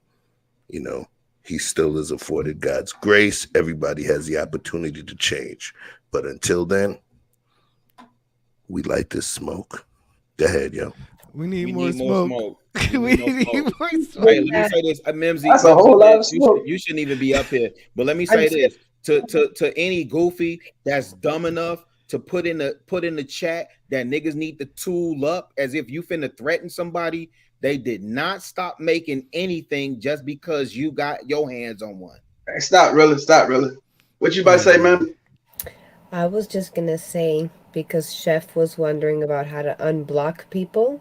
you know, he still is afforded God's grace. Everybody has the opportunity to change. But until then, we light this smoke. Go ahead, yo. We need more smoke. We need more smoke. Hey, let me say this, Mimsy. That's a whole lot of smoke. You shouldn't even be up here. But let me say this to any goofy that's dumb enough to put in the chat that niggas need to tool up as if you finna threaten somebody. They did not stop making anything just because you got your hands on one. Hey, stop, really. What you about to say, man? I was just gonna say, because Chef was wondering about how to unblock people.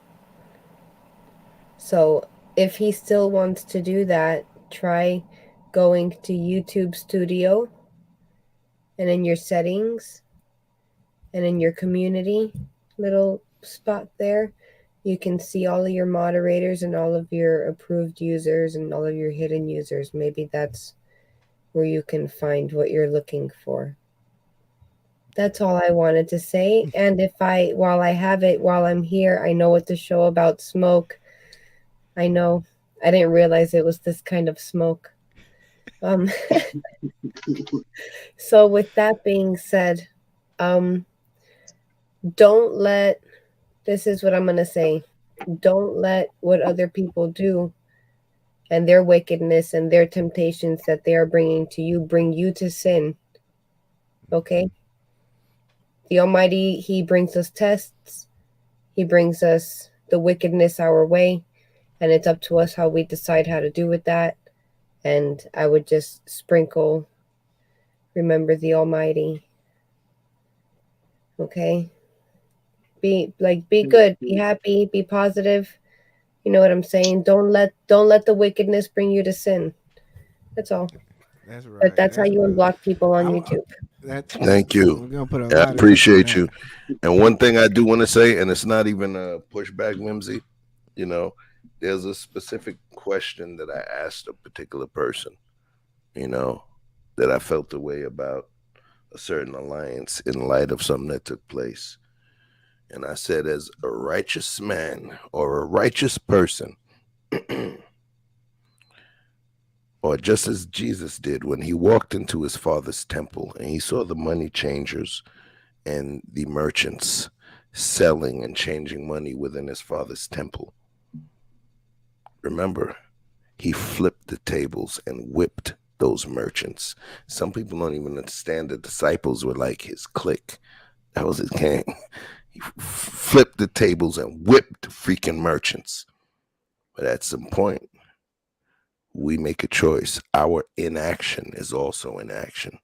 So if he still wants to do that, try going to YouTube Studio, and in your settings and in your community little spot there, you can see all of your moderators and all of your approved users and all of your hidden users. Maybe that's where you can find what you're looking for. That's all I wanted to say. And while I'm here, I know what to show about smoke. I know. I didn't realize it was this kind of smoke. So with that being said, this is what I'm going to say. Don't let what other people do and their wickedness and their temptations that they are bringing to you bring you to sin. Okay? The Almighty, He brings us tests. He brings us the wickedness our way. And it's up to us how we decide how to do with that. And I would just sprinkle, remember the Almighty. Okay? Be good, be happy, be positive. You know what I'm saying? Don't let the wickedness bring you to sin. That's all. That's right. But that's how you unblock people on YouTube. Thank you. I appreciate you. And one thing I do want to say, and it's not even a pushback, Mimsy, You know, there's a specific question that I asked a particular person, you know, that I felt the way about a certain alliance in light of something that took place. And I said, as a righteous man or a righteous person, or just as Jesus did when he walked into his father's temple and he saw the money changers and the merchants selling and changing money within his father's temple. Remember, he flipped the tables and whipped those merchants. Some people don't even understand the disciples were like his clique. That was his gang. He flipped the tables and whipped freaking merchants. But at some point, we make a choice. Our inaction is also an action.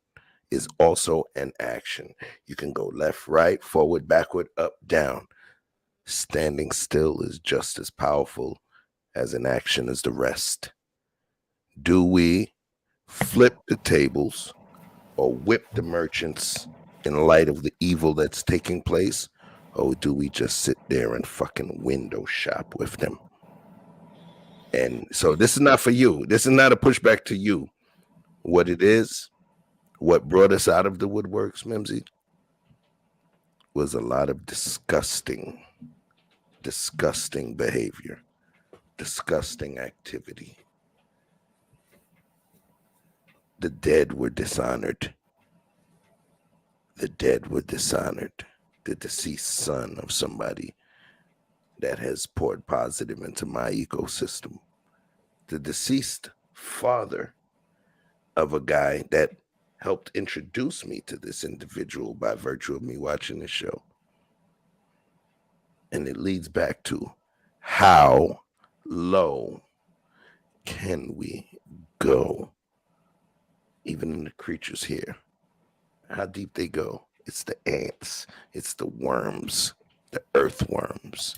Is also an action. You can go left, right, forward, backward, up, down. Standing still is just as powerful as an action as the rest. Do we flip the tables or whip the merchants in light of the evil that's taking place? Or do we just sit there and fucking window shop with them? And so this is not for you. This is not a pushback to you. What it is, what brought us out of the woodworks, Mimsy, was a lot of disgusting behavior, disgusting activity. The dead were dishonored. The dead were dishonored. The deceased son of somebody that has poured positive into my ecosystem. The deceased father of a guy that helped introduce me to this individual by virtue of me watching the show. And it leads back to how low can we go? Even in the creatures here, how deep they go. It's the ants, it's the worms, the earthworms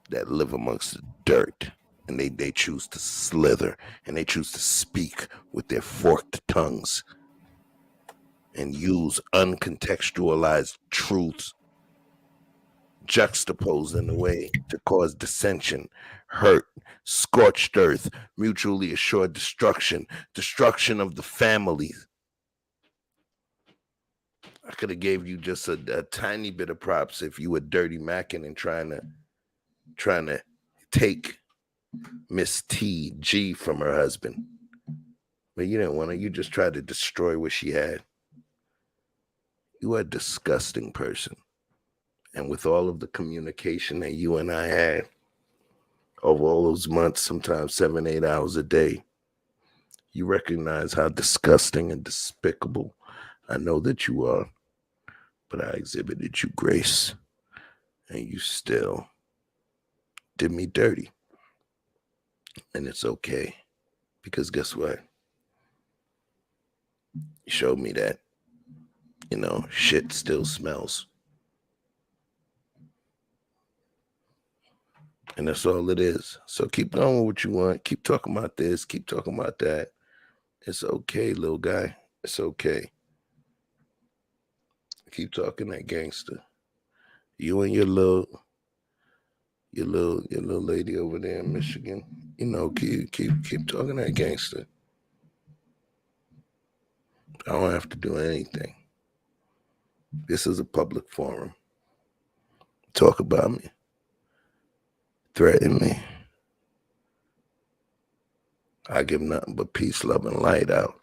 that live amongst the dirt. And they choose to slither and they choose to speak with their forked tongues and use uncontextualized truths juxtaposed in a way to cause dissension, hurt, scorched earth, mutually assured destruction, destruction of the families. I could have gave you just a tiny bit of props if you were dirty macking and trying to take Miss T.G. from her husband. But you didn't want to. You just tried to destroy what she had. You are a disgusting person. And with all of the communication that you and I had over all those months, sometimes 7-8 hours a day, you recognize how disgusting and despicable I know that you are. But I exhibited you grace, and you still did me dirty. And it's okay, because guess what? You showed me that, shit still smells. And that's all it is. So keep going with what you want. Keep talking about this. Keep talking about that. It's okay, little guy. It's okay. Keep talking that gangster. You and your little lady over there in Michigan. Keep talking that gangster. I don't have to do anything. This is a public forum. Talk about me. Threaten me. I give nothing but peace, love, and light out.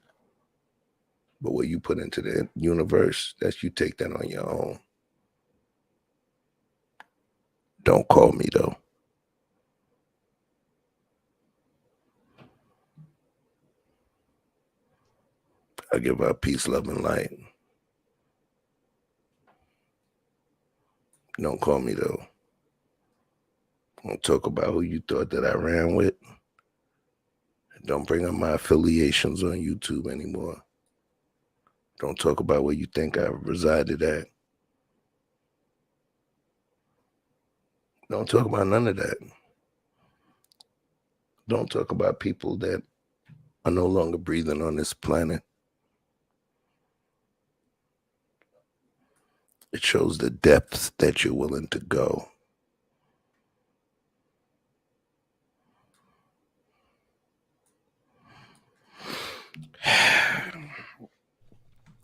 But what you put into the universe, that's you take that on your own. Don't call me, though. I give out peace, love, and light. Don't call me, though. Don't talk about who you thought that I ran with. Don't bring up my affiliations on YouTube anymore. Don't talk about where you think I resided at. Don't talk about none of that. Don't talk about people that are no longer breathing on this planet. It shows the depth that you're willing to go.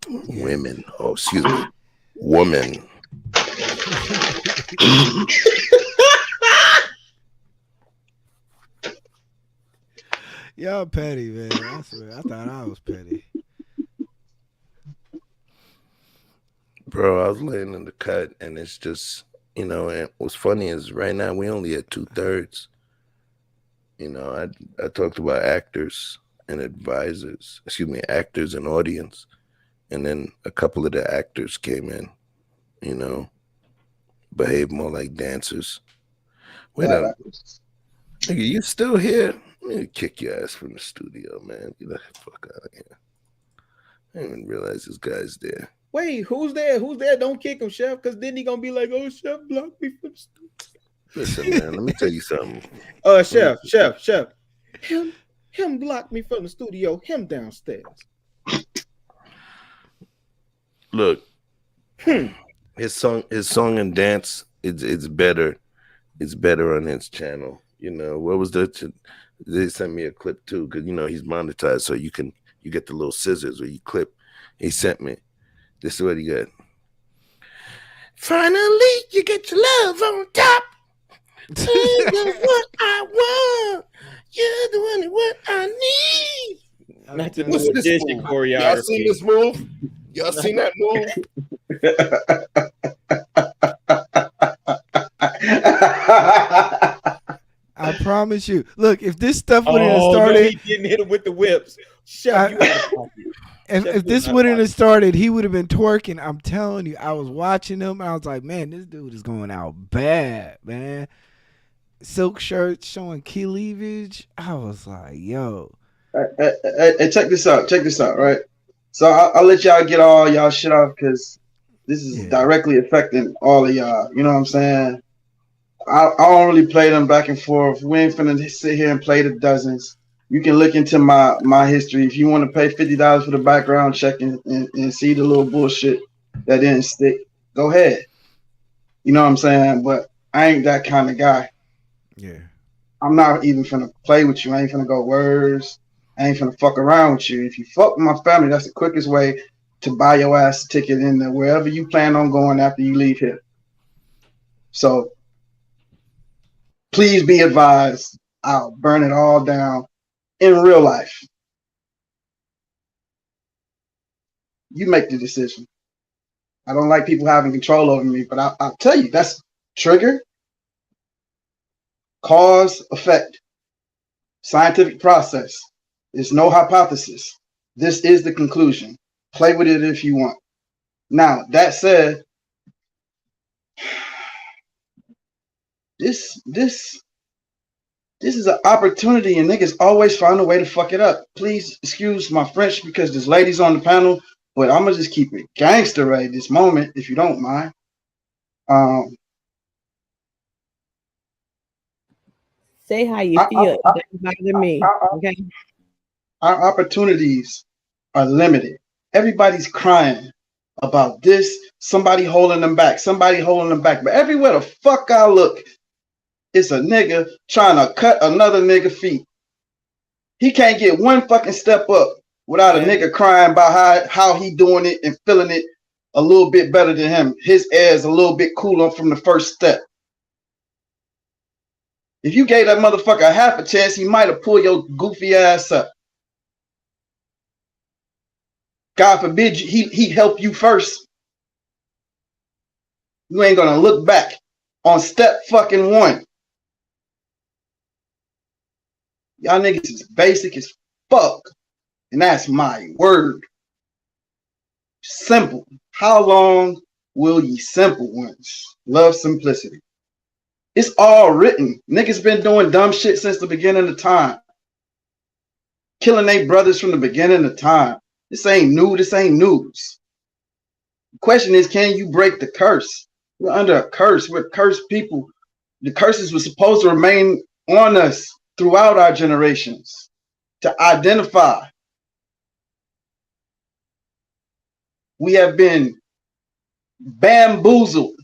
Women. Oh, excuse me. Woman. Y'all petty, man. I swear. I thought I was petty. Bro, I was laying in the cut, and it's just, and what's funny is right now we only at 2/3. I talked about actors and advisors, actors and audience. And then a couple of the actors came in, behave more like dancers. Wait up. Nigga, you still here? I'm gonna kick your ass from the studio, man. Get the fuck out of here. I didn't even realize this guy's there. Wait, who's there? Who's there? Don't kick him, Chef, because then he gonna be like, oh, Chef blocked me from the studio. Listen, man, let me tell you something. Chef. Him blocked me from the studio, him downstairs. Look, his song and dance, it's better. It's better on his channel. What was that? They sent me a clip too, because he's monetized, so you get the little scissors where you clip. He sent me. This is what he got. Finally, you get your love on top. You're what I want. You're the one what I need. What's this choreography? Y'all seen this move? Y'all seen that move? I promise you. Look, if this stuff wouldn't have started, no, he didn't hit him with the whips. Chef, if this wouldn't have started, he would have been twerking. I'm telling you, I was watching him. I was like, man, this dude is going out bad, man. Silk shirts showing key cleavage. I was like, yo. Hey, check this out. Right. So I'll let y'all get all y'all shit off because this is directly affecting all of y'all. You know what I'm saying? I don't really play them back and forth. We ain't finna sit here and play the dozens. You can look into my history. If you want to pay $50 for the background check and see the little bullshit that didn't stick, go ahead. You know what I'm saying? But I ain't that kind of guy. Yeah. I'm not even finna play with you. I ain't finna go words. I ain't finna fuck around with you. If you fuck with my family, that's the quickest way to buy your ass a ticket in there wherever you plan on going after you leave here. So please be advised, I'll burn it all down in real life. You make the decision. I don't like people having control over me, but I'll tell you, that's trigger, cause, effect, scientific process. There's no hypothesis. This is the conclusion. Play with it if you want. Now, that said, this is an opportunity and niggas always find a way to fuck it up. Please excuse my French because there's ladies on the panel, but I'm gonna just keep it gangster right this moment if you don't mind. Say how you feel. It doesn't bother me. Okay. Our opportunities are limited. Everybody's crying about this. Somebody holding them back. But everywhere the fuck I look, it's a nigga trying to cut another nigga feet. He can't get one fucking step up without a nigga crying about how he doing it and feeling it a little bit better than him. His air is a little bit cooler from the first step. If you gave that motherfucker a half a chance, he might have pulled your goofy ass up. God forbid he help you first. You ain't gonna look back on step fucking one. Y'all niggas is basic as fuck. And that's my word. Simple. How long will ye simple ones? Love simplicity. It's all written. Niggas been doing dumb shit since the beginning of time. Killing their brothers from the beginning of time. This ain't new. This ain't news. The question is, can you break the curse? We're under a curse. We're cursed people. The curses were supposed to remain on us throughout our generations to identify. We have been bamboozled.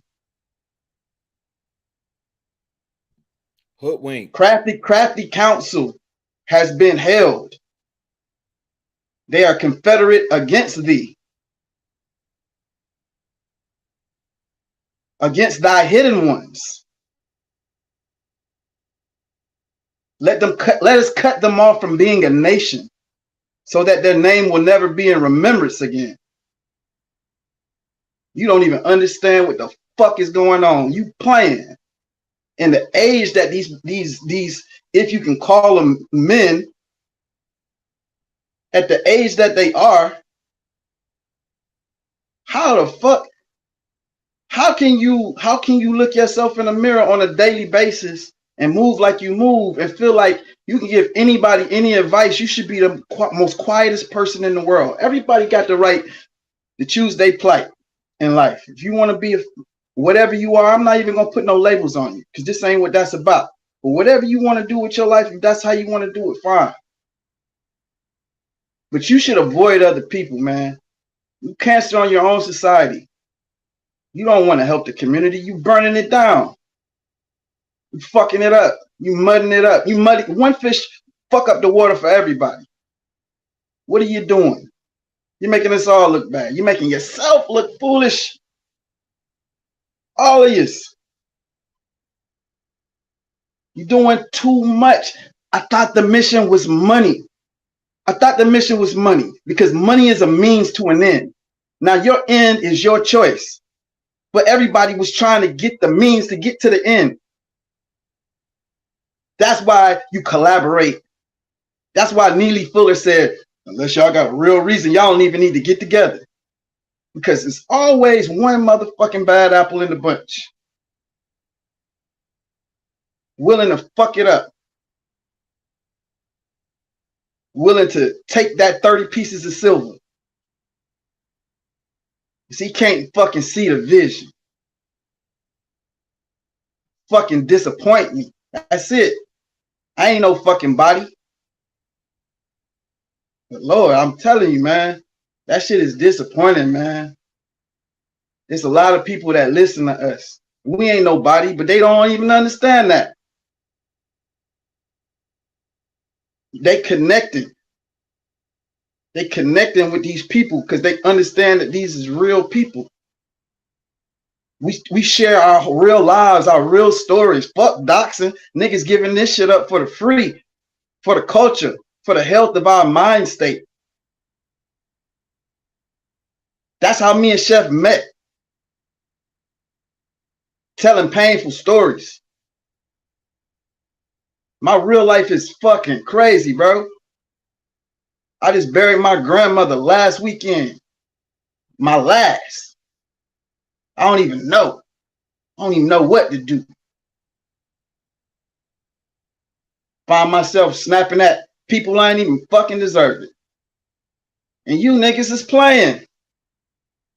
Hoodwink. Crafty counsel has been held. They are confederate against thee. against thy hidden ones. Let us cut them off from being a nation, so that their name will never be in remembrance again. You don't even understand what the fuck is going on. You playing. In the age that these, if you can call them men, at the age that they are, how the fuck, how can you look yourself in the mirror on a daily basis and move like you move and feel like you can give anybody any advice? You should be the most quietest person in the world. Everybody got the right to choose their plight in life. If you want to be whatever you are, I'm not even gonna put no labels on you, because this ain't what that's about. But whatever you want to do with your life, if that's how you want to do it, fine. But you should avoid other people, man. You cancer on your own society. You don't want to help the community. You burning it down. You fucking it up. You mudding it up. You muddy. One fish fuck up the water for everybody. What are you doing? You're making us all look bad. You're making yourself look foolish. All of you. You're doing too much. I thought the mission was money. I thought the mission was money, because money is a means to an end. Now your end is your choice. But everybody was trying to get the means to get to the end. That's why you collaborate. That's why Neely Fuller said, unless y'all got a real reason, y'all don't even need to get together. Because it's always one motherfucking bad apple in the bunch, willing to fuck it up, willing to take that 30 pieces of silver. He can't fucking see the vision. Fucking disappoint me. That's it. I ain't no fucking body. But Lord, I'm telling you, man, that shit is disappointing, man. There's a lot of people that listen to us. We ain't nobody, but they don't even understand that. They connecting. They connecting with these people because they understand that these is real people. We share our real lives, our real stories. Fuck doxing. Niggas giving this shit up for the free, for the culture, for the health of our mind state. That's how me and Chef met. Telling painful stories. My real life is fucking crazy, bro. I just buried my grandmother last weekend. My last. I don't even know. I don't even know what to do. Find myself snapping at people I ain't even fucking deserved it. And you niggas is playing.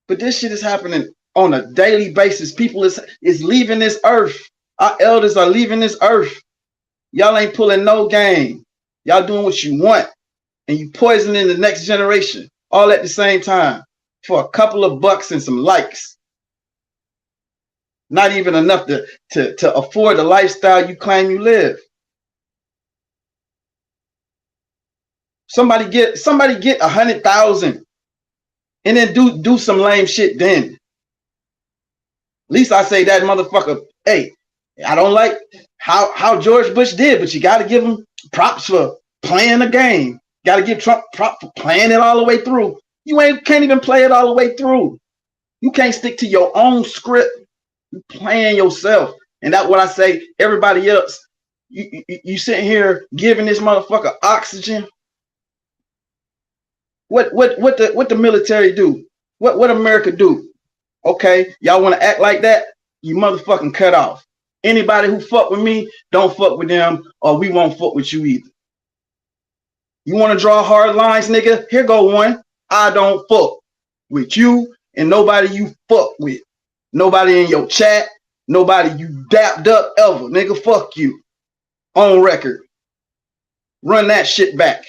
But this shit is happening on a daily basis. People is leaving this earth. Our elders are leaving this earth. Y'all ain't pulling no game. Y'all doing what you want. And you poisoning the next generation all at the same time for a couple of bucks and some likes. Not even enough to afford the lifestyle you claim you live. Somebody get 100,000 and then do some lame shit then. At least I say that motherfucker, hey, I don't like how George Bush did, but you got to give him props for playing the game. Got to give Trump props for playing it all the way through. You can't even play it all the way through. You can't stick to your own script. You playing yourself. And that's what I say. Everybody else, you sitting here giving this motherfucker oxygen. What the military do? What America do? Okay, y'all want to act like that? You motherfucking cut off. Anybody who fuck with me, don't fuck with them, or we won't fuck with you either. You want to draw hard lines, nigga? Here go one. I don't fuck with you and nobody you fuck with. Nobody in your chat. Nobody you dapped up ever. Nigga, fuck you. On record. Run that shit back.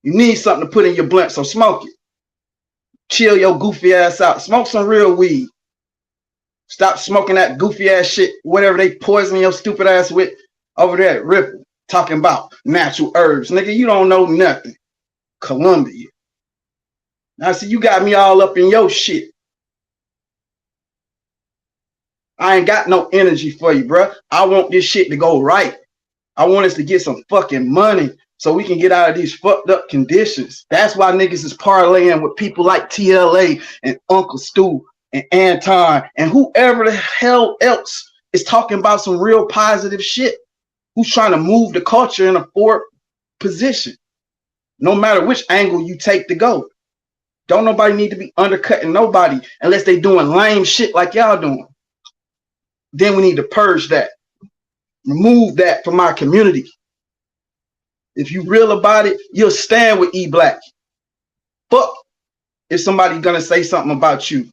You need something to put in your blunt, so smoke it. Chill your goofy ass out. Smoke some real weed. Stop smoking that goofy ass shit, whatever they poison your stupid ass with over there at Ripple. Talking about natural herbs. Nigga, you don't know nothing. Columbia. Now, see, you got me all up in your shit. I ain't got no energy for you, bro. I want this shit to go right. I want us to get some fucking money so we can get out of these fucked up conditions. That's why niggas is parlaying with people like TLA and Uncle Stu and Anton and whoever the hell else is talking about some real positive shit. Who's trying to move the culture in a forward position, no matter which angle you take to go. Don't nobody need to be undercutting nobody unless they doing lame shit like y'all doing. Then we need to purge that. Remove that from our community. If you real about it, you'll stand with E Black. Fuck if somebody gonna say something about you.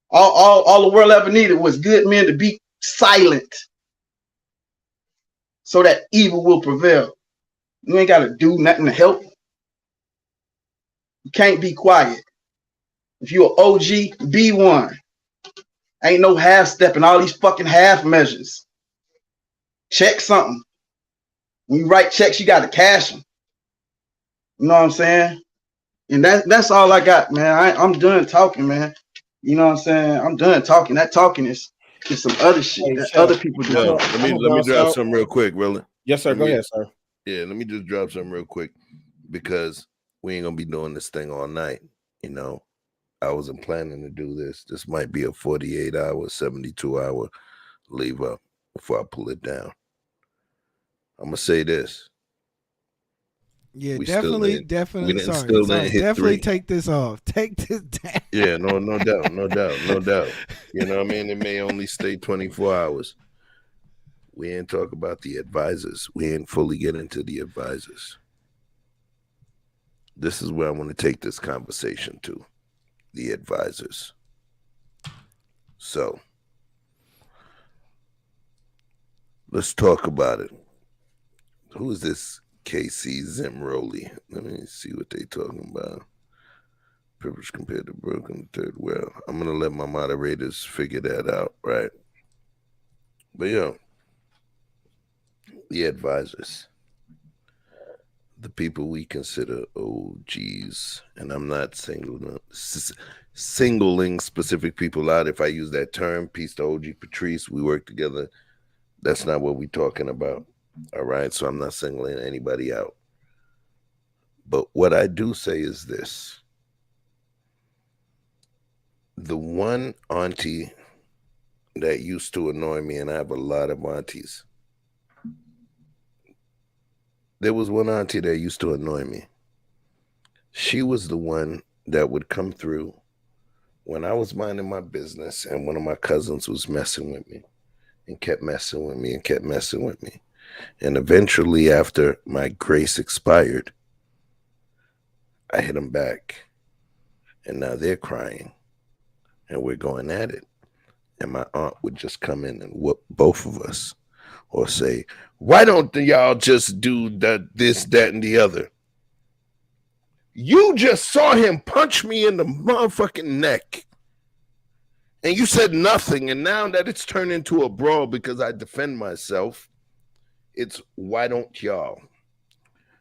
All the world ever needed was good men to be silent so that evil will prevail. You ain't gotta do nothing to help. You can't be quiet. If you're an OG, be one. Ain't no half stepping, all these fucking half measures. Check something. When you write checks, you gotta cash them. You know what I'm saying? And that's all I got, man. I'm done talking, man. You know what I'm saying? I'm done talking. That talking is some other shit that other people do. Yo, let me drop something real quick, really. Yes, sir. Go ahead, sir. Yeah, let me just drop something real quick because we ain't gonna be doing this thing all night. You know, I wasn't planning to do this. This might be a 48-hour, 72-hour leave up before I pull it down. I'm gonna say this. Yeah, we definitely. Definitely take this off. Take this down. Yeah, no doubt. You know what I mean? It may only stay 24 hours. We ain't talk about the advisors. We ain't fully get into the advisors. This is where I want to take this conversation to. The advisors. So, let's talk about it. Who is this KC Zimroli? Let me see what they talking about. Privilege compared to broken third well. I'm gonna let my moderators figure that out, right? But yeah, the advisors, the people we consider OGs, and I'm not singling specific people out. If I use that term, peace to OG Patrice, we work together. That's not what we're talking about. All right, so I'm not singling anybody out. But what I do say is this. The one auntie that used to annoy me, and I have a lot of aunties. There was one auntie that used to annoy me. She was the one that would come through when I was minding my business and one of my cousins was messing with me and kept messing with me and kept messing with me. And eventually, after my grace expired, I hit them back. And now they're crying. And we're going at it. And my aunt would just come in and whoop both of us. Or say, why don't y'all just do this, that, and the other? You just saw him punch me in the motherfucking neck. And you said nothing. And now that it's turned into a brawl because I defend myself, it's why don't y'all?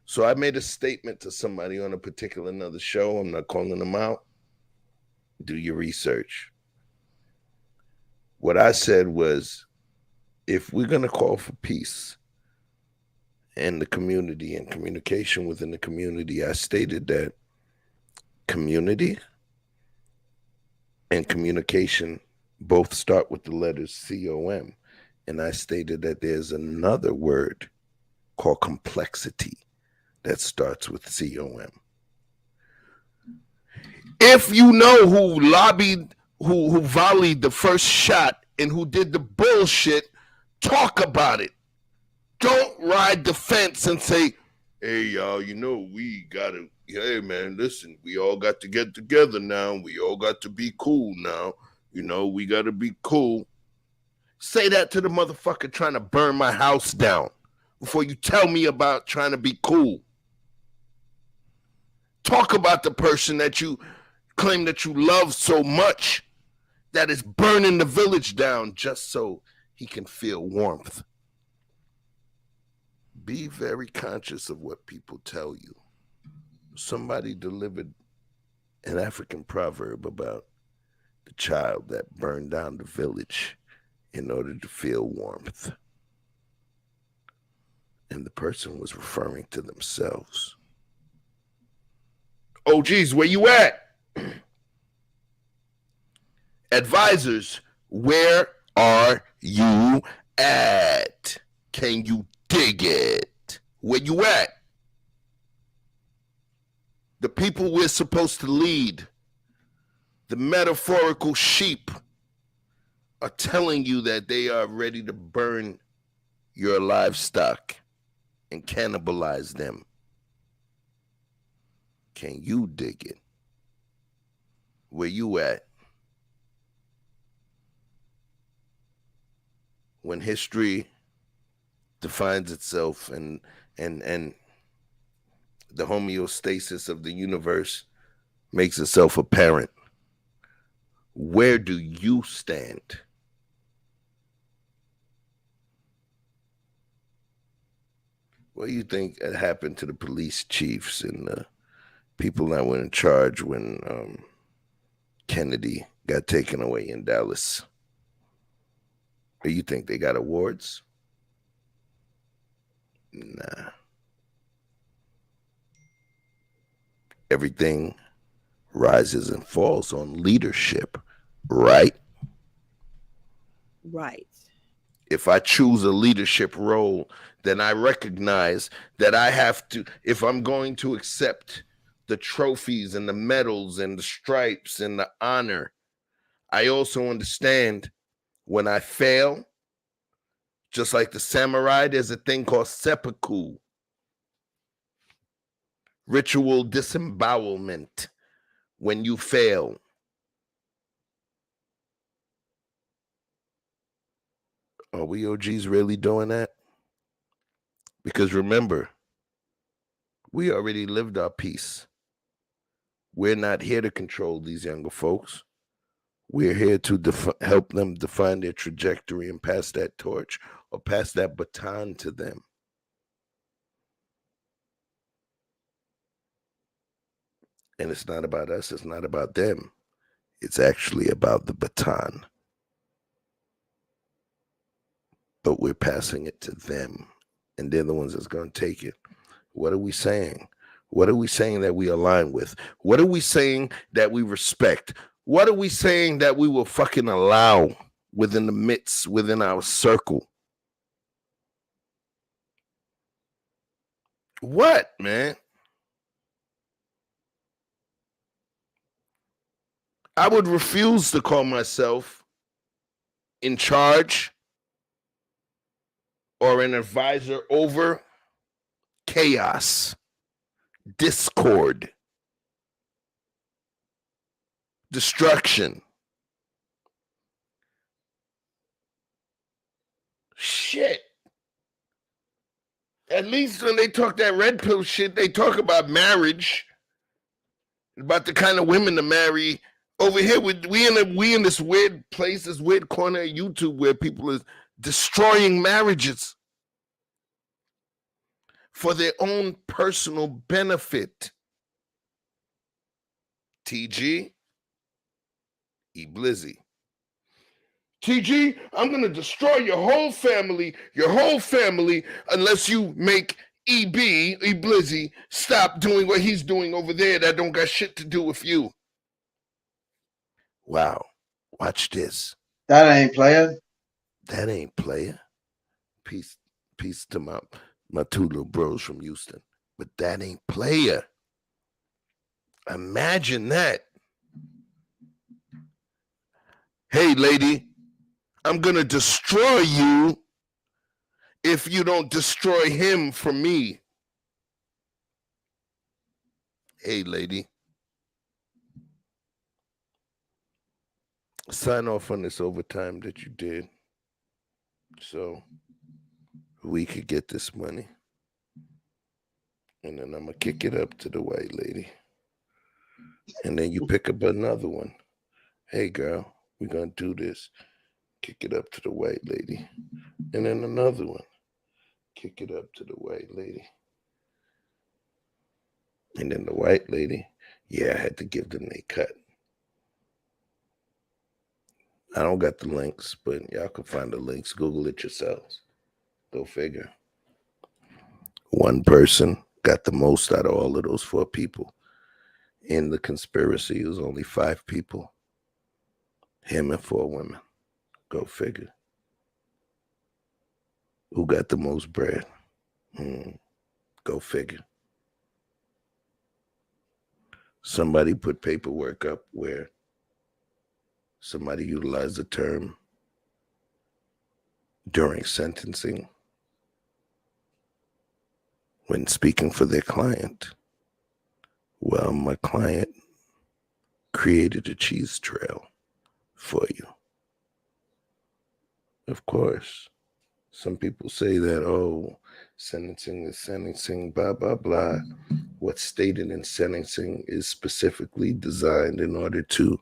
So I made a statement to somebody on a particular another show. I'm not calling them out. Do your research. What I said was, if we're going to call for peace in the community and communication within the community, I stated that community and communication both start with the letters COM. And I stated that there's another word called complexity that starts with COM. If you know who lobbied, who volleyed the first shot and who did the bullshit, talk about it. Don't ride the fence and say, hey, y'all, you know, we got to, hey, man, listen, we all got to get together now. We all got to be cool now. You know, we got to be cool. Say that to the motherfucker trying to burn my house down before you tell me about trying to be cool. Talk about the person that you claim that you love so much that is burning the village down just so he can feel warmth. Be very conscious of what people tell you. Somebody delivered an African proverb about the child that burned down the village in order to feel warmth. And the person was referring to themselves. Oh, geez, where you at? Advisors, where are you at? Can you dig it? Where you at? The people we're supposed to lead, the metaphorical sheep, are telling you that they are ready to burn your livestock and cannibalize them. Can you dig it? Where you at? When history defines itself and the homeostasis of the universe makes itself apparent, where do you stand? What do you think happened to the police chiefs and the people that were in charge when Kennedy got taken away in Dallas? Do you think they got awards? Nah. Everything rises and falls on leadership, right? Right. If I choose a leadership role, then I recognize that I have to, if I'm going to accept the trophies and the medals and the stripes and the honor, I also understand when I fail, just like the samurai, there's a thing called seppuku, ritual disembowelment. When you fail, are we OGs really doing that? Because remember, we already lived our piece. We're not here to control these younger folks. We're here to help them define their trajectory and pass that torch or pass that baton to them. And it's not about us. It's not about them. It's actually about the baton. But we're passing it to them. And they're the ones that's going to take it. What are we saying? What are we saying that we align with? What are we saying that we respect? What are we saying that we will fucking allow within the midst, within our circle? What, man? I would refuse to call myself in charge or an advisor over chaos, discord, destruction. Shit. At least when they talk that red pill shit, they talk about marriage, about the kind of women to marry. Over here, we in this weird place, this weird corner of YouTube where people are destroying marriages for their own personal benefit. TG, E Blizzy. TG, I'm going to destroy your whole family, unless you make E Blizzy, stop doing what he's doing over there that don't got shit to do with you. Wow. Watch this. That ain't player. That ain't player. Peace to my two little bros from Houston. But that ain't player. Imagine that. Hey, lady, I'm going to destroy you if you don't destroy him for me. Hey, lady. Sign off on this overtime that you did so we could get this money. And then I'm going to kick it up to the white lady. And then you pick up another one. Hey, girl, we're going to do this. Kick it up to the white lady. And then another one. Kick it up to the white lady. And then the white lady, yeah, I had to give them a cut. I don't got the links, but y'all can find the links. Google it yourselves. Go figure. One person got the most out of all of those 4 people. In the conspiracy, it was only 5 people. Him and 4 women. Go figure. Who got the most bread? Go figure. Somebody put paperwork up where somebody utilized the term during sentencing when speaking for their client. Well, my client created a cheese trail for you. Of course, some people say that, oh, sentencing is sentencing, blah, blah, blah. What's stated in sentencing is specifically designed in order to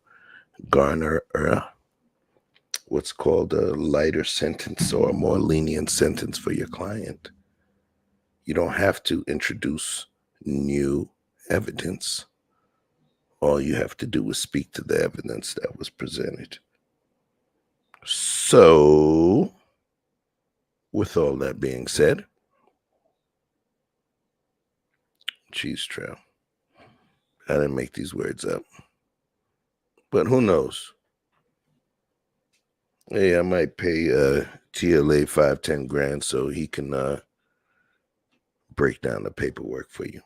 garner what's called a lighter sentence or a more lenient sentence for your client. You don't have to introduce new evidence. All you have to do is speak to the evidence that was presented. So, with all that being said, cheese trail. I didn't make these words up. But who knows? Hey, I might pay TLA 5-10 grand so he can break down the paperwork for you.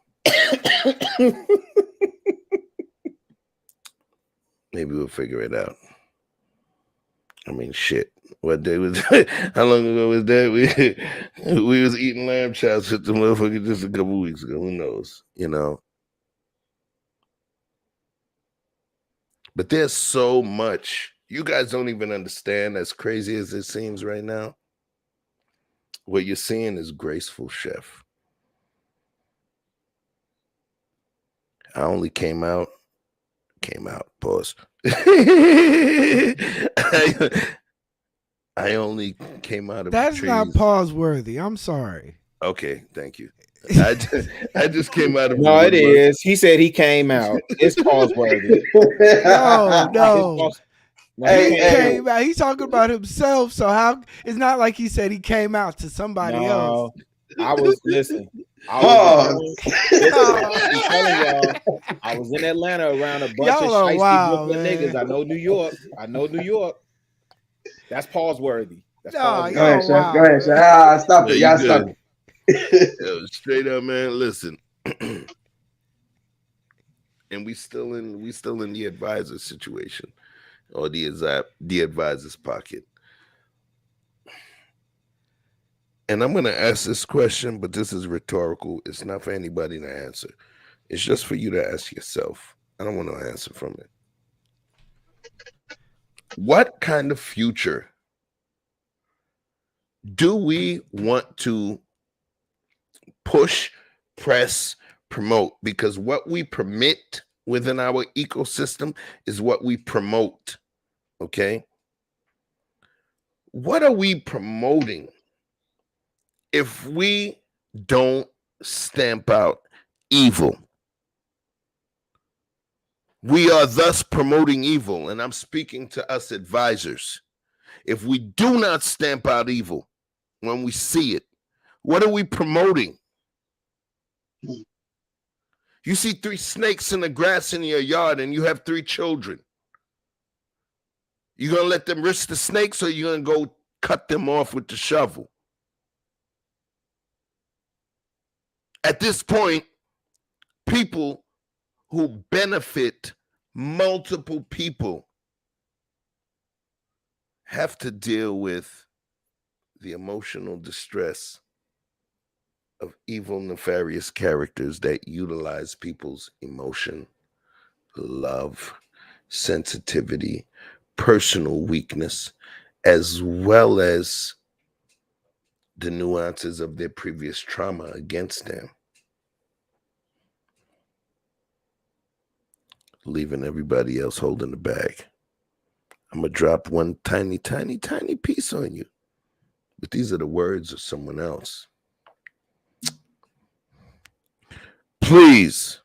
Maybe we'll figure it out. I mean, shit. What day was that? How long ago was that? We was eating lamb chops with the motherfucker just a couple weeks ago. Who knows? You know? But there's so much. You guys don't even understand, as crazy as it seems right now. What you're seeing is graceful, Chef. I only came out, pause. I only came out of That's trees. not pause worthy. I'm sorry. Okay, thank you. I just came out of No, it is. He said he came out. It's pause worthy. No. He came out. He's talking about himself. So how? It's not like he said he came out to somebody else. I was I'm telling y'all, I was in Atlanta around a bunch of shiesty Brooklyn niggas. I know New York. That's pause worthy. That's pause. Go ahead, Chef. Go ahead, Chef. Stop it. Y'all stop it. Yo, straight up, man. Listen. And we still in the advisor situation, or the advisor's pocket. And I'm going to ask this question, but this is rhetorical. It's not for anybody to answer. It's just for you to ask yourself. I don't want to answer from it. What kind of future do we want to push, press, promote? Because what we permit within our ecosystem is what we promote. Okay? What are we promoting if we don't stamp out evil? We are thus promoting evil, and I'm speaking to us advisors. If we do not stamp out evil when we see it, what are we promoting? You see 3 snakes in the grass in your yard and you have 3 children. You gonna let them risk the snakes, or you gonna go cut them off with the shovel? At this point, people who benefit multiple people have to deal with the emotional distress of evil, nefarious characters that utilize people's emotion, love, sensitivity, personal weakness, as well as the nuances of their previous trauma against them, leaving everybody else holding the bag. I'm going to drop one tiny, tiny, tiny piece on you. But these are the words of someone else. Please.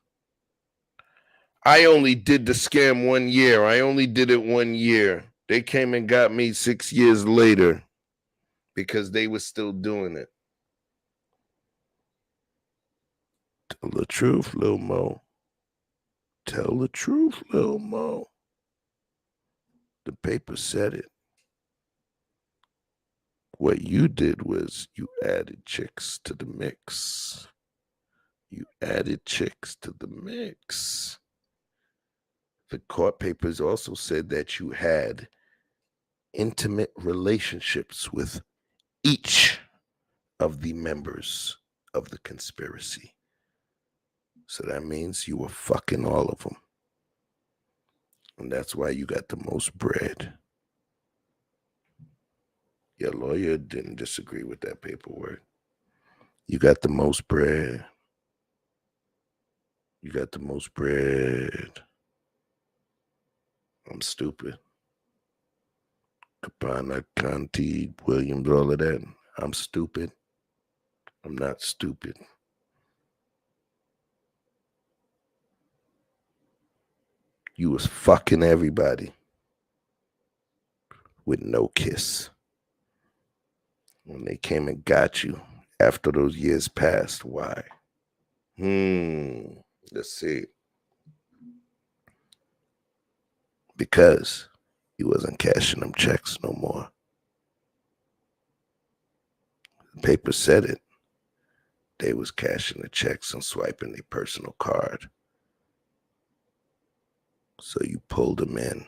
I only did the scam 1 year. I only did it 1 year. They came and got me 6 years later because they were still doing it. Tell the truth, Lil Mo. Tell the truth, Lil Mo. The paper said it. What you did was you added chicks to the mix. You added chicks to the mix. The court papers also said that you had intimate relationships with each of the members of the conspiracy. So that means you were fucking all of them. And that's why you got the most bread. Your lawyer didn't disagree with that paperwork. You got the most bread. You got the most bread. I'm stupid. Capana, Conti, Williams, all of that. I'm stupid. I'm not stupid. You was fucking everybody with no kiss. When they came and got you after those years passed, why? Let's see. Because you wasn't cashing them checks no more. The paper said it. They was cashing the checks and swiping their personal card. So you pulled them in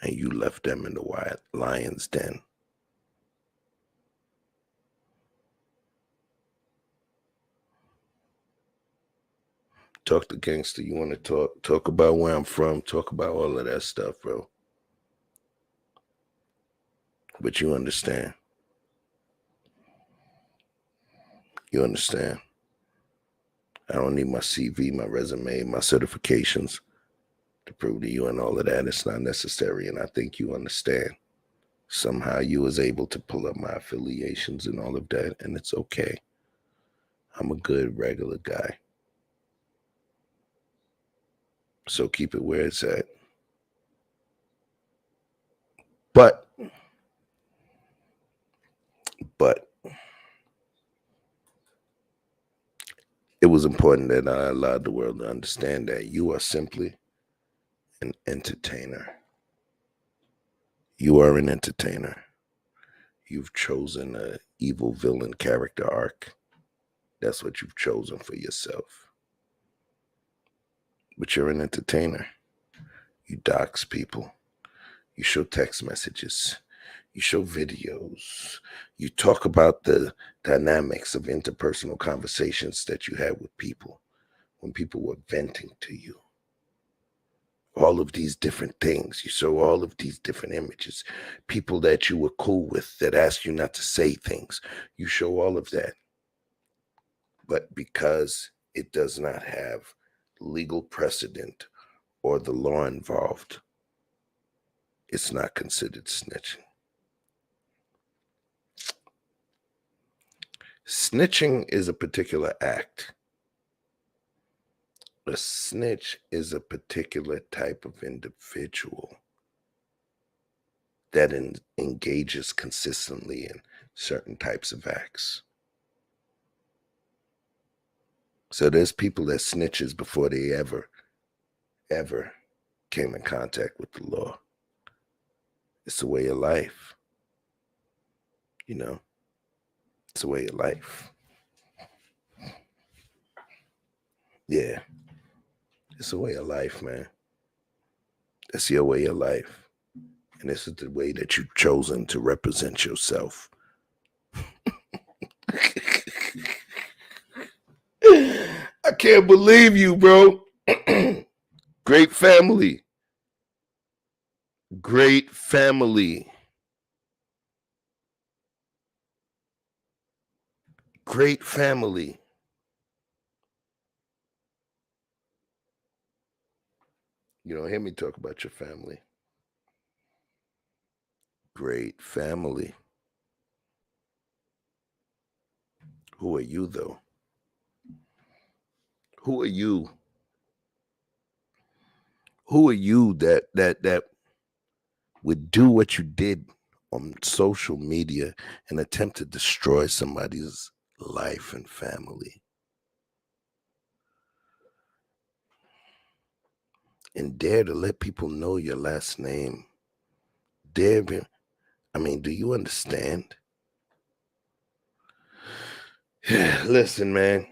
and you left them in the white lion's den. Talk to gangster. You want to talk about where I'm from, talk about all of that stuff, bro. But you understand. You understand. I don't need my CV, my resume, my certifications to prove to you and all of that. It's not necessary, and I think you understand. Somehow you was able to pull up my affiliations and all of that, and it's okay. I'm a good, regular guy. So keep it where it's at. But it was important that I allowed the world to understand that you are simply an entertainer. You are an entertainer. You've chosen an evil villain character arc. That's what you've chosen for yourself. But you're an entertainer. You dox people. You show text messages. You show videos. You talk about the dynamics of interpersonal conversations that you had with people when people were venting to you. All of these different things. You show all of these different images. People that you were cool with that asked you not to say things. You show all of that. But because it does not have legal precedent or the law involved, it's not considered snitching. Snitching is a particular act. A snitch is a particular type of individual that engages consistently in certain types of acts. So there's people that snitches before they ever came in contact with the law. It's a way of life. You know, it's a way of life. Yeah. It's a way of life, man. It's your way of life. And this is the way that you've chosen to represent yourself. I can't believe you, bro. Great family. Great family. Great family. You don't hear me talk about your family. Great family. Who are you, though? Who are you? Who are you that would do what you did on social media and attempt to destroy somebody's life and family. And dare to let people know your last name. Dare, I mean, do you understand? Listen, man.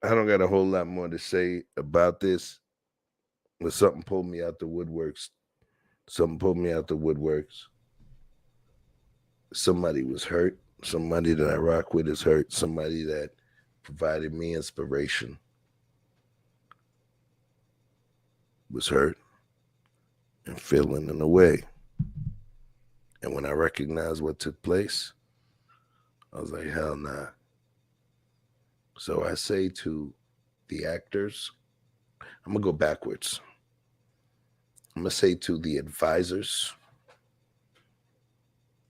I don't got a whole lot more to say about this, but something pulled me out the woodworks. Something pulled me out the woodworks. Somebody was hurt. Somebody that I rock with is hurt. Somebody that provided me inspiration was hurt and feeling in a way. And when I recognized what took place, I was like, hell nah. So I say to the actors, I'm going to go backwards. I'm going to say to the advisors,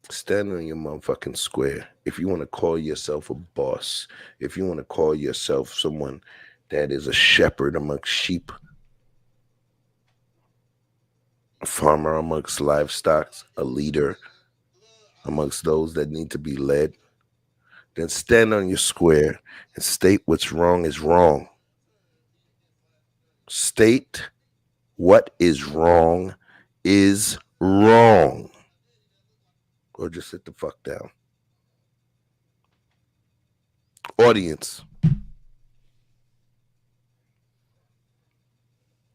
stand on your motherfucking square. If you want to call yourself a boss, if you want to call yourself someone that is a shepherd amongst sheep, a farmer amongst livestock, a leader amongst those that need to be led, then stand on your square and state what's wrong is wrong. State what is wrong is wrong. Or just sit the fuck down. Audience,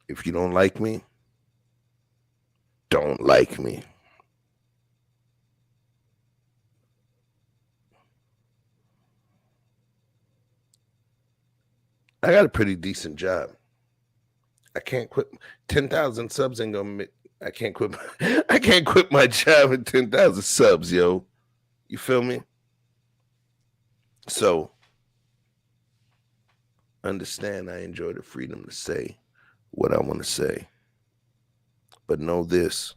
if you don't like me, don't like me. I got a pretty decent job. I can't quit. 10,000 subs ain't gonna make. I can't quit. I can't quit my job at 10,000 subs, yo. You feel me? So understand, I enjoy the freedom to say what I want to say, but know this: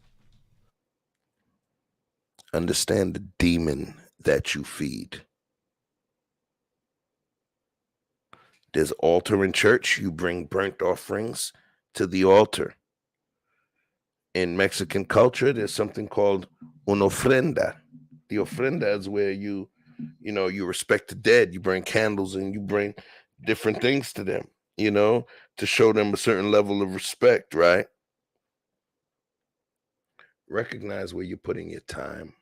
understand the demon that you feed. There's altar in church. You bring burnt offerings to the altar. In Mexican culture, there's something called una ofrenda. The ofrenda is where you respect the dead. You bring candles and you bring different things to them, to show them a certain level of respect, right? Recognize where you're putting your time,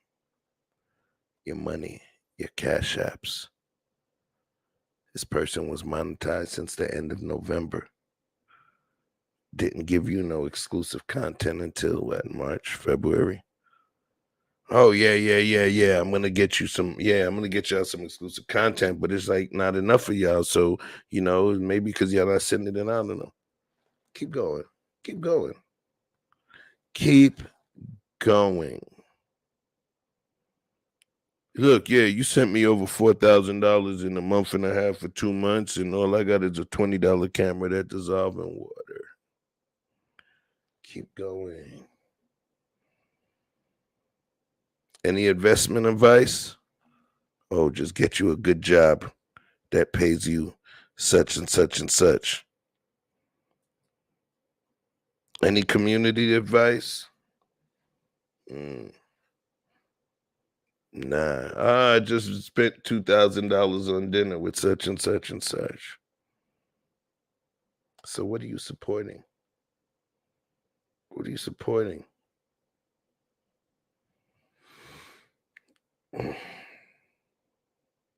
your money, your cash apps. This person was monetized since the end of November. Didn't give you no exclusive content until March, February. Oh, yeah. I'm gonna get you some. Yeah, I'm gonna get y'all some exclusive content, but it's like not enough for y'all. So maybe because y'all not sending it out. I don't know. Keep going. Keep going. Keep going. Look, yeah, you sent me over $4,000 in a month and a half for 2 months, and all I got is a $20 camera that dissolves in water. Keep going. Any investment advice? Oh, just get you a good job that pays you such and such and such. Any community advice? Nah. I just spent $2,000 on dinner with such and such and such. So what are you supporting? What are you supporting?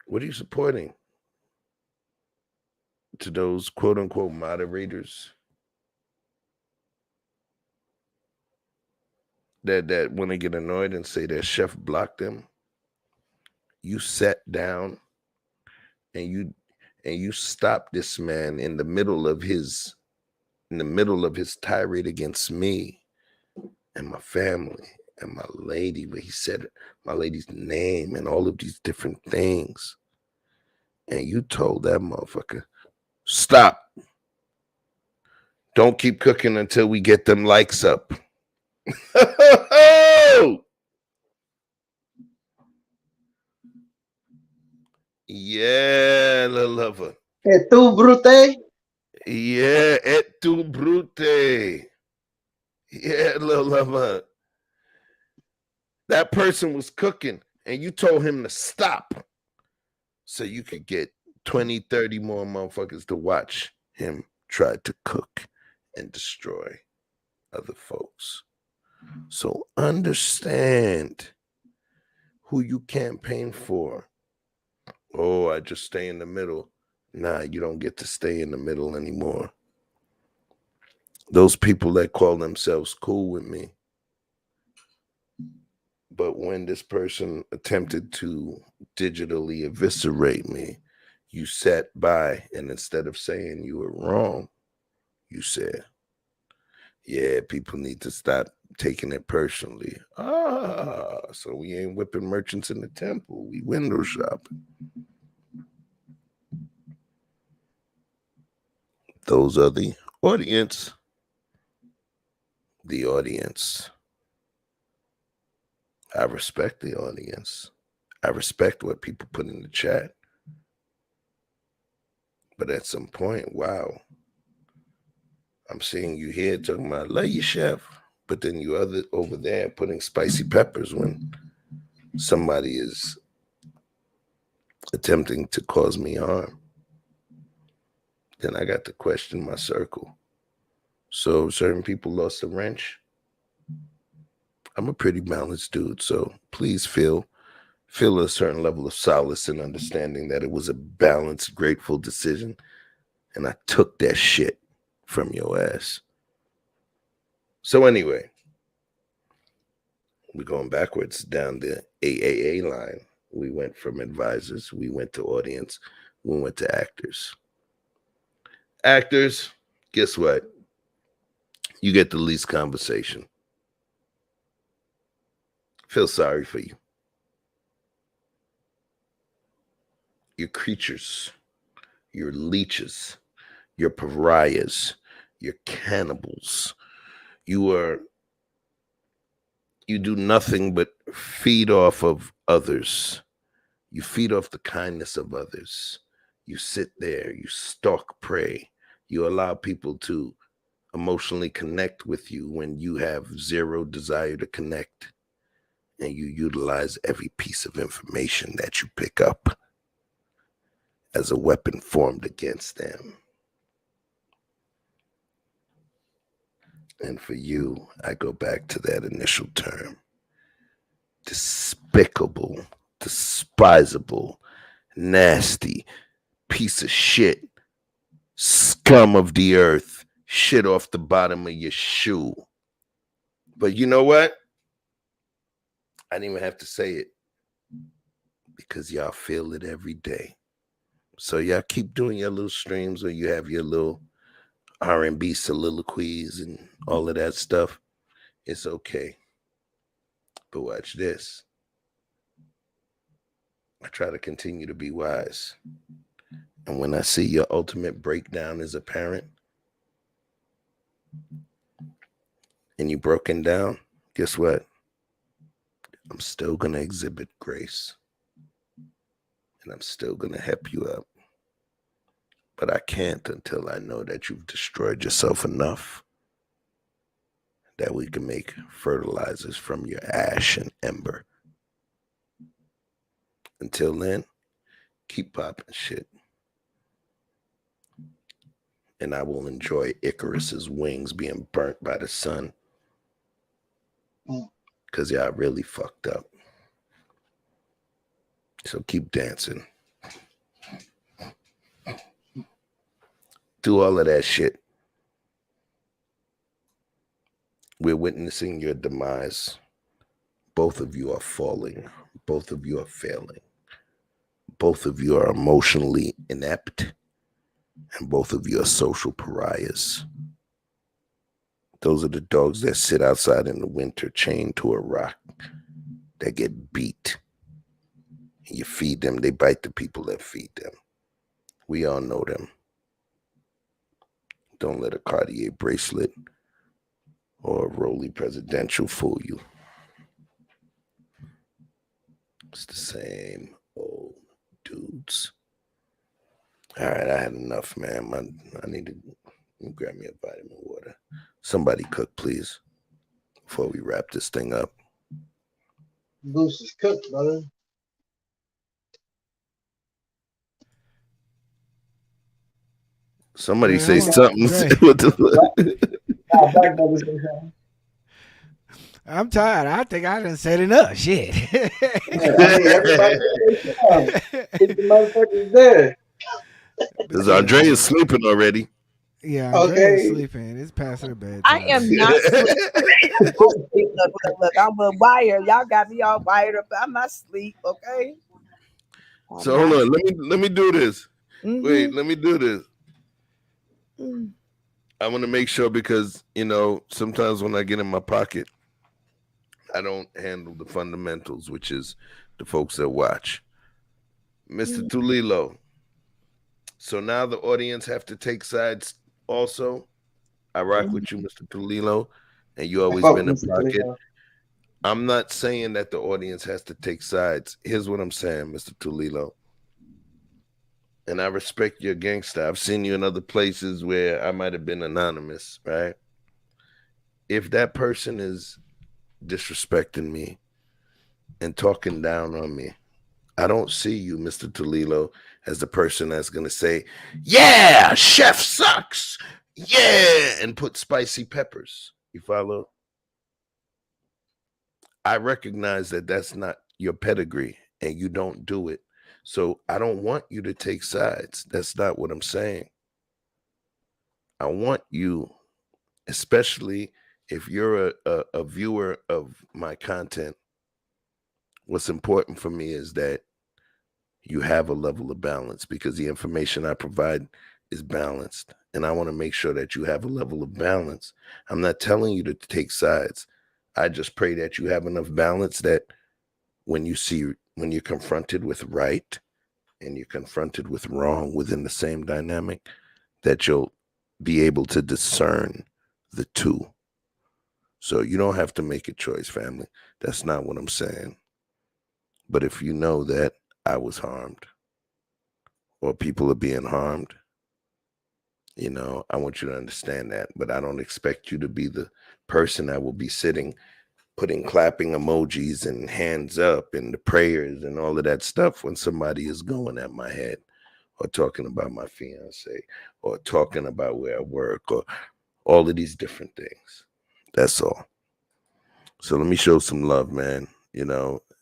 What are you supporting? To those quote unquote moderators that want to get annoyed and say their chef blocked them. You sat down and you stopped this man in the middle of his tirade against me and my family and my lady, where he said my lady's name and all of these different things. And you told that motherfucker, stop. Don't keep cooking until we get them likes up. Yeah, la lover. Hey, tú, Brute. Yeah, et tu brute. Yeah, little lover. That person was cooking and you told him to stop so you could get 20, 30 more motherfuckers to watch him try to cook and destroy other folks. So understand who you campaign for. Oh, I just stay in the middle. Nah, you don't get to stay in the middle anymore. Those people that call themselves cool with me. But when this person attempted to digitally eviscerate me, you sat by and instead of saying you were wrong, you said, yeah, people need to stop taking it personally. So we ain't whipping merchants in the temple. We window shopping. Those are the audience. The audience. I respect the audience. I respect what people put in the chat. But at some point, wow, I'm seeing you here talking about love you, chef, but then you other over there putting spicy peppers when somebody is attempting to cause me harm. Then I got to question my circle. So certain people lost a wrench. I'm a pretty balanced dude, so please feel a certain level of solace and understanding that it was a balanced, grateful decision, and I took that shit from your ass. So anyway, we're going backwards down the AAA line. We went from advisors, we went to audience, we went to actors. Actors, guess what? You get the least conversation. Feel sorry for you. You're creatures. You're leeches. You're pariahs. You're cannibals. You do nothing but feed off of others. You feed off the kindness of others. You sit there, you stalk prey. You allow people to emotionally connect with you when you have zero desire to connect. And you utilize every piece of information that you pick up as a weapon formed against them. And for you, I go back to that initial term. Despicable, despisable, nasty, piece of shit, scum of the earth, shit off the bottom of your shoe. But you know what? I didn't even have to say it because y'all feel it every day. So y'all keep doing your little streams or you have your little R&B soliloquies and all of that stuff. It's okay. But watch this. I try to continue to be wise. And when I see your ultimate breakdown as a parent and you broken down, guess what? I'm still going to exhibit grace. And I'm still going to help you up. But I can't until I know that you've destroyed yourself enough that we can make fertilizers from your ash and ember. Until then, keep popping shit. And I will enjoy Icarus's wings being burnt by the sun. Because y'all really fucked up. So keep dancing. Do all of that shit. We're witnessing your demise. Both of you are falling. Both of you are failing. Both of you are emotionally inept. And both of you are social pariahs. Those are the dogs that sit outside in the winter chained to a rock that get beat. You feed them, they bite the people that feed them. We all know them. Don't let a Cartier bracelet or a Rolly Presidential fool you. It's the same old dudes. All right, I had enough, man. I need to grab me a vitamin water. Somebody cook, please, before we wrap this thing up. Goose is cooked, brother. Somebody Man, say something. What the fuck? I'm tired. I think I done said enough. Shit. Everybody get the motherfuckers there. Because Andrea's sleeping already. Yeah, Andrea's sleeping. It's past her bedtime. I am not sleeping. Look, I'm a wired. Y'all got me all wired up. I'm not sleep, okay? So hold on. Let me do this. Wait, let me do this. I want to make sure because, sometimes when I get in my pocket, I don't handle the fundamentals, which is the folks that watch. Mr. Tulilo. So now the audience have to take sides also. I rock with you, Mr. Tulilo, and you always been a pocket. I'm not saying that the audience has to take sides. Here's what I'm saying, Mr. Tulilo. And I respect your gangster. I've seen you in other places where I might have been anonymous, right? If that person is disrespecting me and talking down on me, I don't see you, Mr. Tulilo, as the person that's going to say, yeah, chef sucks. Yeah, and put spicy peppers. You follow? I recognize that that's not your pedigree and you don't do it. So I don't want you to take sides. That's not what I'm saying. I want you, especially if you're a viewer of my content, what's important for me is that you have a level of balance because the information I provide is balanced. And I want to make sure that you have a level of balance. I'm not telling you to take sides. I just pray that you have enough balance that when you're confronted with right and you're confronted with wrong within the same dynamic, that you'll be able to discern the two. So you don't have to make a choice, family. That's not what I'm saying. But if you know that I was harmed or people are being harmed, I want you to understand that. But I don't expect you to be the person that will be sitting, putting clapping emojis and hands up and the prayers and all of that stuff when somebody is going at my head or talking about my fiance or talking about where I work or all of these different things. That's all. So let me show some love, man.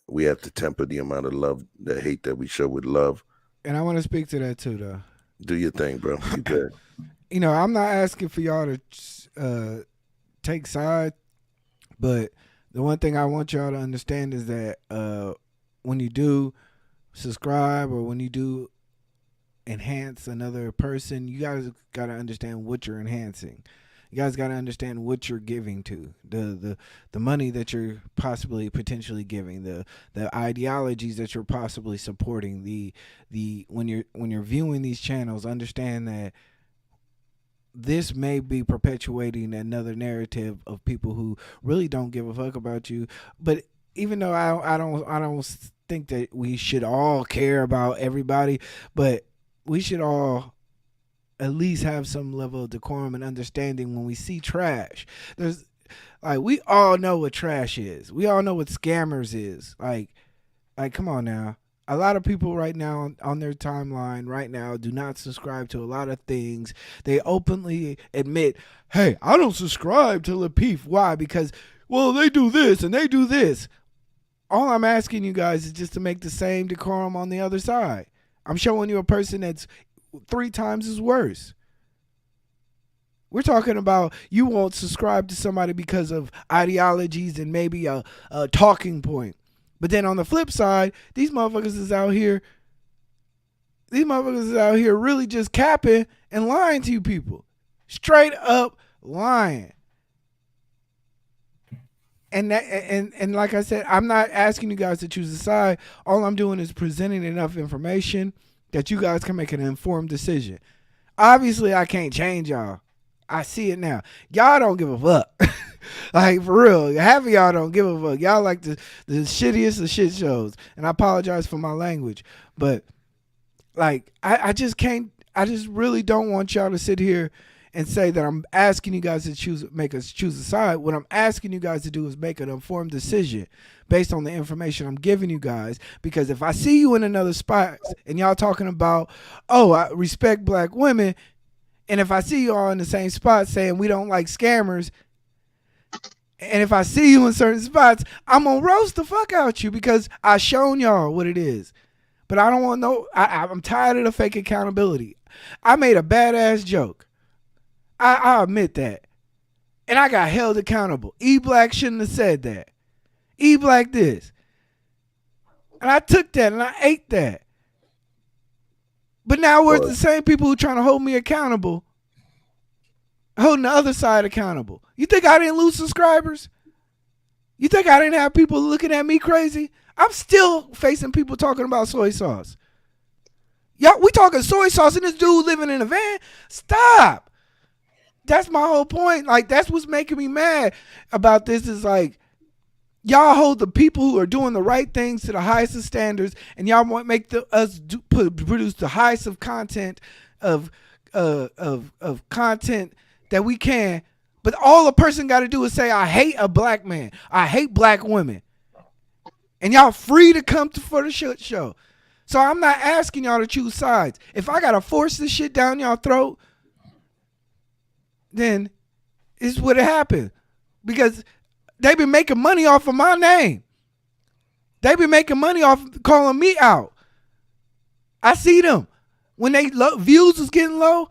We have to temper the amount of love, the hate that we show with love. And I want to speak to that too, though. Do your thing, bro. You good. I'm not asking for y'all to take sides, but the one thing I want y'all to understand is that when you do subscribe or when you do enhance another person, you guys got to understand what you're enhancing. You guys got to understand what you're giving to the money that you're potentially giving, the ideologies that you're possibly supporting. The when you're viewing these channels, understand that this may be perpetuating another narrative of people who really don't give a fuck about you. But even though I don't think that we should all care about everybody, but we should all at least have some level of decorum and understanding when we see trash. There's we all know what trash is. We all know what scammers is. Like come on now. A lot of people right now on their timeline right now do not subscribe to a lot of things. They openly admit, hey, I don't subscribe to Lapeef. Why? Because, well, they do this and they do this. All I'm asking you guys is just to make the same decorum on the other side. I'm showing you a person that's 3 times as worse. We're talking about you won't subscribe to somebody because of ideologies and maybe a talking point. But then on the flip side, these motherfuckers is out here really just capping and lying to you people. Straight up lying. And that and like I said, I'm not asking you guys to choose a side. All I'm doing is presenting enough information that you guys can make an informed decision. Obviously, I can't change y'all. I see it now. Y'all don't give a fuck. Like, for real. Half of y'all don't give a fuck. Y'all like the shittiest of shit shows. And I apologize for my language. But, like, I just can't. I just really don't want y'all to sit here and say that I'm asking you guys to make us choose a side. What I'm asking you guys to do is make an informed decision based on the information I'm giving you guys. Because if I see you in another spot and y'all talking about, oh, I respect black women, and if I see you all in the same spot saying we don't like scammers, and if I see you in certain spots, I'm gonna roast the fuck out you because I shown y'all what it is. But I don't want no. I'm tired of the fake accountability. I made a badass joke. I admit that, and I got held accountable. E Black shouldn't have said that. E Black this, and I took that and I ate that. But now we're the same people who trying to hold me accountable, holding the other side accountable. You think I didn't lose subscribers? You think I didn't have people looking at me crazy? I'm still facing people talking about soy sauce. Y'all, we talking soy sauce and this dude living in a van? Stop. That's my whole point. Like, that's what's making me mad about this is like, y'all hold the people who are doing the right things to the highest of standards, and y'all want to make produce the highest of content of content that we can. But all a person got to do is say, I hate a black man. I hate black women. And y'all free to come for the shit show. So I'm not asking y'all to choose sides. If I got to force this shit down y'all throat, then it's what happened. Because they been making money off of my name. They been making money off calling me out. I see them. When they views is getting low,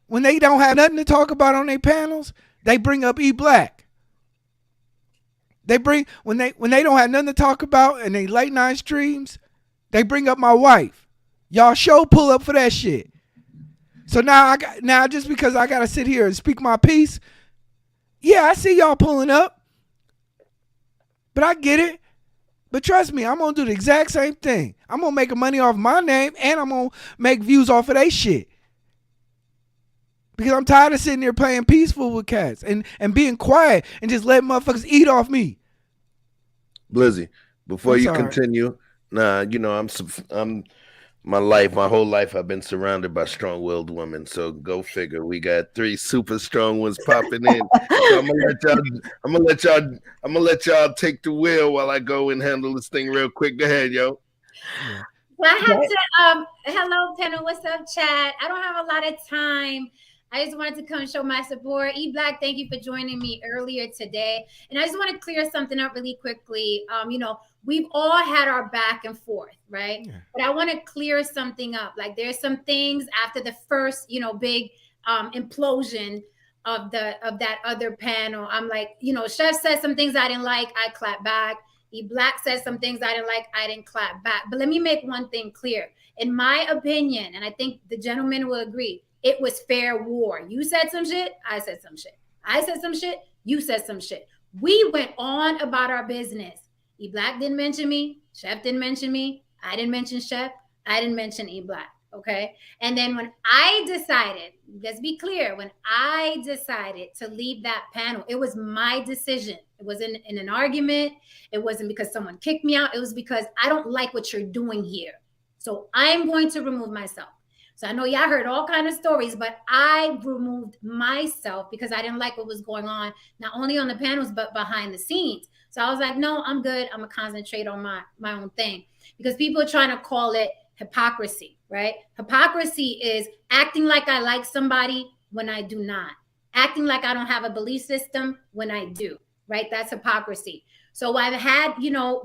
when they don't have nothing to talk about on their panels, they bring up E Black. They bring when they don't have nothing to talk about and they late night streams, they bring up my wife. Y'all show pull up for that shit. So now just because I gotta sit here and speak my piece, yeah, I see y'all pulling up. But I get it. But trust me, I'm gonna do the exact same thing. I'm gonna make money off my name and I'm gonna make views off of they shit. Because I'm tired of sitting there playing peaceful with cats and being quiet and just letting motherfuckers eat off me. Blizzy, before you continue, I'm my whole life I've been surrounded by strong-willed women. So go figure. We got 3 super strong ones popping in. So I'm gonna let y'all take the wheel while I go and handle this thing real quick. Go ahead, yo. Well, I have to hello panel, what's up, chat? I don't have a lot of time. I just wanted to come show my support. E Black, thank you for joining me earlier today. And I just want to clear something up really quickly. We've all had our back and forth, right? Yeah. But I want to clear something up. Like there's some things after the first, big implosion of that other panel. I'm like, Chef said some things I didn't like, I clap back. E Black said some things I didn't like, I didn't clap back. But let me make one thing clear. In my opinion, and I think the gentleman will agree, it was fair war. You said some shit, I said some shit. I said some shit, you said some shit. We went on about our business. E Black didn't mention me, Chef didn't mention me, I didn't mention Chef, I didn't mention E Black, okay? And then when I decided, let's be clear, when I decided to leave that panel, it was my decision. It wasn't in an argument. It wasn't because someone kicked me out. It was because I don't like what you're doing here. So I'm going to remove myself. So I know y'all heard all kinds of stories, but I removed myself because I didn't like what was going on, not only on the panels, but behind the scenes. So I was like, no, I'm good. I'm going to concentrate on my own thing, because people are trying to call it hypocrisy, right? Hypocrisy is acting like I like somebody when I do not, acting like I don't have a belief system when I do, right? That's hypocrisy. So I've had,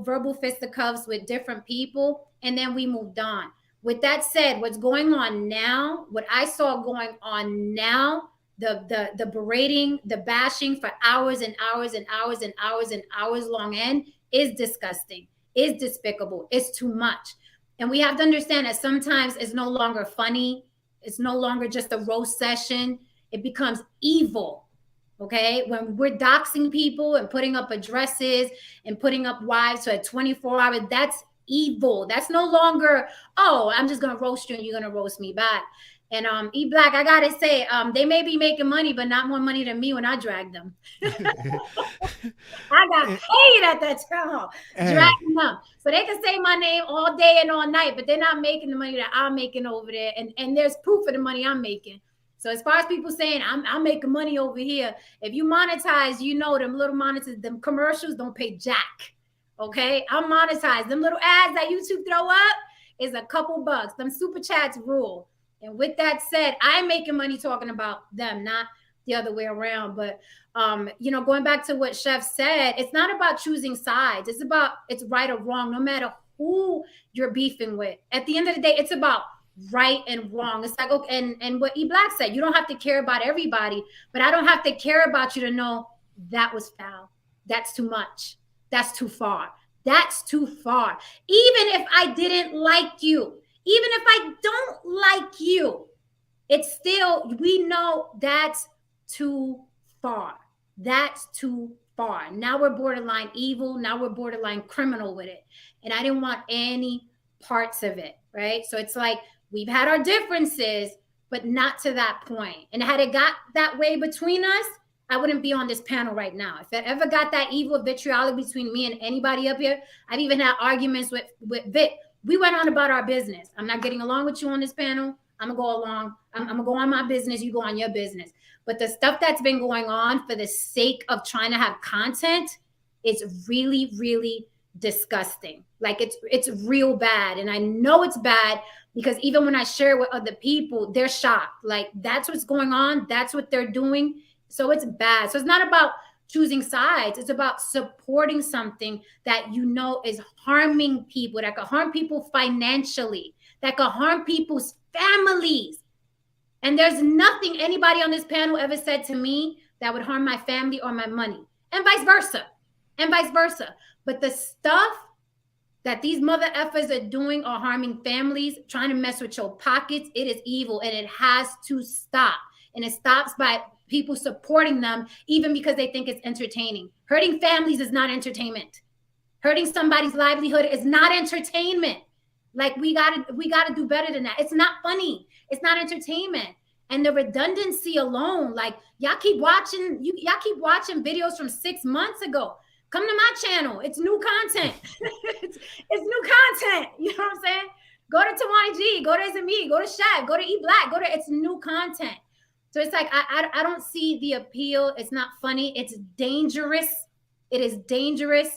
verbal fisticuffs with different people, and then we moved on. With that said, what's going on now, what I saw going on now, the berating, the bashing for hours and hours and hours and hours and hours long end is disgusting, is despicable, it's too much. And we have to understand that sometimes it's no longer funny. It's no longer just a roast session. It becomes evil, okay? When we're doxing people and putting up addresses and putting up wives for a 24-hour, that's evil. That's no longer, oh, I'm just going to roast you and you're going to roast me back. And E Black, I gotta say, they may be making money, but not more money than me when I drag them. I got paid at that town hall, dragging them. So they can say my name all day and all night, but they're not making the money that I'm making over there. And there's proof of the money I'm making. So as far as people saying I'm making money over here, if you monetize, you know them little monitors, them commercials don't pay jack. Okay, I'm monetized. Them little ads that YouTube throw up is a couple bucks. Them super chats rule. And with that said, I'm making money talking about them, not the other way around. But going back to what Chef said, it's not about choosing sides. It's about it's right or wrong, no matter who you're beefing with. At the end of the day, it's about right and wrong. It's like, okay, and what E Black said, you don't have to care about everybody, but I don't have to care about you to know that was foul. That's too much. That's too far. That's too far. Even if I didn't like you, even if I don't like you, it's still, we know that's too far. That's too far. Now we're borderline evil. Now we're borderline criminal with it. And I didn't want any parts of it, right? So it's like we've had our differences, but not to that point. And had it got that way between us, I wouldn't be on this panel right now. If it ever got that evil vitriolic between me and anybody up here, I've even had arguments with Vic. We went on about our business. I'm not getting along with you on this panel. I'm gonna go along. I'm gonna go on my business. You go on your business. But the stuff that's been going on for the sake of trying to have content is really, really disgusting. Like it's real bad. And I know it's bad because even when I share it with other people, they're shocked. Like that's what's going on. That's what they're doing. So it's bad. So it's not about choosing sides. It's about supporting something that you know is harming people, that could harm people financially, that could harm people's families. And there's nothing anybody on this panel ever said to me that would harm my family or my money, and vice versa, and vice versa. But the stuff that these mother effers are doing are harming families, trying to mess with your pockets. It is evil and it has to stop. And it stops by people supporting them, even because they think it's entertaining. Hurting families is not entertainment. Hurting somebody's livelihood is not entertainment. Like we gotta do better than that. It's not funny. It's not entertainment. And the redundancy alone, like y'all keep watching videos from 6 months ago. Come to my channel. It's new content. it's new content. You know what I'm saying? Go to Tawani G, go to Zami, go to Shaq, go to E Black, it's new content. So it's like I don't see the appeal. It's not funny. It's dangerous. It is dangerous.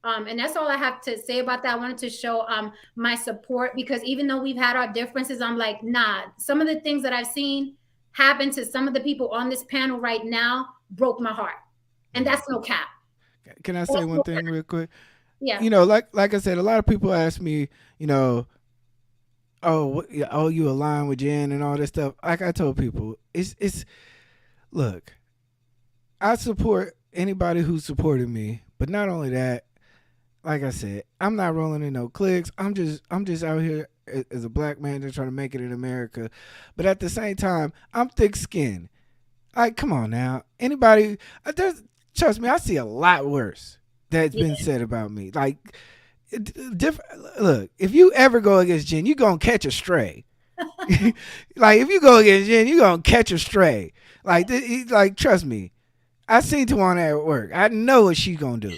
And that's all I have to say about that. I wanted to show my support because even though we've had our differences, I'm like, nah, some of the things that I've seen happen to some of the people on this panel right now broke my heart. And that's no cap. Can I say one thing real quick? Yeah. Like I said, a lot of people ask me, oh, you align with Jen and all this stuff. Like I told people, look, I support anybody who supported me, but not only that, like I said, I'm not rolling in no cliques. I'm just out here as a black man just trying to make it in America. But at the same time, I'm thick-skinned. Like, come on now. Anybody, trust me, I see a lot worse that's been said about me. Like, look, if you ever go against Jen, you're going to catch a stray. Like, if you go against Jen, you're going to catch a stray. Like, trust me. I seen Tawana at work. I know what she's going to do.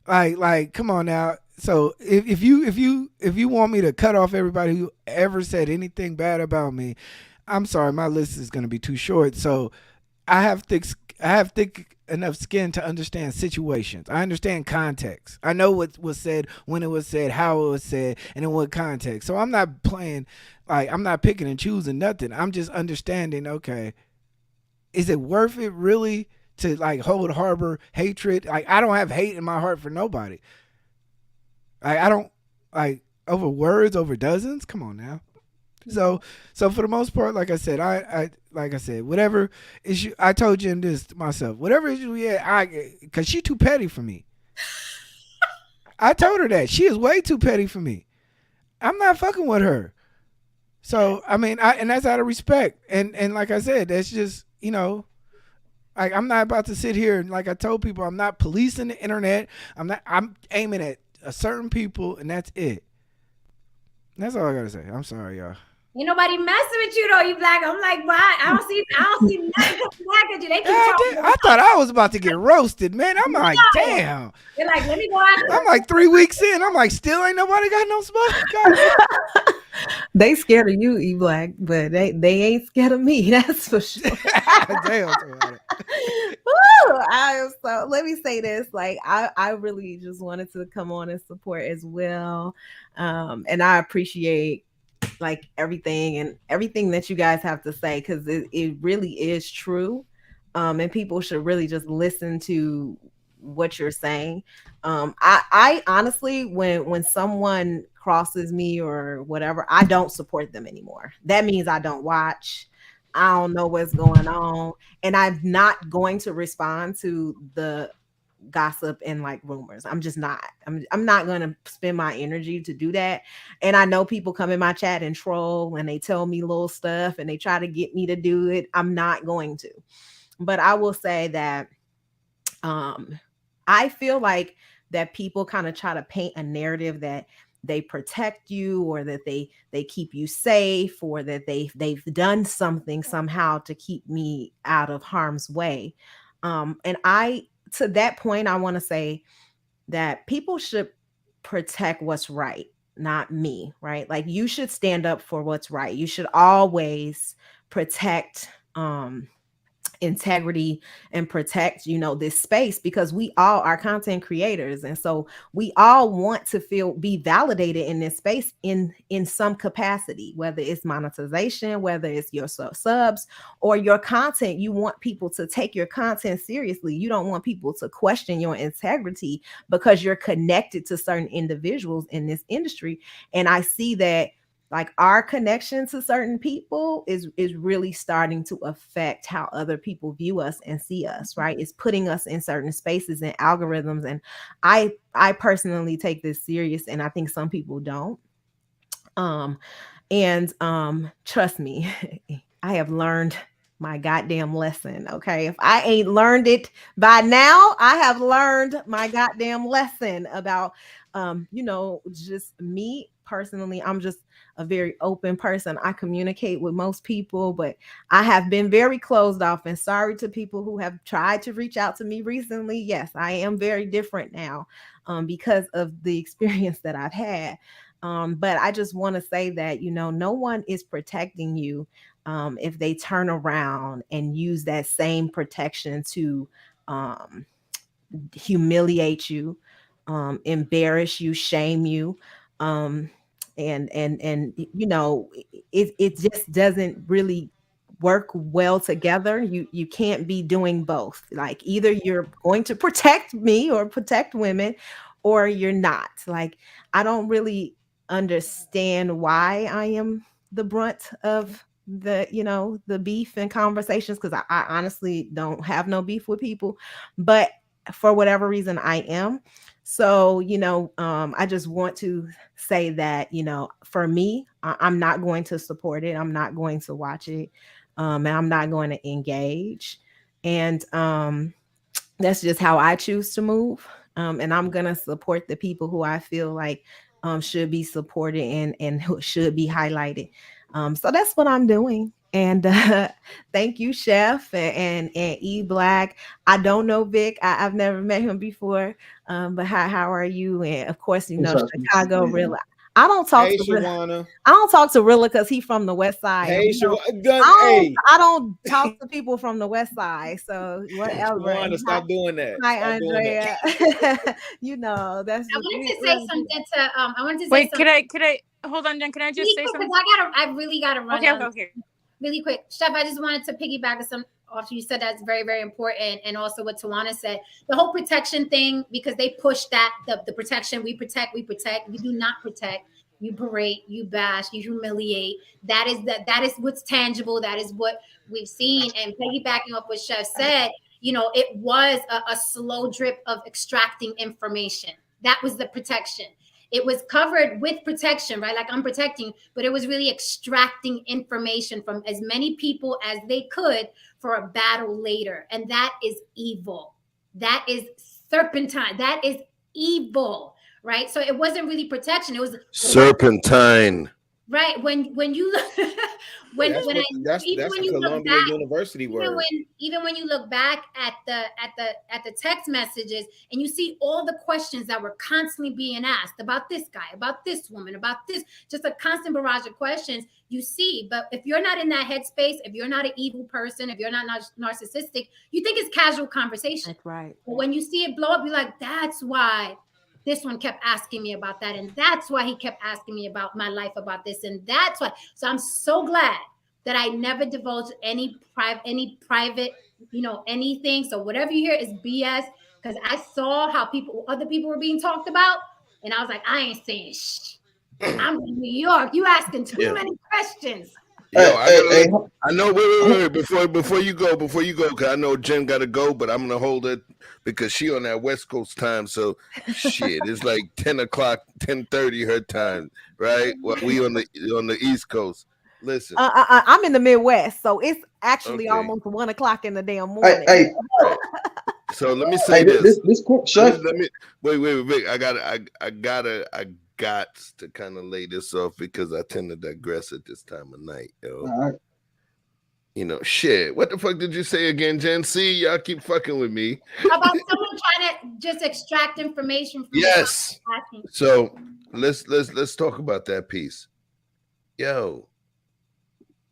Like, come on now. So if you want me to cut off everybody who ever said anything bad about me, I'm sorry, my list is going to be too short. So I have thick enough skin to understand situations. I understand context. I know what was said, when it was said, how it was said, and in what context. So I'm not playing, like, I'm not picking and choosing nothing. I'm just understanding, okay, is it worth it really to like harbor hatred? Like, I don't have hate in my heart for nobody. I don't like over words, over dozens. Come on now. So for the most part, like I said, I whatever issue, I told Jim this myself, whatever issue we had, because she too petty for me. I told her that she is way too petty for me. I'm not fucking with her. So I mean, and that's out of respect. And like I said, that's just, like, I'm not about to sit here and, like I told people, I'm not policing the internet. I'm aiming at a certain people, and that's it. That's all I gotta say. I'm sorry, y'all. Ain't nobody messing with you though, you Black. I'm like, why? I don't see nothing coming back at you. They keep talking. I thought I was about to get roasted, man. I'm like, damn. They're like, let me go out. I'm like 3 weeks in. I'm like, still ain't nobody got no smoke. They scared of you, E Black, but they ain't scared of me. That's for sure. Damn. Woo! Let me say this. Like, I really just wanted to come on and support as well. And I appreciate like everything that you guys have to say, because it really is true. And people should really just listen to what you're saying. I honestly, when someone crosses me or whatever, I don't support them anymore. That means I don't watch. I don't know what's going on, and I'm not going to respond to the gossip and like rumors. I'm just not. I'm not going to spend my energy to do that. And I know people come in my chat and troll and they tell me little stuff and they try to get me to do it. I'm not going to. But I will say that I feel like that people kind of try to paint a narrative that they protect you, or that they keep you safe, or that they've done something somehow to keep me out of harm's way. And to that point, I want to say that people should protect what's right, not me, right? Like, you should stand up for what's right. You should always protect integrity and protect this space, because we all are content creators, and so we all want to be validated in this space in some capacity, whether it's monetization, whether it's your subs or your content. You want people to take your content seriously. You don't want people to question your integrity because you're connected to certain individuals in this industry. And I see that, like, our connection to certain people is really starting to affect how other people view us and see us, right? It's putting us in certain spaces and algorithms. And I personally take this serious, and I think some people don't. Trust me, I have learned my goddamn lesson. Okay. If I ain't learned it by now, I have learned my goddamn lesson about, just me personally. I'm just a very open person. I communicate with most people, but I have been very closed off, and sorry to people who have tried to reach out to me recently. Yes, I am very different now because of the experience that I've had. But I just want to say that, no one is protecting you if they turn around and use that same protection to humiliate you, embarrass you, shame you. And it just doesn't really work well together. You can't be doing both. Like, either you're going to protect me or protect women, or you're not. Like, I don't really understand why I am the brunt of the beef and conversations, because I honestly don't have no beef with people, but for whatever reason I am. So, I just want to say that, for me, I'm not going to support it. I'm not going to watch it. And I'm not going to engage. And that's just how I choose to move. And I'm going to support the people who I feel like should be supported and who should be highlighted. So that's what I'm doing. And thank you, Chef and E Black. I don't know Vic. I've never met him before. But how are you? And of course, Chicago Rilla. I don't talk to Rilla. I don't talk to Rilla because he's from the West Side. Hey, I don't talk to people from the West Side. So whatever. Shawana, stop doing that. Hi, stop Andrea. That's. I wanted to say something to. I wanted to say. Wait, could I? Hold on, Jen. Can I just say something? I really gotta run. Okay. Really quick, Chef. I just wanted to piggyback on after you said that's very, very important, and also what Tawana said, the whole protection thing, because they push that the protection. We protect. We do not protect. You berate, you bash, you humiliate. That is what's tangible. That is what we've seen. And piggybacking off what Chef said, it was a slow drip of extracting information. That was the protection. It was covered with protection, right? Like, I'm protecting, but it was really extracting information from as many people as they could for a battle later. And that is evil. That is serpentine. That is evil, right? So it wasn't really protection. It was serpentine. Right. When you when That's when I what that's even that's when the you look Columbia back, University word. even when you look back at the text messages and you see all the questions that were constantly being asked about this guy, about this woman, about this, just a constant barrage of questions you see. But if you're not in that headspace, if you're not an evil person, if you're not narcissistic, you think it's casual conversation. That's right. But when you see it blow up, you're like, that's why this one kept asking me about that, and that's why he kept asking me about my life, about this, and that's why. So I'm so glad that I never divulged any private, anything. So whatever you hear is BS, because I saw how other people were being talked about, and I was like, I ain't saying shh. I'm in New York. You asking too many questions. Yo, I know. Wait. Before you go, because I know Jen got to go, but I'm gonna hold it because she on that West Coast time. So shit, it's like 10 o'clock, 10:30 her time, right? Well, we on the East Coast. Listen, I'm in the Midwest, so it's actually almost 1 o'clock in the damn morning. Hey. So let me say this. This quick, Chef. Let me wait. I got to kind of lay this off because I tend to digress at this time of night, yo. All right. Shit. What the fuck did you say again, Jen? See, y'all keep fucking with me. About someone trying to just extract information from Yes. So let's talk about that piece. Yo,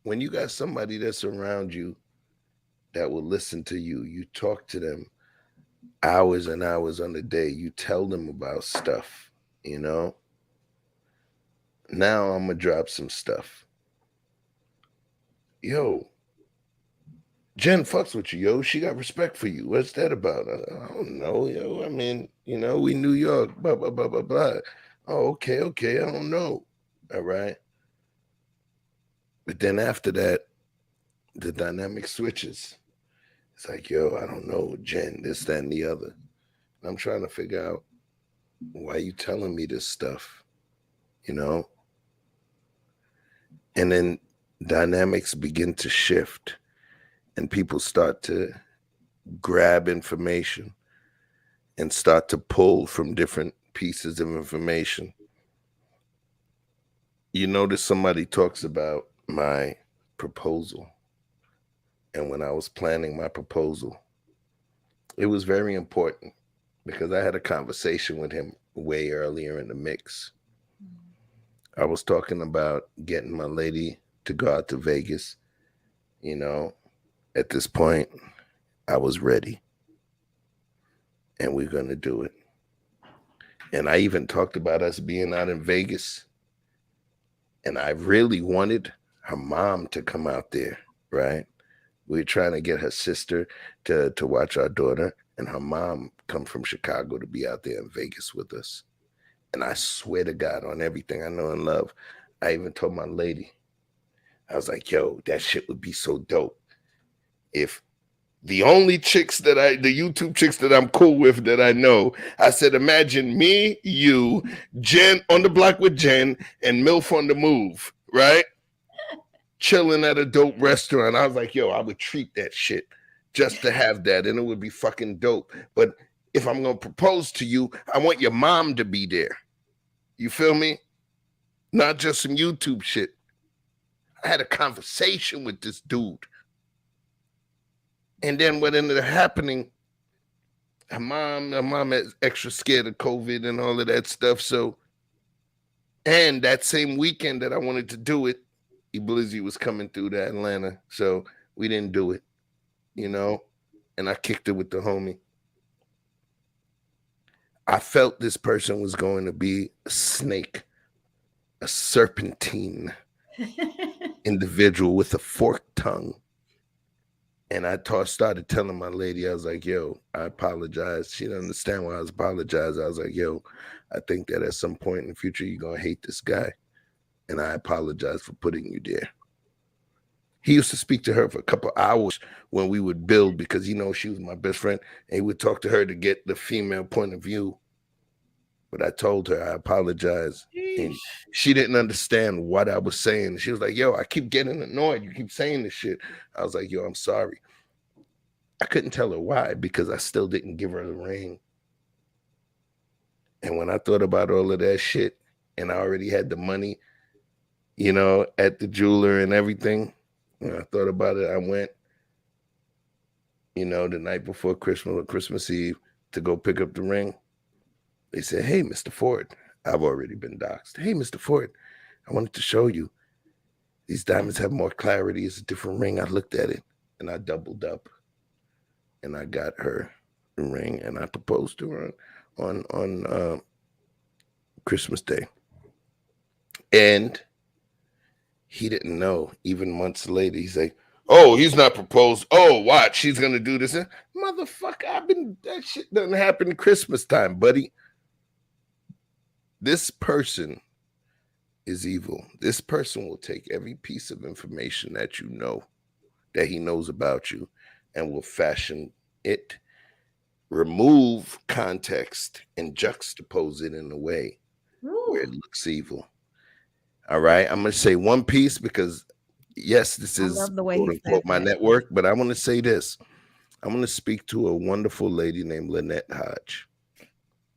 when you got somebody that's around you that will listen to you, you talk to them hours and hours on the day, you tell them about stuff, Now I'm gonna drop some stuff. Yo, Jen fucks with you, yo. She got respect for you. What's that about? I don't know, yo. I mean, we New York, blah, blah, blah, blah, blah. Oh, okay. I don't know. All right. But then after that, the dynamic switches. It's like, yo, I don't know, Jen, this, that, and the other. I'm trying to figure out why you telling me this stuff, And then dynamics begin to shift and people start to grab information and start to pull from different pieces of information. You notice somebody talks about my proposal. And when I was planning my proposal, it was very important because I had a conversation with him way earlier in the mix. I was talking about getting my lady to go out to Vegas. At this point, I was ready. And we're going to do it. And I even talked about us being out in Vegas. And I really wanted her mom to come out there, right? We were trying to get her sister to watch our daughter, and her mom come from Chicago to be out there in Vegas with us. And I swear to God, on everything I know and love, I even told my lady, I was like, yo, that shit would be so dope. If the only chicks the YouTube chicks that I'm cool with that I know, I said, imagine me, you, Jen on the block with Jen, and MILF on the move, right? Chilling at a dope restaurant. I was like, yo, I would treat that shit just to have that, and it would be fucking dope. But if I'm going to propose to you, I want your mom to be there. You feel me? Not just some YouTube shit. I had a conversation with this dude. And then what ended up happening, her mom is extra scared of COVID and all of that stuff. So, and that same weekend that I wanted to do it, Blizzy was coming through to Atlanta. So we didn't do it, and I kicked it with the homie. I felt this person was going to be a snake, a serpentine individual with a forked tongue. And I started telling my lady, I was like, yo, I apologize. She didn't understand why I was apologizing. I was like, yo, I think that at some point in the future, you're going to hate this guy. And I apologize for putting you there. He used to speak to her for a couple hours when we would build because, she was my best friend. And he would talk to her to get the female point of view. But I told her I apologize. And she didn't understand what I was saying. She was like, yo, I keep getting annoyed. You keep saying this shit. I was like, yo, I'm sorry. I couldn't tell her why because I still didn't give her the ring. And when I thought about all of that shit and I already had the money you know, at the jeweler and everything. When I thought about it, I went, you know, the night before Christmas or Christmas Eve to go pick up the ring. They said, "Hey, Mr. Ford," I've already been doxxed. "Hey, Mr. Ford, I wanted to show you. These diamonds have more clarity. It's a different ring." I looked at it and I doubled up and I got her the ring and I proposed to her on Christmas Day. And he didn't know. Even months later, he's like, "Oh, he's not proposed. Oh, watch, she's gonna do this." Motherfucker, that shit doesn't happen Christmas time, buddy. This person is evil. This person will take every piece of information that you know, that he knows about you, and will fashion it, remove context, and juxtapose it in a way where it looks evil. All right. I'm going to say one piece because, yes, this is love the way quote he unquote said my that. network, but I want to say this. I'm going to speak to a wonderful lady named Lynette Hodge.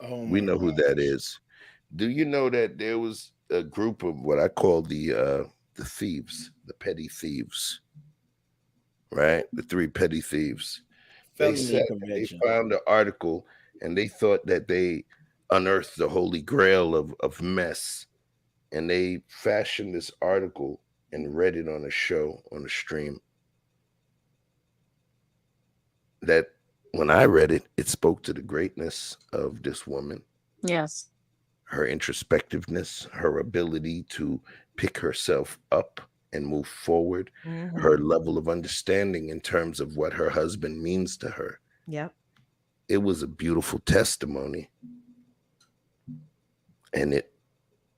Oh We my know who that is. Do you know that there was a group of what I call the thieves, the petty thieves, right? The three petty thieves. They felony said that they conviction. found an article and they thought that they unearthed the holy grail of mess. And they fashioned this article and read it on a show, on a stream. That when I read it, it spoke to the greatness of this woman, Yes. her introspectiveness, her ability to pick herself up and move forward, her level of understanding in terms of what her husband means to her. Yep. It was a beautiful testimony. And it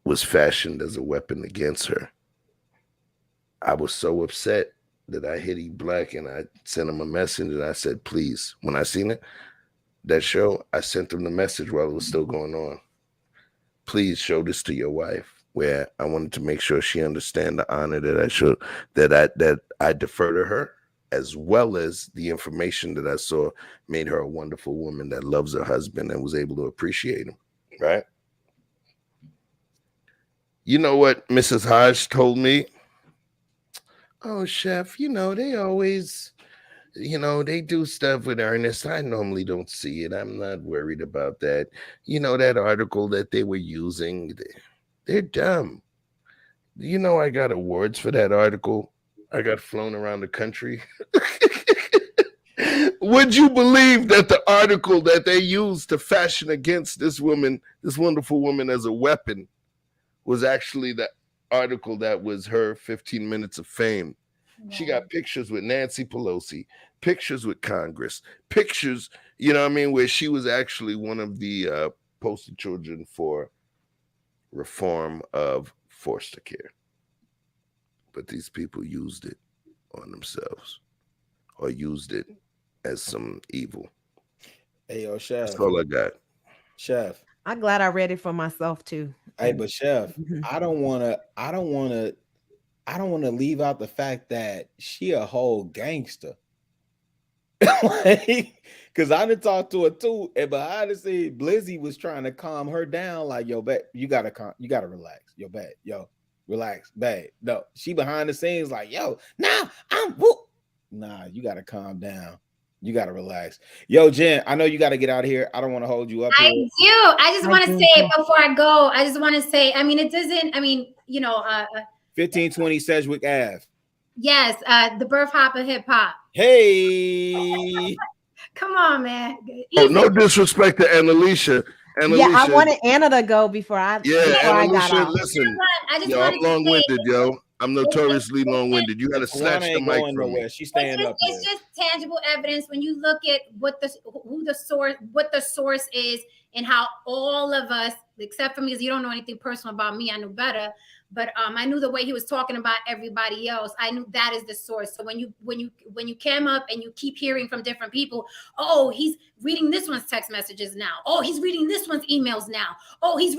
was fashioned as a weapon against her. I was so upset that I hit E Black and I sent him a message and I said, please, when I seen it, that show, I sent him the message while it was still going on. Please show this to your wife, where I wanted to make sure she understand the honor that I should, that I defer to her, as well as the information that I saw made her a wonderful woman that loves her husband and was able to appreciate him, right? You know what Mrs. Hodge told me? "Oh, chef, you know, they always, you know, they do stuff with Ernest. I normally don't see it. I'm not worried about that. You know, that article that they were using, they're dumb. You know, I got awards for that article. I got flown around the country." Would you believe that the article that they used to fashion against this woman, this wonderful woman, as a weapon, was actually the article that was her 15 minutes of fame? She got pictures with Nancy Pelosi, pictures with Congress, pictures, you know what I mean, where she was actually one of the poster children for reform of foster care. But these people used it on themselves or used it as some evil. Hey, yo, chef. That's all I got. Chef. I'm glad I read it for myself too. Hey, but chef, I don't wanna leave out the fact that she a whole gangster. Like, cause I didn't talk to her too, and behind the scenes, Blizzy was trying to calm her down. Like, yo, babe, you gotta relax. Yo, babe, yo, relax, babe. No, she behind the scenes, like, yo, nah, nah, you gotta calm down. You gotta relax. Yo, Jen, I know you gotta get out of here. I don't want to hold you up here. I do. I just want to say before I go, I just want to say, I mean, it doesn't, I mean, you know, 1520 Sedgwick Ave. yes, the birth hop of hip hop. Hey. Come on, man. Oh, no disrespect to Annalisa. Yeah, I wanted Anna to go before I. Yeah, before I got Annalisa, off. listen. I just Yo, wanted I'm to say- long-winded, yo. I'm notoriously long-winded. You got to snatch the mic from me. She's staying up there. It's just tangible evidence when you look at what the source is, and how all of us, except for me, because you don't know anything personal about me, I knew better. But I knew the way he was talking about everybody else. I knew that is the source. So when you came up and you keep hearing from different people, oh, he's reading this one's text messages now. Oh, he's reading this one's emails now. Oh, he's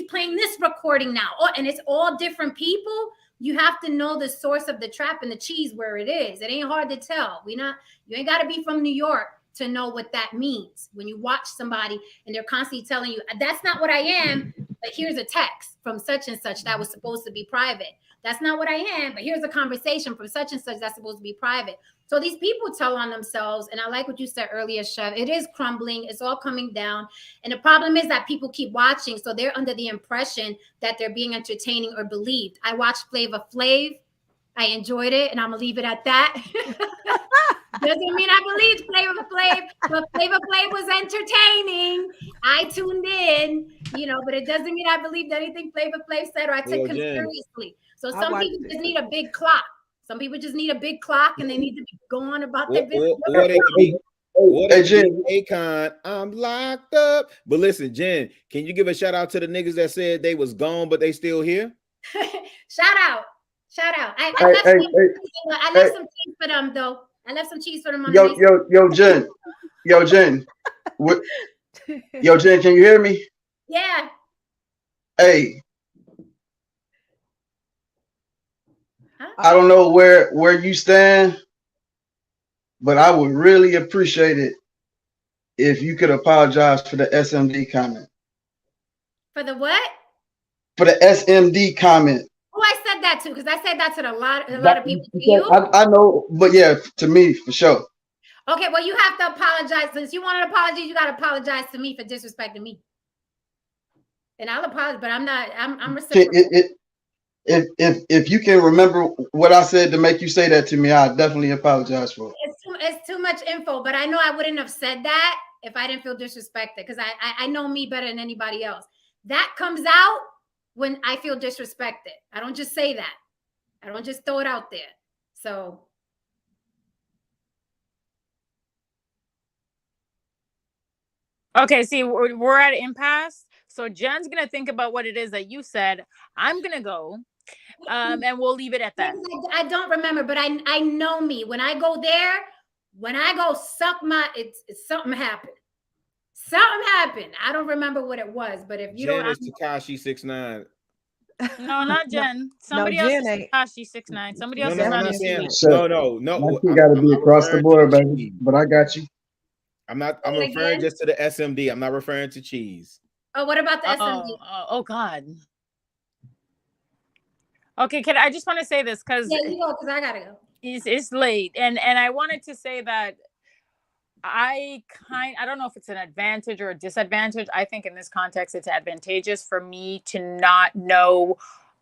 playing this recording now. Oh, and it's all different people. You have to know the source of the trap and the cheese where it is. It ain't hard to tell. You ain't got to be from New York to know what that means. When you watch somebody and they're constantly telling you, that's not what I am, but here's a text from such and such that was supposed to be private. That's not what I am, but here's a conversation from such and such that's supposed to be private. So these people tell on themselves, and I like what you said earlier, Chef. It is crumbling. It's all coming down. And the problem is that people keep watching, so they're under the impression that they're being entertaining or believed. I watched Flavor Flav. I enjoyed it, and I'm going to leave it at that. Doesn't mean I believed Flavor Flav, but Flavor Flav was entertaining. I tuned in, but it doesn't mean I believed anything Flavor Flav said or I took him seriously. So some people just need a big clock. Some people just need a big clock, and they need to be going about their business. Hey, Jen, Akon, I'm locked up. But listen, Jen, can you give a shout out to the niggas that said they was gone, but they still here? Shout out. I left some cheese for them, though. I left some cheese for them. Yo, Jen. Yo, Jen, can you hear me? Yeah. Hey. I don't know where you stand, but I would really appreciate it if you could apologize for the SMD comment. For the what? For the SMD comment. Who I said that to? Because I said that to a lot of people. To you? I know, but yeah, to me for sure. Okay, well, you have to apologize. Since you want an apology, you got to apologize to me for disrespecting me. And I'll apologize, but I'm reciprocal. If you can remember what I said to make you say that to me, I definitely apologize for it. It's too much info, but I know I wouldn't have said that if I didn't feel disrespected, because I know me better than anybody else. That comes out when I feel disrespected. I don't just say that. I don't just throw it out there. So. Okay, see, we're at an impasse. So Jen's going to think about what it is that you said. I'm going to go, and we'll leave it at that. I don't remember, but I know me. When I go there, when I go suck it's something happened. Something happened. I don't remember what it was, but if you Jen is Tekashi 6ix9ine. No, not Jen. Somebody else is Tekashi 6ix9ine. Somebody else is No. You got to be across the board, baby. But I got you. I'm referring just to the SMD. I'm not referring to cheese. Oh, what about the SMD? Oh God. Okay, I just want to say this because you go, because I gotta go. It's late, and I wanted to say that I don't know if it's an advantage or a disadvantage. I think in this context, it's advantageous for me to not know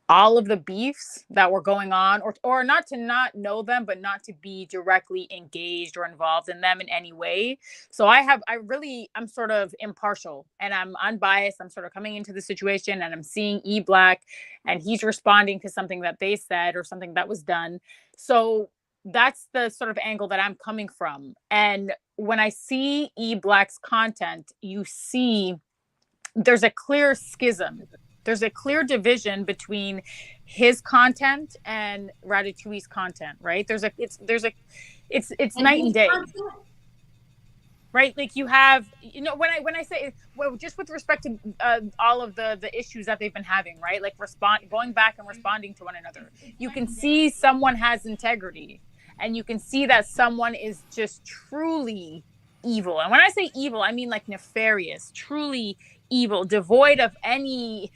all of the beefs that were going on, or not to not know them, but not to be directly engaged or involved in them in any way. So I'm sort of impartial and I'm unbiased. I'm sort of coming into the situation and I'm seeing E Black and he's responding to something that they said or something that was done. So that's the sort of angle that I'm coming from. And when I see E Black's content, you see there's a clear schism. There's a clear division between his content and Ratatouille's content, right? It's night and day. Right? Like you have, when I say, well, just with respect to all of the issues that they've been having, right? Like going back and responding to one another. You can see someone has integrity and you can see that someone is just truly evil. And when I say evil, I mean like nefarious, truly evil, devoid of any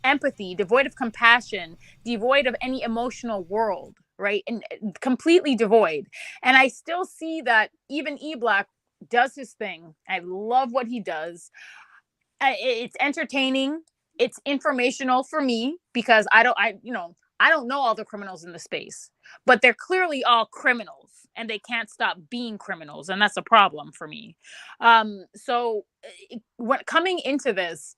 empathy, devoid of compassion, devoid of any emotional world, right? And completely devoid. And I still see that even E Black does his thing. I love what he does. It's entertaining. It's informational for me because I don't know all the criminals in the space, but they're clearly all criminals and they can't stop being criminals. And that's a problem for me. So when coming into this,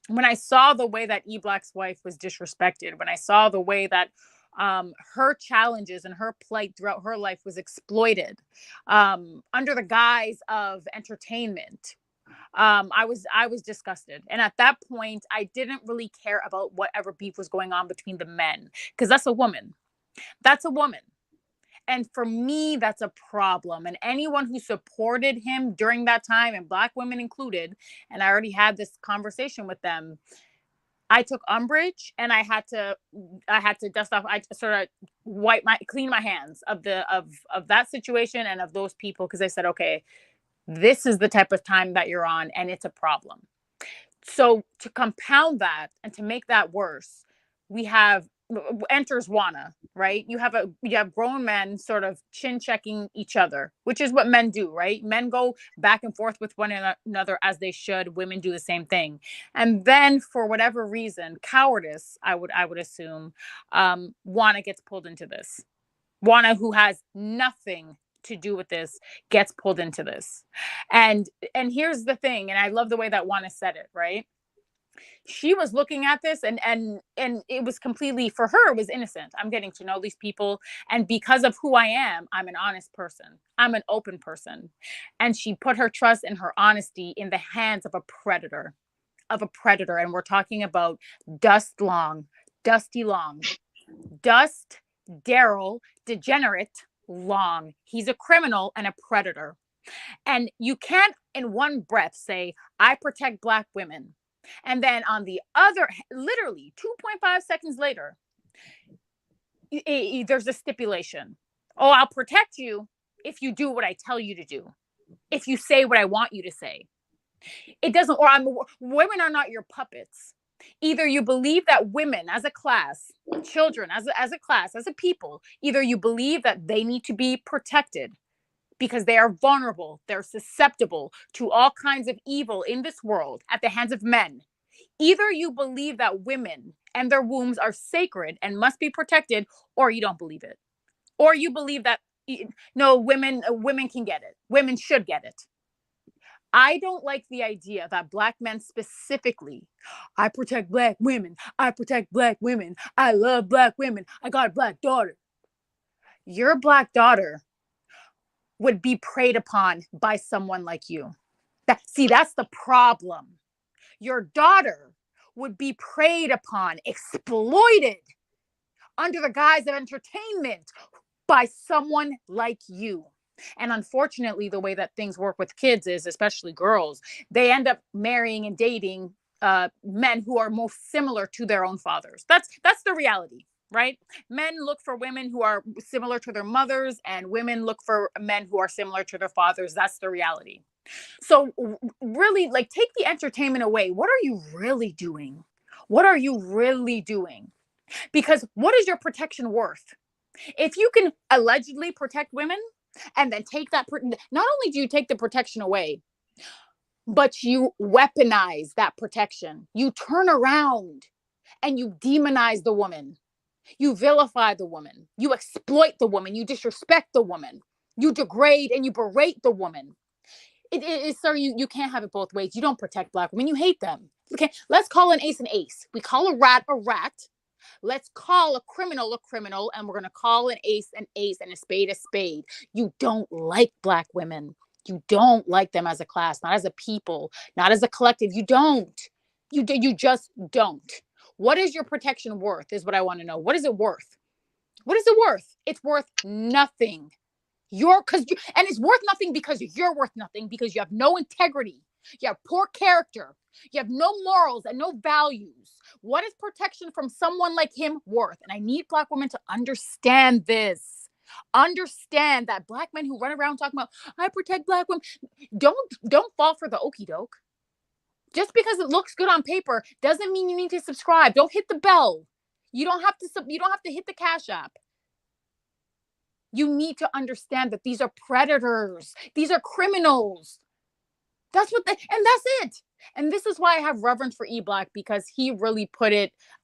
when I saw the way that E Black's wife was disrespected, when I saw the way that her challenges and her plight throughout her life was exploited under the guise of entertainment, I was disgusted. And at that point, I didn't really care about whatever beef was going on between the men, because that's a woman. That's a woman. And for me, that's a problem. And anyone who supported him during that time, and Black women included, and I already had this conversation with them, I took umbrage and I had to dust off. I sort of clean my hands of that situation and of those people, because I said, okay, this is the type of time that you're on and it's a problem. So to compound that and to make that worse, we have enters Juana, right? You have grown men sort of chin checking each other, which is what men do, right? Men go back and forth with one another as they should. Women do the same thing. And then for whatever reason, cowardice, I would assume, Juana gets pulled into this. Juana, who has nothing to do with this, gets pulled into this. And here's the thing, and I love the way that Juana said it, right? She was looking at this and it was completely, for her, it was innocent. I'm getting to know these people, and because of who I am, I'm an honest person. I'm an open person. And she put her trust and her honesty in the hands of a predator. And we're talking about Dusty Long. Dust Daryl Degenerate Long. He's a criminal and a predator. And you can't in one breath say, I protect Black women. And then on the other, literally 2.5 seconds later, there's a stipulation. Oh, I'll protect you if you do what I tell you to do. If you say what I want you to say. It doesn't, women are not your puppets. Either you believe that women as a class, children as a class, as a people, either you believe that they need to be protected because they are vulnerable, they're susceptible to all kinds of evil in this world at the hands of men. Either you believe that women and their wombs are sacred and must be protected, or you don't believe it. Or you believe that, no, women can get it. Women should get it. I don't like the idea that Black men specifically, I protect Black women. I protect Black women. I love Black women. I got a Black daughter. Your Black daughter would be preyed upon by someone like you. That's the problem. Your daughter would be preyed upon, exploited under the guise of entertainment by someone like you. And unfortunately, the way that things work with kids is, especially girls, they end up marrying and dating men who are most similar to their own fathers. That's the reality, right? Men look for women who are similar to their mothers, and women look for men who are similar to their fathers. That's the reality. So really, like, take the entertainment away. What are you really doing? What are you really doing? Because what is your protection worth? If you can allegedly protect women and then take that, not only do you take the protection away, but you weaponize that protection. You turn around and you demonize the woman. You vilify the woman. You exploit the woman. You disrespect the woman. You degrade and you berate the woman. Sir, you can't have it both ways. You don't protect Black women. You hate them. Okay, let's call an ace an ace. We call a rat a rat. Let's call a criminal, and we're going to call an ace and a spade a spade. You don't like Black women. You don't like them as a class, not as a people, not as a collective. You don't. You just don't. What is your protection worth is what I want to know. What is it worth? What is it worth? It's worth nothing. And it's worth nothing because you're worth nothing, because you have no integrity. You have poor character. You have no morals and no values. What is protection from someone like him worth? And I need Black women to understand this. Understand that Black men who run around talking about, I protect Black women, don't fall for the okie doke. Just because it looks good on paper doesn't mean you need to subscribe. Don't hit the bell. You don't have to hit the Cash App. You need to understand that these are predators. These are criminals. And that's it. And this is why I have reverence for E-Black, because he really put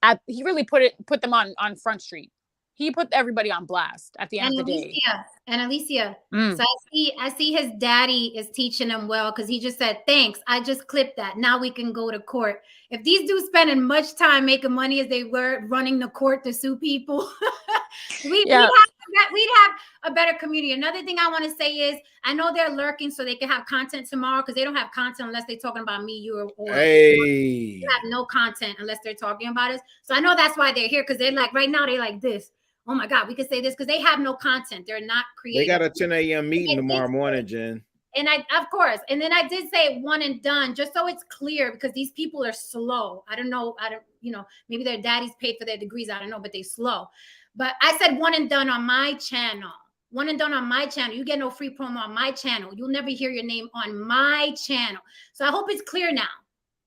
them on Front Street. He put everybody on blast at the end of the day. Alicia. So I see his daddy is teaching him well, because he just said, thanks, I just clipped that. Now we can go to court. If these dudes spending much time making money as they were running the court to sue people, we'd have a better community. Another thing I want to say is, I know they're lurking so they can have content tomorrow, because they don't have content unless they're talking about me, you, or they have no content unless they're talking about us. So I know that's why they're here, because they're like, right now they're like this. Oh my God, we could say this, because they have no content. They're not creative. They got a 10 a.m. meeting tomorrow morning, Jen. And of course, and then I did say one and done, just so it's clear, because these people are slow. I don't know, maybe their daddies paid for their degrees. I don't know, but they slow. But I said one and done on my channel. One and done on my channel. You get no free promo on my channel. You'll never hear your name on my channel. So I hope it's clear now.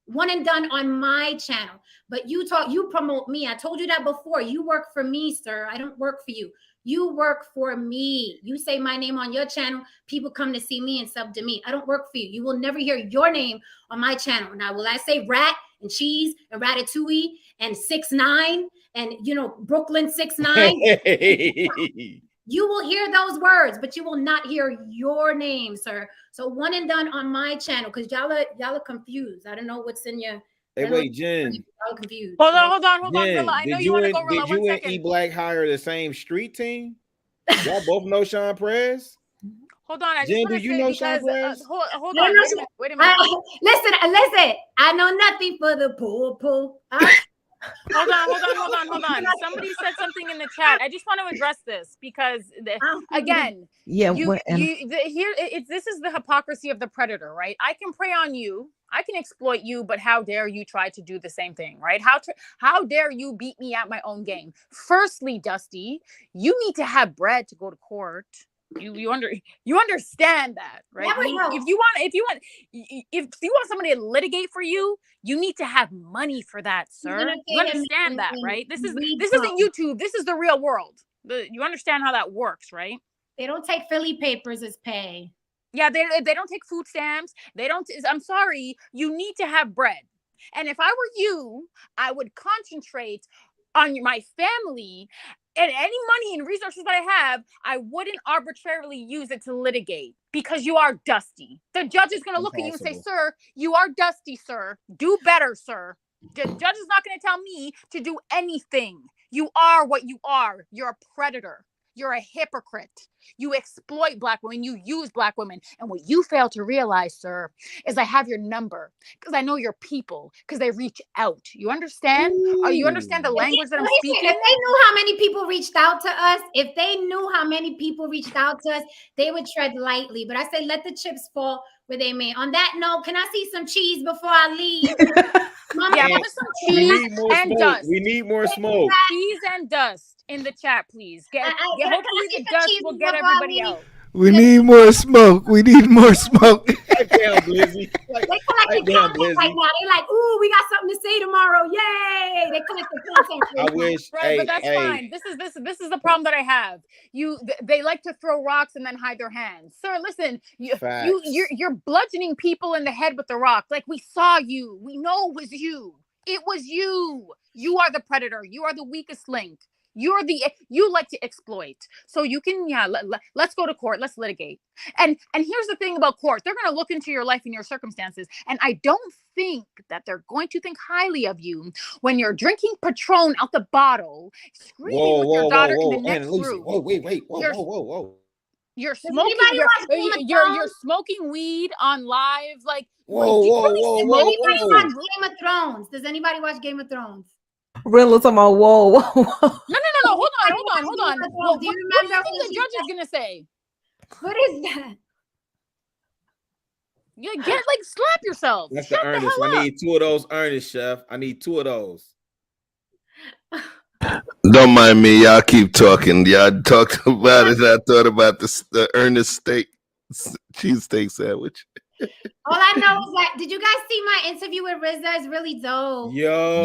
One and done on my channel. But you promote me. I told you that before. You work for me, sir. I don't work for you. You work for me. You say my name on your channel. People come to see me and sub to me. I don't work for you. You will never hear your name on my channel. Now, will I say rat and cheese and ratatouille and 6ix9ine and Brooklyn 6ix9ine? You will hear those words, but you will not hear your name, sir. So one and done on my channel, because y'all are confused. I don't know what's in your. Hey, wait, Jen. Y'all confused. Hold on, Jen, Rilla. I know did you want to and, go, Rilla. Did you 1 and second. E Black hire the same street team? Y'all both know Sean Perez? Hold on, I just Jen, want do to you say know because Sean Perez? hold on, wait a minute. Listen. I know nothing for the pool. Hold on. Somebody said something in the chat. I just want to address this because, again, this is the hypocrisy of the predator, right? I can prey on you, I can exploit you, but how dare you try to do the same thing, right? How dare you beat me at my own game? Firstly, Dusty, you need to have bread to go to court. You understand that, right? If you want somebody to litigate for you, you need to have money for that, sir. You understand that, right? This isn't YouTube. This is the real world. You understand how that works, right? They don't take Philly papers as pay. Yeah, they don't take food stamps. They don't. I'm sorry. You need to have bread. And if I were you, I would concentrate on my family. And any money and resources that I have, I wouldn't arbitrarily use it to litigate because you are Dusty. The judge is going to look at you and say, sir, you are Dusty, sir. Do better, sir. The judge is not going to tell me to do anything. You are what you are. You're a predator. You're a hypocrite. You exploit Black women. You use Black women. And what you fail to realize, sir, is I have your number because I know your people because they reach out. You understand? You understand the language that I'm speaking? If they knew how many people reached out to us, they would tread lightly. But I say let the chips fall where they may. On that note, can I see some cheese before I leave? Yeah, put some cheese and dust. We need more smoke. Cheese and dust in the chat, please. Hopefully the dust will get everybody out. We need more smoke. Pipe down, Blizzy. Pipe down, Blizzy. Right now. They're like, ooh, we got something to say tomorrow. Yay! They collect the content. I wish. Right, but that's fine. This is the problem that I have. They like to throw rocks and then hide their hands. Sir, listen, you're bludgeoning people in the head with the rock. Like we saw you. We know it was you. It was you. You are the predator. You are the weakest link. You like to exploit. So you can, let's go to court. Let's litigate. And here's the thing about court. They're going to look into your life and your circumstances. And I don't think that they're going to think highly of you when you're drinking Patron out the bottle, screaming with your daughter in the next room. Whoa. You're smoking. You're smoking weed on live. Like, whoa. Game of Thrones. Does anybody watch Game of Thrones? Rilla's talking about whoa. No. Hold on. Well, do you remember what the judge is gonna say? What is that? You slap yourself. That's the Ernest. I need 2 of those Ernest, chef. I need 2 of those. Don't mind me. Y'all keep talking. Y'all talked about it. I thought about the Ernest cheesesteak sandwich. All I know is that, did you guys see my interview with RZA? It's really dope. Yo,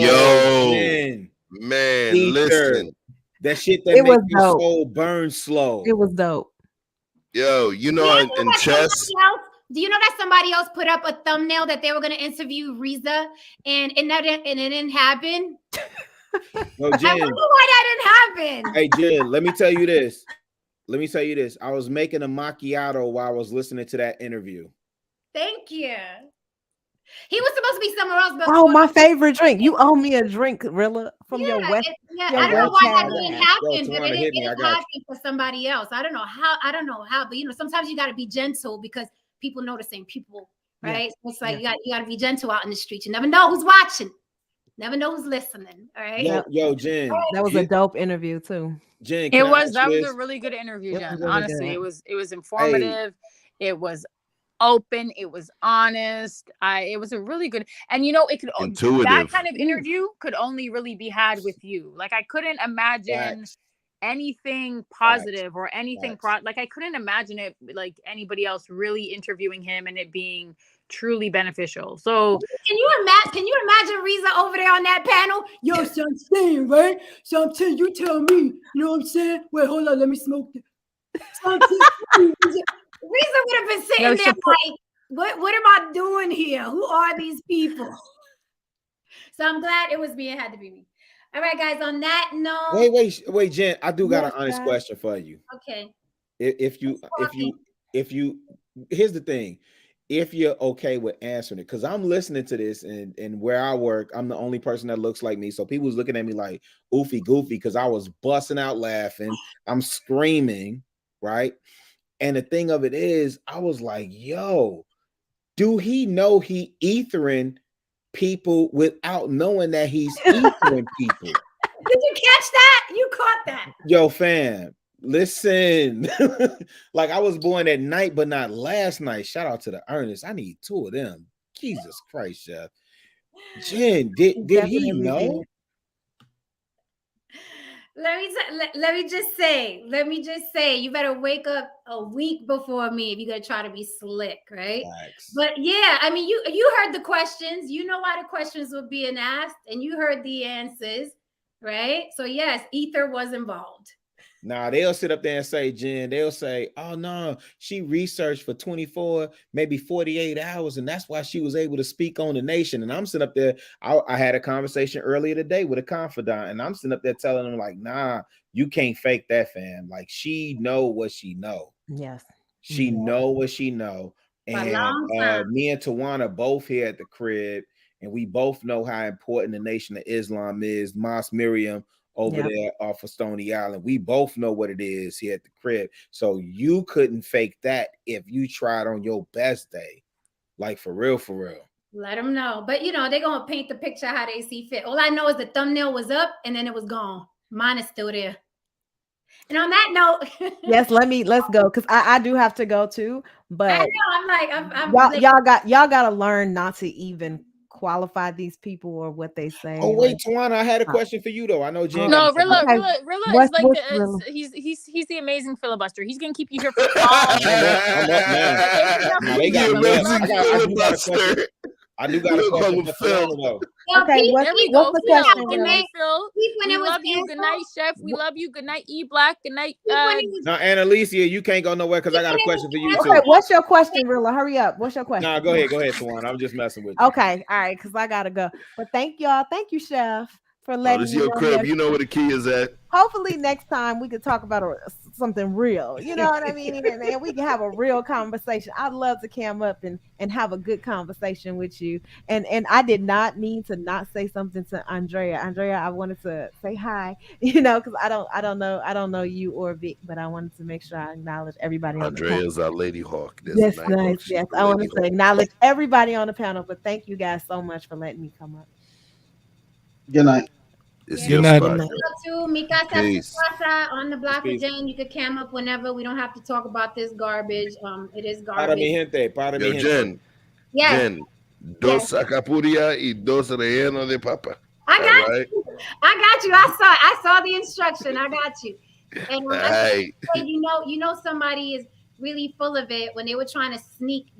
man, listen. That shit that makes your soul burn slow. It was dope. Yo, in chess. Do you know that somebody else put up a thumbnail that they were going to interview RZA and it didn't happen? No, Jen, I wonder why that didn't happen. Hey, Jen, let me tell you this. I was making a macchiato while I was listening to that interview. Thank you. He was supposed to be somewhere else. Oh, my favorite drink. You owe me a drink, Rilla, from your West. I don't know why that didn't happen, but it didn't happen for somebody else. I don't know how, but sometimes you got to be gentle because people know the same people, right? Yeah. It's like you got to be gentle out in the street. You never know who's watching. Never know who's listening. All right. Yo, Jen. That was a dope interview too. Jen, that was a really good interview, Jen. Really honestly, good. It was informative. Hey. It was open. It was honest. It was a really good, and it could intuitive. That kind of interview could only really be had with you. Like I couldn't imagine anything positive or anything like I couldn't imagine it like anybody else really interviewing him and it being truly beneficial. So can you imagine Reza over there on that panel? Yo, so I'm saying, right? So I'm telling you, tell me, you know what I'm saying? Wait, hold on, let me smoke this. So Reza would have been sitting there like, what am I doing here? Who are these people? So I'm glad it was me. It had to be me. All right, guys. On that note, wait, Jen. I do got an honest question for you. Okay. If you, here's the thing. If you're okay with answering it, because I'm listening to this and where I work, I'm the only person that looks like me. So people was looking at me like oofy goofy because I was busting out laughing. I'm screaming, right? And the thing of it is, I was like, yo, do he know he ethering people without knowing that he's ethering people? Did you catch that? You caught that. Yo, fam, listen. Like I was born at night, but not last night. Shout out to the Ernest. I need 2 of them. Jesus Christ, Chef. Jen, did he know? Let me just say, you better wake up a week before me if you're gonna try to be slick, right? Facts. But yeah, I mean, you heard the questions, you know why the questions were being asked, and you heard the answers, right? So yes, ether was involved. Now they'll sit up there and say, Jen, they'll say, oh no, she researched for 24, maybe 48 hours, and that's why she was able to speak on the nation. And I'm sitting up there, I had a conversation earlier today with a confidant, and I'm sitting up there telling them, like, nah, you can't fake that, fam. Like, she know what she know. Yes. She know what she know. And me and Tawana both here at the crib, and we both know how important the Nation of Islam is. Mas Miriam over there off of Stony Island. We both know what it is here at the crib. So you couldn't fake that if you tried on your best day. Like for real, for real. Let them know. But you know, they're gonna paint the picture how they see fit. All I know is the thumbnail was up and then it was gone. Mine is still there. And on that note, yes, let's go because I do have to go too. But I know I'm y'all got to learn not to even qualify these people or what they say. Oh wait, Tawana, I had a question for you though. I know Jen. No, Rilla is like he's the amazing filibuster. He's gonna keep you here for long. I'm up now. They got me up. I do got a question for Phil though. Okay, there we go. What's the question? Good night, Phil. We love you. Good night, Chef. We love you. Good night, E Black. Good night. Now, Annalicia, you can't go nowhere because I got a question for you too. Okay, what's your question, Rilla? Hurry up. What's your question? Nah, go ahead, Tawana. I'm just messing with you. Okay, all right, because I gotta go. But thank y'all. Thank you, Chef, for letting this is your crib. You know where the key is at. Hopefully next time we could talk about something real. You know what I mean? And we can have a real conversation. I'd love to come up and have a good conversation with you. And I did not mean to not say something to Andrea. Andrea, I wanted to say hi, you know, because I don't know you or Vic, but I wanted to make sure I acknowledge everybody. Andrea is our Lady Hawk. Yes, nice. Yes, I want to acknowledge everybody on the panel, but thank you guys so much for letting me come up. Good night. It's your spot. Mi casa on the block with Jane. You could cam up whenever. We don't have to talk about this garbage. It is garbage. Para mi gente. Jen. Yes. Jen. Dos sacapuria y dos relleno de papa. I got you. I saw the instruction. I got you. And right. you know somebody is really full of it when they were trying to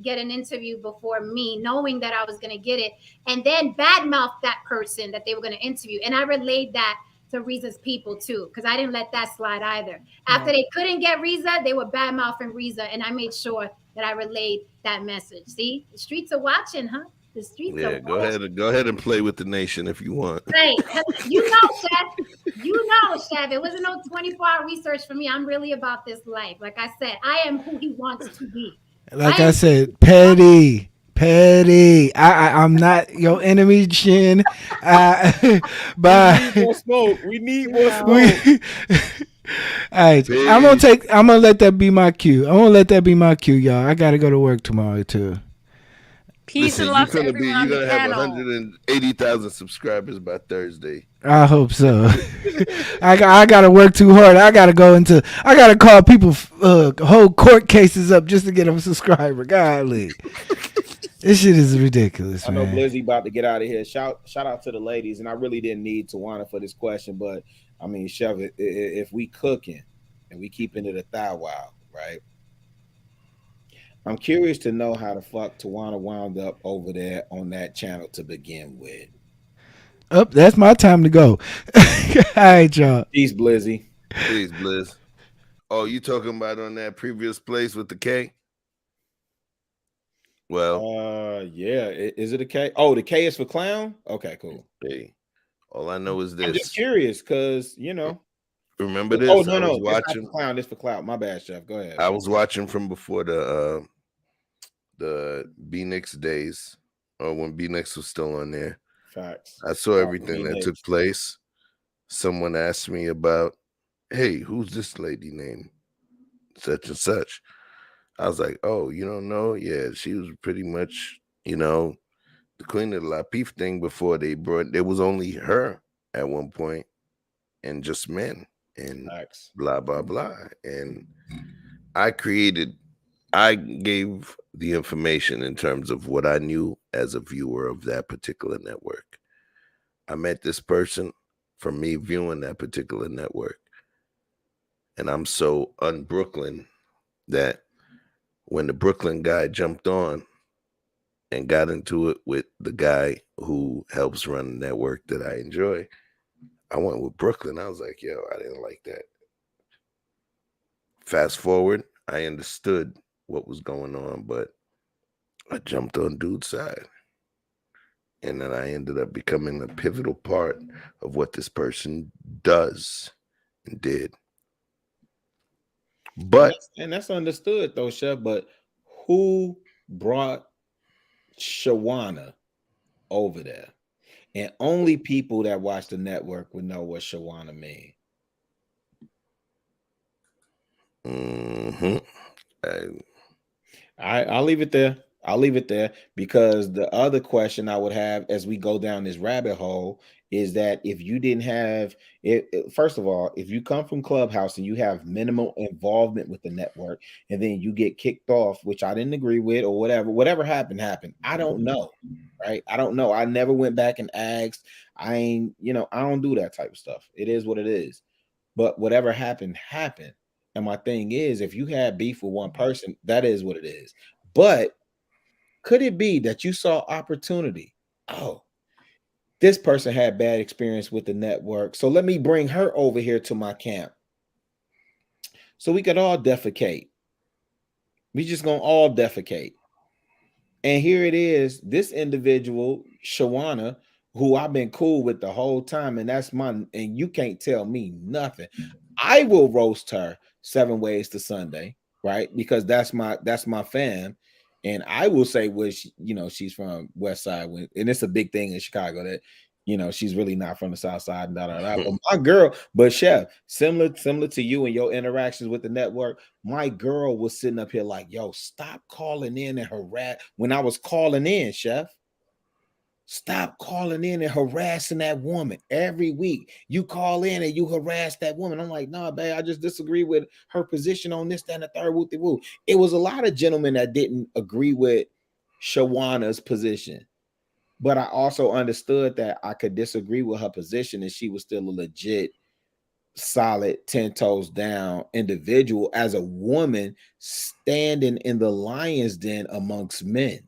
get an interview before me, knowing that I was going to get it, and then badmouth that person that they were going to interview. And I relayed that to Reza's people too, because I didn't let that slide either. After they couldn't get Reza, they were badmouthing Reza, and I made sure that I relayed that message. See, the streets are watching, huh? The streets are watching. Go ahead and play with the nation if you want. Right. You know, Chef, it wasn't no 24-hour research for me. I'm really about this life. Like I said, I am who he wants to be. Like I said, petty. I'm not your enemy, Shin. But we need more smoke. We need more smoke. All right, I'm gonna let that be my cue. Y'all. I gotta go to work tomorrow too. Peace and love to everyone on the You're gonna have panel. 180,000 subscribers by Thursday. I hope so. I gotta work too hard. I gotta call people, hold court cases up just to get them a subscriber. Golly, this shit is ridiculous. I know man. Blizzy about to get out of here. Shout out to the ladies, and I really didn't need Tawana for this question, but I mean, Chef, if we cooking and we keeping it a thigh wow, right? I'm curious to know how the fuck Tawana wound up over there on that channel to begin with. Up, that's my time to go. All right, y'all. Peace, Blizzy. Peace, Blizz. Oh, you talking about on that previous place with the K? Well, yeah. Is it a K? Oh, the K is for clown. Okay, cool. hey, all I know is I'm just this. curious because you know. Remember Oh this? no, I was it's not for watching. clown. It's for clown. My bad, chef. Go ahead. I was watching from before the B Nix days, or when B Nix was still on there. Facts. I saw everything that took place. Someone asked me about, hey, who's this lady named such and such? I was like, oh, you don't know? Yeah, she was pretty much, the queen of the La Pif thing before there was only her at one point and just men and Facts. blah, blah, blah. And I gave the information in terms of what I knew as a viewer of that particular network. I met this person from me viewing that particular network. And I'm so un-Brooklyn that when the Brooklyn guy jumped on and got into it with the guy who helps run the network that I enjoy, I went with Brooklyn. I was like, yo, I didn't like that. Fast forward, I understood what was going on, but I jumped on dude's side. And then I ended up becoming a pivotal part of what this person does and did. But and that's understood though, chef. But who brought Shawana over there? And only people that watch the network would know what Shawana mean. Mm-hmm. I'll leave it there. I'll leave it there because the other question I would have as we go down this rabbit hole is that if you didn't have it, first of all, if you come from Clubhouse and you have minimal involvement with the network and then you get kicked off, which I didn't agree with or whatever happened. I don't know. Right. I don't know. I never went back and asked. I don't do that type of stuff. It is what it is. But whatever happened. And my thing is, if you had beef with one person, that is what it is. But could it be that you saw opportunity? Oh, this person had bad experience with the network. So let me bring her over here to my camp. So we could all defecate. We just gonna all defecate. And here it is, this individual, Shawana, who I've been cool with the whole time, and and you can't tell me nothing. I will roast her 7 ways to Sunday, right? Because that's my fam. And I will say which she's from West Side, and it's a big thing in Chicago that she's really not from the South Side. But my girl, but chef, similar to you and your interactions with the network, my girl was sitting up here like, yo, stop calling in and harass. When I was calling in, chef, stop calling in and harassing that woman every week. You call in and you harass that woman. I'm like, nah, babe, I just disagree with her position on this, that, and the third. Woo. It was a lot of gentlemen that didn't agree with Shawana's position. But I also understood that I could disagree with her position and she was still a legit, solid, 10 toes down individual as a woman standing in the lion's den amongst men.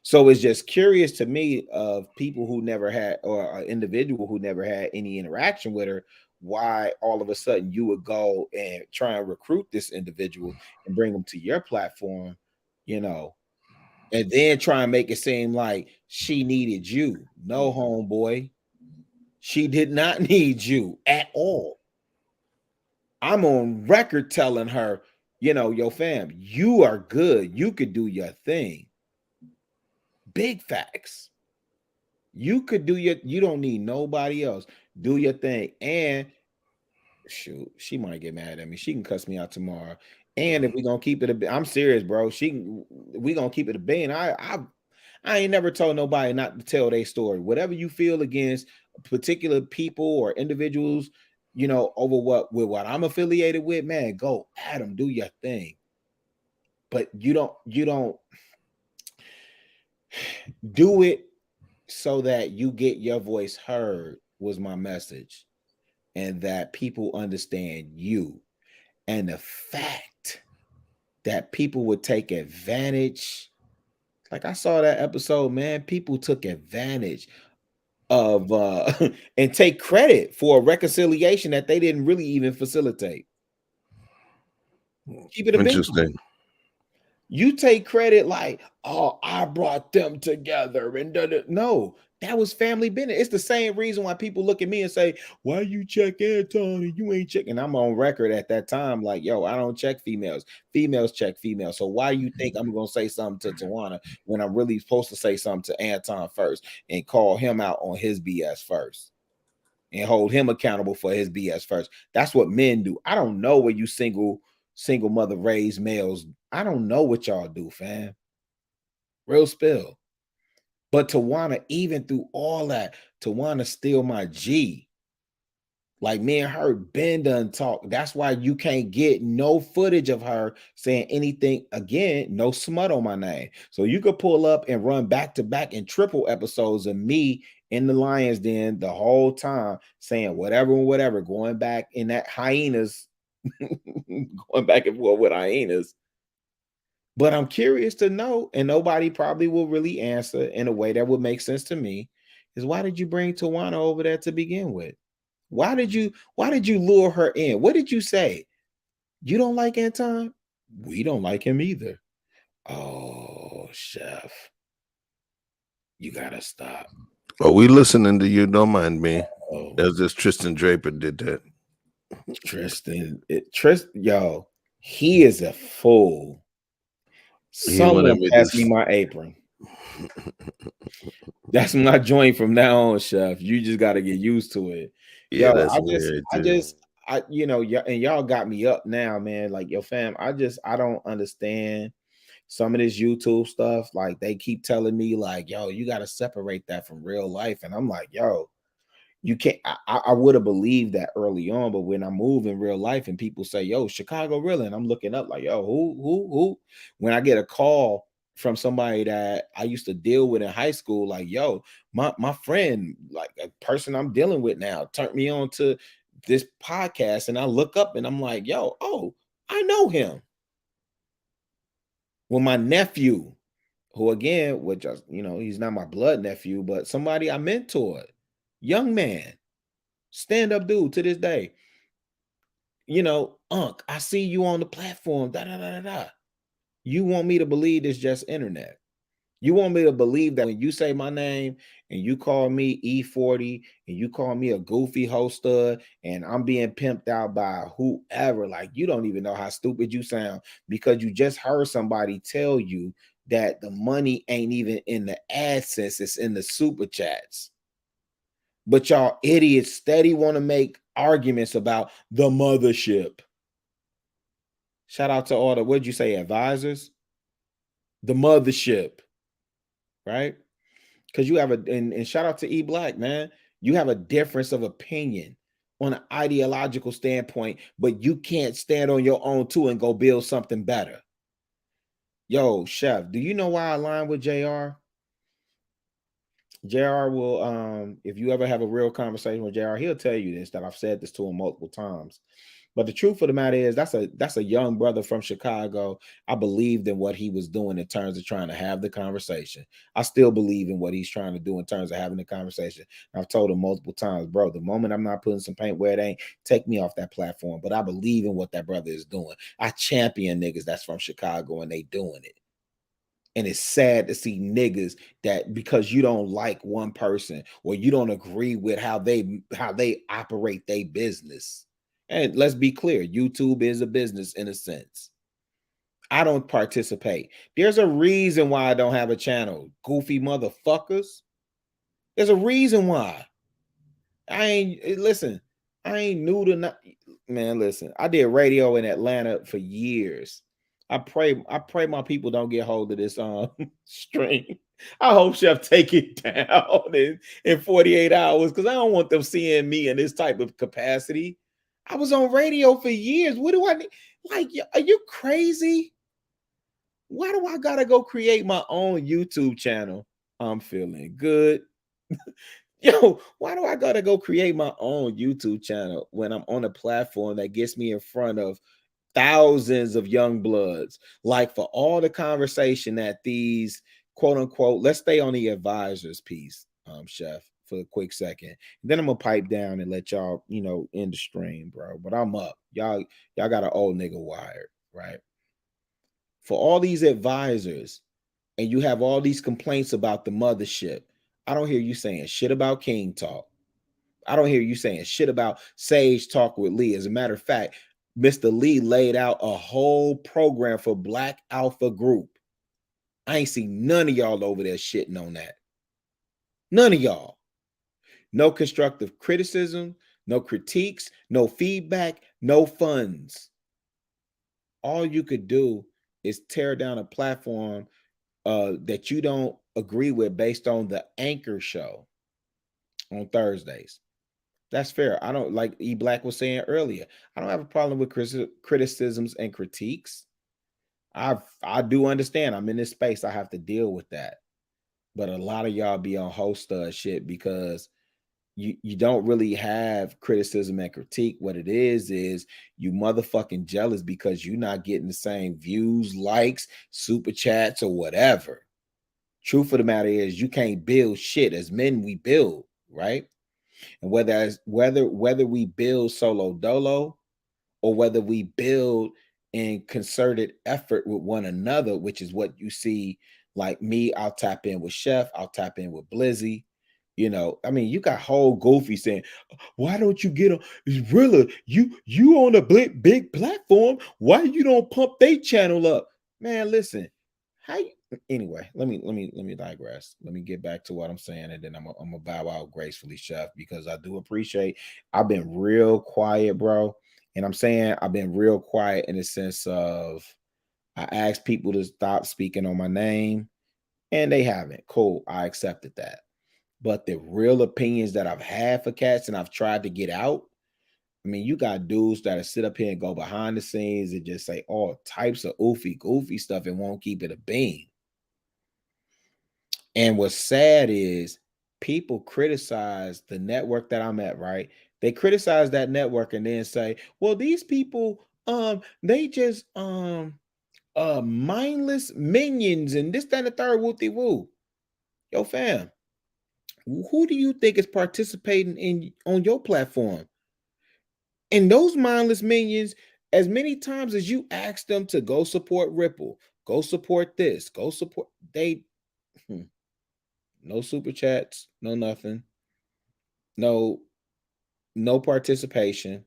So it's just curious to me of people who never had, or an individual who never had any interaction with her, why all of a sudden you would go and try and recruit this individual and bring them to your platform, and then try and make it seem like she needed you. No, homeboy. She did not need you at all. I'm on record telling her, yo, fam, you are good. You could do your thing. Big facts. You could you don't need nobody else. Do your thing. And shoot, she might get mad at me. She can cuss me out tomorrow. And if we're gonna keep it I'm serious, bro. We gonna keep it a bean. I ain't never told nobody not to tell their story. Whatever you feel against particular people or individuals, over what I'm affiliated with, man, go at them, do your thing. But you don't do it so that you get your voice heard, was my message, and that people understand you. And the fact that people would take advantage. Like I saw that episode, man. People took advantage of and take credit for a reconciliation that they didn't really even facilitate. Keep it a bean. Interesting. You take credit like, oh, I brought them together, and no, that was family business. It's the same reason why people look at me and say, "Why you check Anton and you ain't checking?" I'm on record at that time, like, "Yo, I don't check females. Females check females. So why you think I'm gonna say something to Tawana when I'm really supposed to say something to Anton first and call him out on his BS first?" And hold him accountable for his BS first. That's what men do. I don't know where you single mother raised males. I don't know what y'all do, fam. Real spill. But Tawana, even through all that, Tawana still my G. Like me and her been done talk. That's why you can't get no footage of her saying anything again, no smut on my name. So you could pull up and run back to back and triple episodes of me in the Lions Den the whole time saying whatever, going back in that hyenas, going back and forth with hyenas. But I'm curious to know, and nobody probably will really answer in a way that would make sense to me, is why did you bring Tawana over there to begin with? Why did you lure her in? What did you say? You don't like Anton? We don't like him either. Oh, chef. You gotta stop. Oh, we listening to you. Don't mind me. As this Tristan Draper did that. Tristan, yo, he is a fool. Someone pass me my apron. That's my joint from now on, chef. You just got to get used to it. Yeah, Yo, that's weird too. you know, and y'all got me up now, man. Like, yo, fam, I don't understand some of this YouTube stuff. Like, they keep telling me, like, yo, you got to separate that from real life. And I'm like, yo, you can't. I would have believed that early on, but when I move in real life and people say, yo, Chicago really, and I'm looking up like, yo, who? When I get a call from somebody that I used to deal with in high school, like, yo, my friend, like a person I'm dealing with now, turned me on to this podcast, and I look up and I'm like, yo, oh, I know him. Well, my nephew, who again, which you know, he's not my blood nephew, but somebody I mentored, young man, stand-up dude to this day. You know, Unc, I see you on the platform. You want me to believe it's just internet. You want me to believe that when you say my name and you call me E40 and you call me a goofy hoster and I'm being pimped out by whoever, like you don't even know how stupid you sound because you just heard somebody tell you that the money ain't even in the AdSense, it's in the super chats. But y'all idiots steady want to make arguments about the mothership. Shout out to all the, what'd you say, advisors? The mothership, right? Because you have and shout out to E Black, man. You have a difference of opinion on an ideological standpoint, but you can't stand on your own too and go build something better. Yo, chef, do you know why I align with JR? JR will, if you ever have a real conversation with JR, he'll tell you this, that I've said this to him multiple times. But the truth of the matter is that's a young brother from Chicago. I believed in what he was doing in terms of trying to have the conversation. I still believe in what he's trying to do in terms of having the conversation. I've told him multiple times, bro, the moment I'm not putting some paint where it ain't, take me off that platform. But I believe in what that brother is doing. I champion niggas that's from Chicago and they doing it. And it's sad to see niggas that because you don't like one person or you don't agree with how they operate their business. And let's be clear, YouTube is a business in a sense. I don't participate. There's a reason why I don't have a channel. Goofy motherfuckers. There's a reason why. I ain't new to not, man, listen. I did radio in Atlanta for years. I pray my people don't get hold of this string. I hope Chef take it down in 48 hours because I don't want them seeing me in this type of capacity. I was on radio for years. What do I need? Like, are you crazy? Why do I gotta go create my own YouTube channel? I'm feeling good. Yo, why do I gotta go create my own YouTube channel when I'm on a platform that gets me in front of thousands of young bloods. Like for all the conversation that these quote unquote, let's stay on the advisors piece, Chef, for a quick second. Then I'm gonna pipe down and let y'all, end the stream, bro. But I'm up. Y'all got an old nigga wired, right? For all these advisors, and you have all these complaints about the mothership. I don't hear you saying shit about King Talk. I don't hear you saying shit about Sage Talk with Lee. As a matter of fact, Mr. Lee laid out a whole program for Black Alpha Group. I ain't seen none of y'all over there shitting on that. None of y'all. No constructive criticism, no critiques, no feedback, no funds. All you could do is tear down a platform that you don't agree with based on the anchor show on Thursdays. That's fair. I don't, like E Black was saying earlier, I don't have a problem with criticisms and critiques. I do understand. I'm in this space. I have to deal with that. But a lot of y'all be on host shit because you don't really have criticism and critique. What it is you motherfucking jealous because you're not getting the same views, likes, super chats, or whatever. Truth of the matter is you can't build shit. As men, we build, right? And whether we build solo dolo or whether we build in concerted effort with one another, which is what you see, like me, I'll tap in with Chef, I'll tap in with Blizzy. You got whole Goofy saying, why don't you get on Rilla? You on a big platform. Why you don't pump their channel up? Man, listen, anyway, let me digress. Let me get back to what I'm saying, and then I'm gonna bow out gracefully, Chef, because I do appreciate. I've been real quiet, bro, and I'm saying I've been real quiet in the sense of I asked people to stop speaking on my name, and they haven't. Cool, I accepted that. But the real opinions that I've had for cats and I've tried to get out, you got dudes that'll sit up here and go behind the scenes and just say all types of goofy stuff and won't keep it a bean. And what's sad is people criticize the network that I'm at, right? They criticize that network and then say, well, these people, they just mindless minions and this, that, and the third, woo-de-woo. Yo, fam, who do you think is participating on your platform? And those mindless minions, as many times as you ask them to go support Ripple, go support this, go support, no super chats, no nothing, no participation,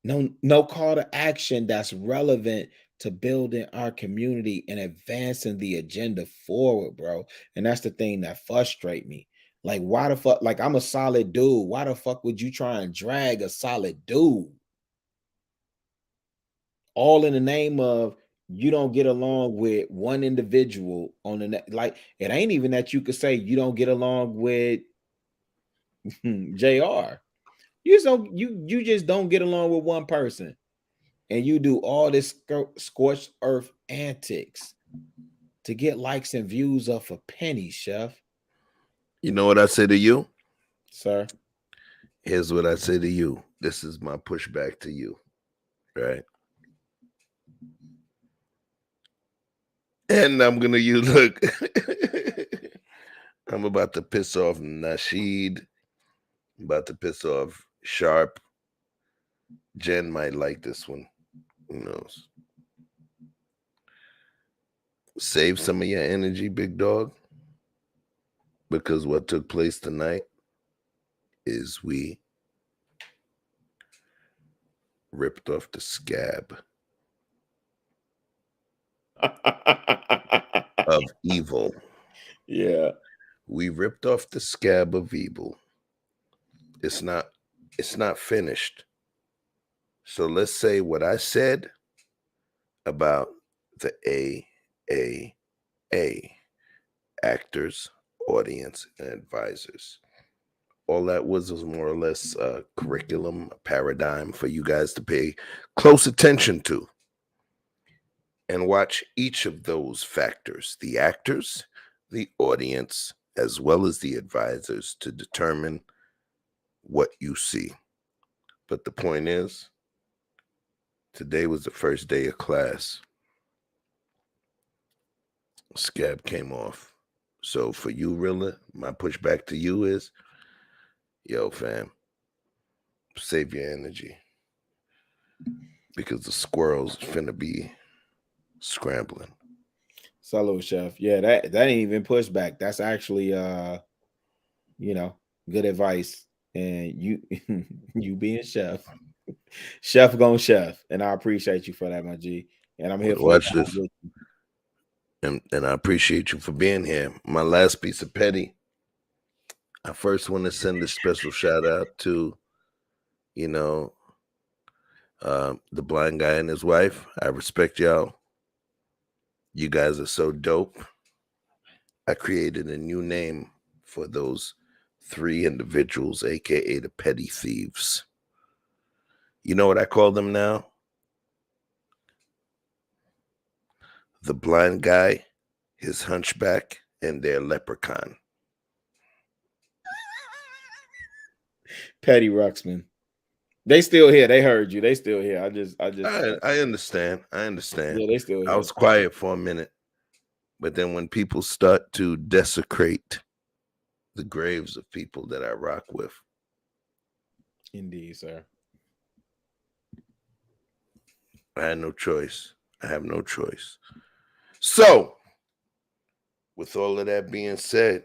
no call to action that's relevant to building our community and advancing the agenda forward, bro. And that's the thing that frustrates me. Like, why the fuck? Like, I'm a solid dude. Why the fuck would you try and drag a solid dude? All in the name of you don't get along with one individual on the net. Like, it ain't even that you could say you don't get along with JR. You just don't get along with one person. And you do all this scorched earth antics to get likes and views off a penny, Chef. You know what I say to you? Sir? Here's what I say to you. This is my pushback to you, right? And I'm going to use, look, I'm about to piss off Nasheed. I'm about to piss off Sharp. Jen might like this one. Who knows? Save some of your energy, big dog. Because what took place tonight is we ripped off the scab of evil. Yeah. We ripped off the scab of evil. It's not finished. So let's say what I said about the AAA, actors, audience, and advisors. All that was more or less a curriculum, a paradigm for you guys to pay close attention to and watch each of those factors, the actors, the audience, as well as the advisors, to determine what you see. But the point is, Today was the first day of class. Scab came off. So for you, Rilla, my pushback to you is, yo, fam, save your energy. Because the squirrels finna be scrambling. Salute, chef. Yeah, that ain't even pushback. That's actually good advice. And you being chef. Chef gone chef. And I appreciate you for that, my G. And I'm here for Watch this. And I appreciate you for being here. My last piece of petty. I first want to send a special shout out to, the blind guy and his wife. I respect y'all. You guys are so dope. I created a new name for those 3 individuals, aka the petty thieves. You know what I call them now? The blind guy, his hunchback, and their leprechaun. Petty Ruxman. They still here. They heard you. They still here. I understand. Yeah, they still here. I was quiet for a minute. But then when people start to desecrate the graves of people that I rock with. Indeed, sir. I had no choice. I have no choice. So, with all of that being said,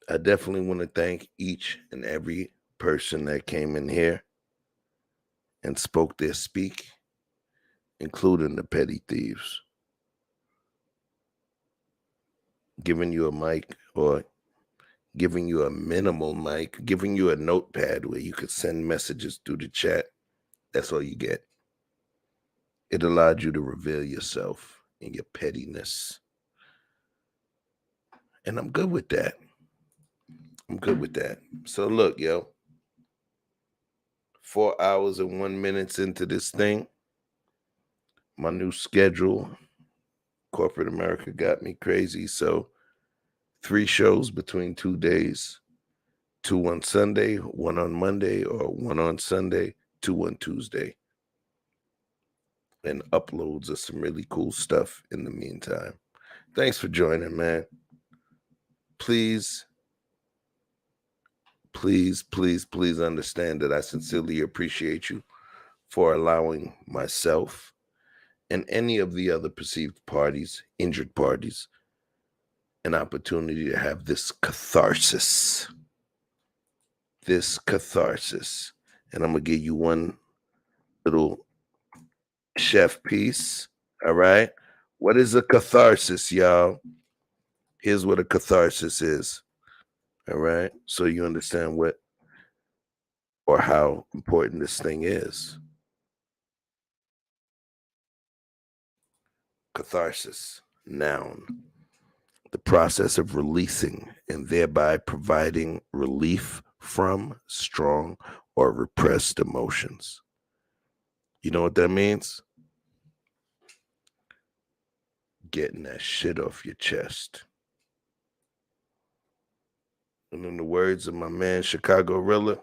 I definitely want to thank each and every person that came in here and spoke their speak, including the petty thieves. Giving you a mic or giving you a minimal mic, giving you a notepad where you could send messages through the chat. That's all you get. It allowed you to reveal yourself and your pettiness. And I'm good with that. So look, yo. 4 hours and 1 minute into this thing. My new schedule, corporate America got me crazy. So 3 shows between 2 days. 2 on Sunday, 1 on Monday, or 1 on Sunday, 2 on Tuesday. And uploads of some really cool stuff in the meantime. Thanks for joining, man. Please understand that I sincerely appreciate you for allowing myself and any of the other perceived parties, injured parties, an opportunity to have this catharsis. And I'm going to give you one little chef piece. All right. What is a catharsis, y'all? Here's what a catharsis is. All right. So you understand what or how important this thing is. Catharsis, noun. The process of releasing and thereby providing relief from strong or repressed emotions. You know what that means? Getting that shit off your chest. And in the words of my man Chicago Rilla,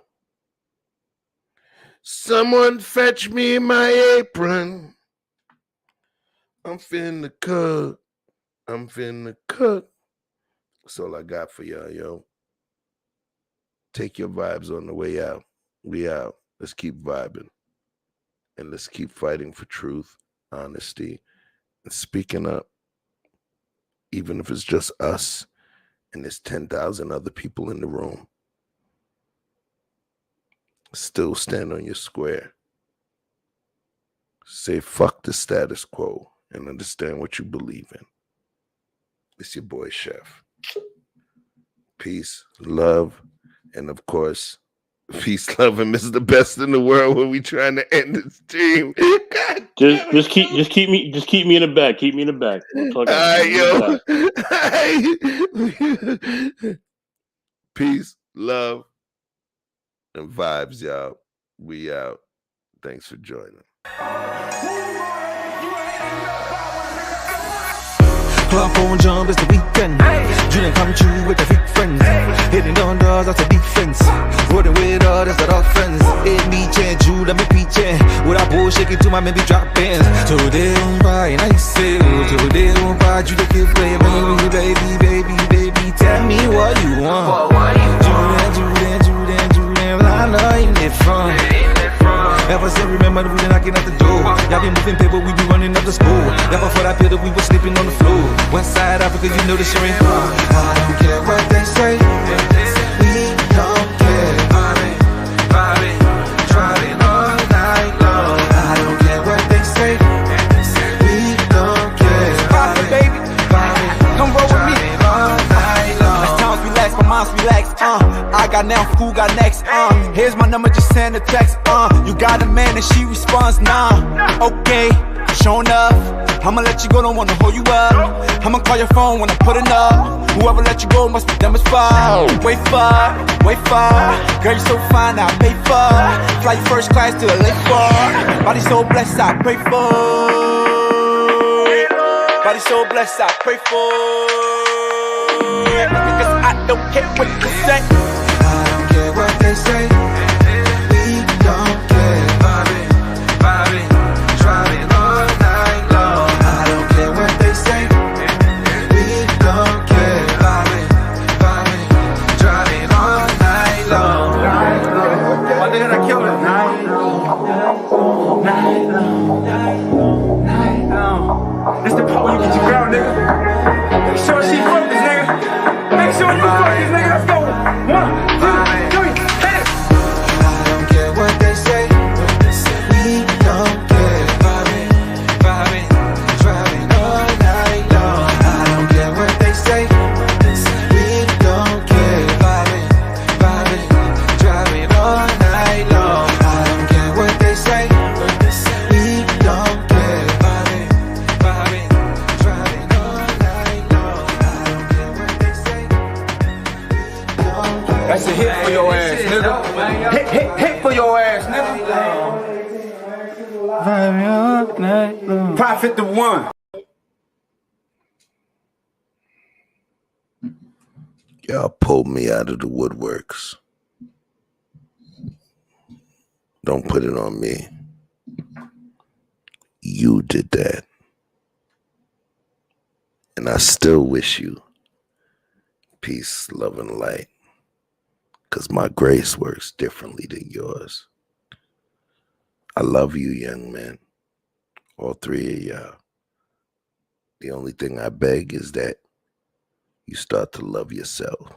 someone fetch me my apron. I'm finna cook. That's all I got for y'all, yo. Take your vibes on the way out. We out. Let's keep vibing. And let's keep fighting for truth, honesty, and speaking up. Even if it's just us and there's 10,000 other people in the room. Still stand on your square. Say fuck the status quo and understand what you believe in. It's your boy Chef. Peace, love, and of course, peace, love, and Mr. Best in the world when we trying to end this stream. Just keep me in the back. Keep me in the back. All right, yo. Peace, love, and vibes, y'all. We out. Thanks for joining. Club on jump, it's the weekend. Dream come true with the big friends. Hitting down doors, that's a defense. Rolling with others that are friends. It me change you let me peachin'. Without bullshit, to my maybe drop ins. Today on by, and I say, today on by, you take it play, baby, tell me what you want. Julian, I know ain't it fun. Ever since remember we been knocking at the door. Y'all be moving paper, we be running up the school. Y'all before that pill, we was sleeping on the floor. West Side Africa, you know the shit ain't fun. I don't care what they say. We don't care. Driving all night long. I don't care what they say. We don't care. Popup, baby. Come roll with me. As times relax, my mind's relaxed. I got now, who got next? Here's my number, just send a text. You got a man and she responds, nah. Okay, showing up. I'ma let you go, don't wanna hold you up. I'ma call your phone when I'm putting up. Whoever let you go must be dumb as fuck. Wait for. Girl, you so fine, I pay for. Fly you first class to LA for. Body so blessed, I pray for. Body so blessed, I pray for. Cause I don't care what you say. I don't care what they say. We don't care. Driving all night long. I don't care what they say. We don't care. Driving all night long. My nigga, I killed it. Night long. It's the part where you get your girl, nigga. Make sure she focused, nigga. Make sure you focus, nigga. Let's go. 1, 2, 3, hit it. I don't care what they say. We don't care. Driving all night long. I don't care what they say. We don't care. Driving all night long. I don't care what they say. We don't care. Driving all night long. I don't care what they say. That's a hit for your ass, nigga. Hit for your ass, nigga. Profit the one. Y'all pulled me out of the woodworks. Don't put it on me. You did that. And I still wish you peace, love, and light. Because my grace works differently than yours. I love you, young man. All three of y'all. The only thing I beg is that you start to love yourself.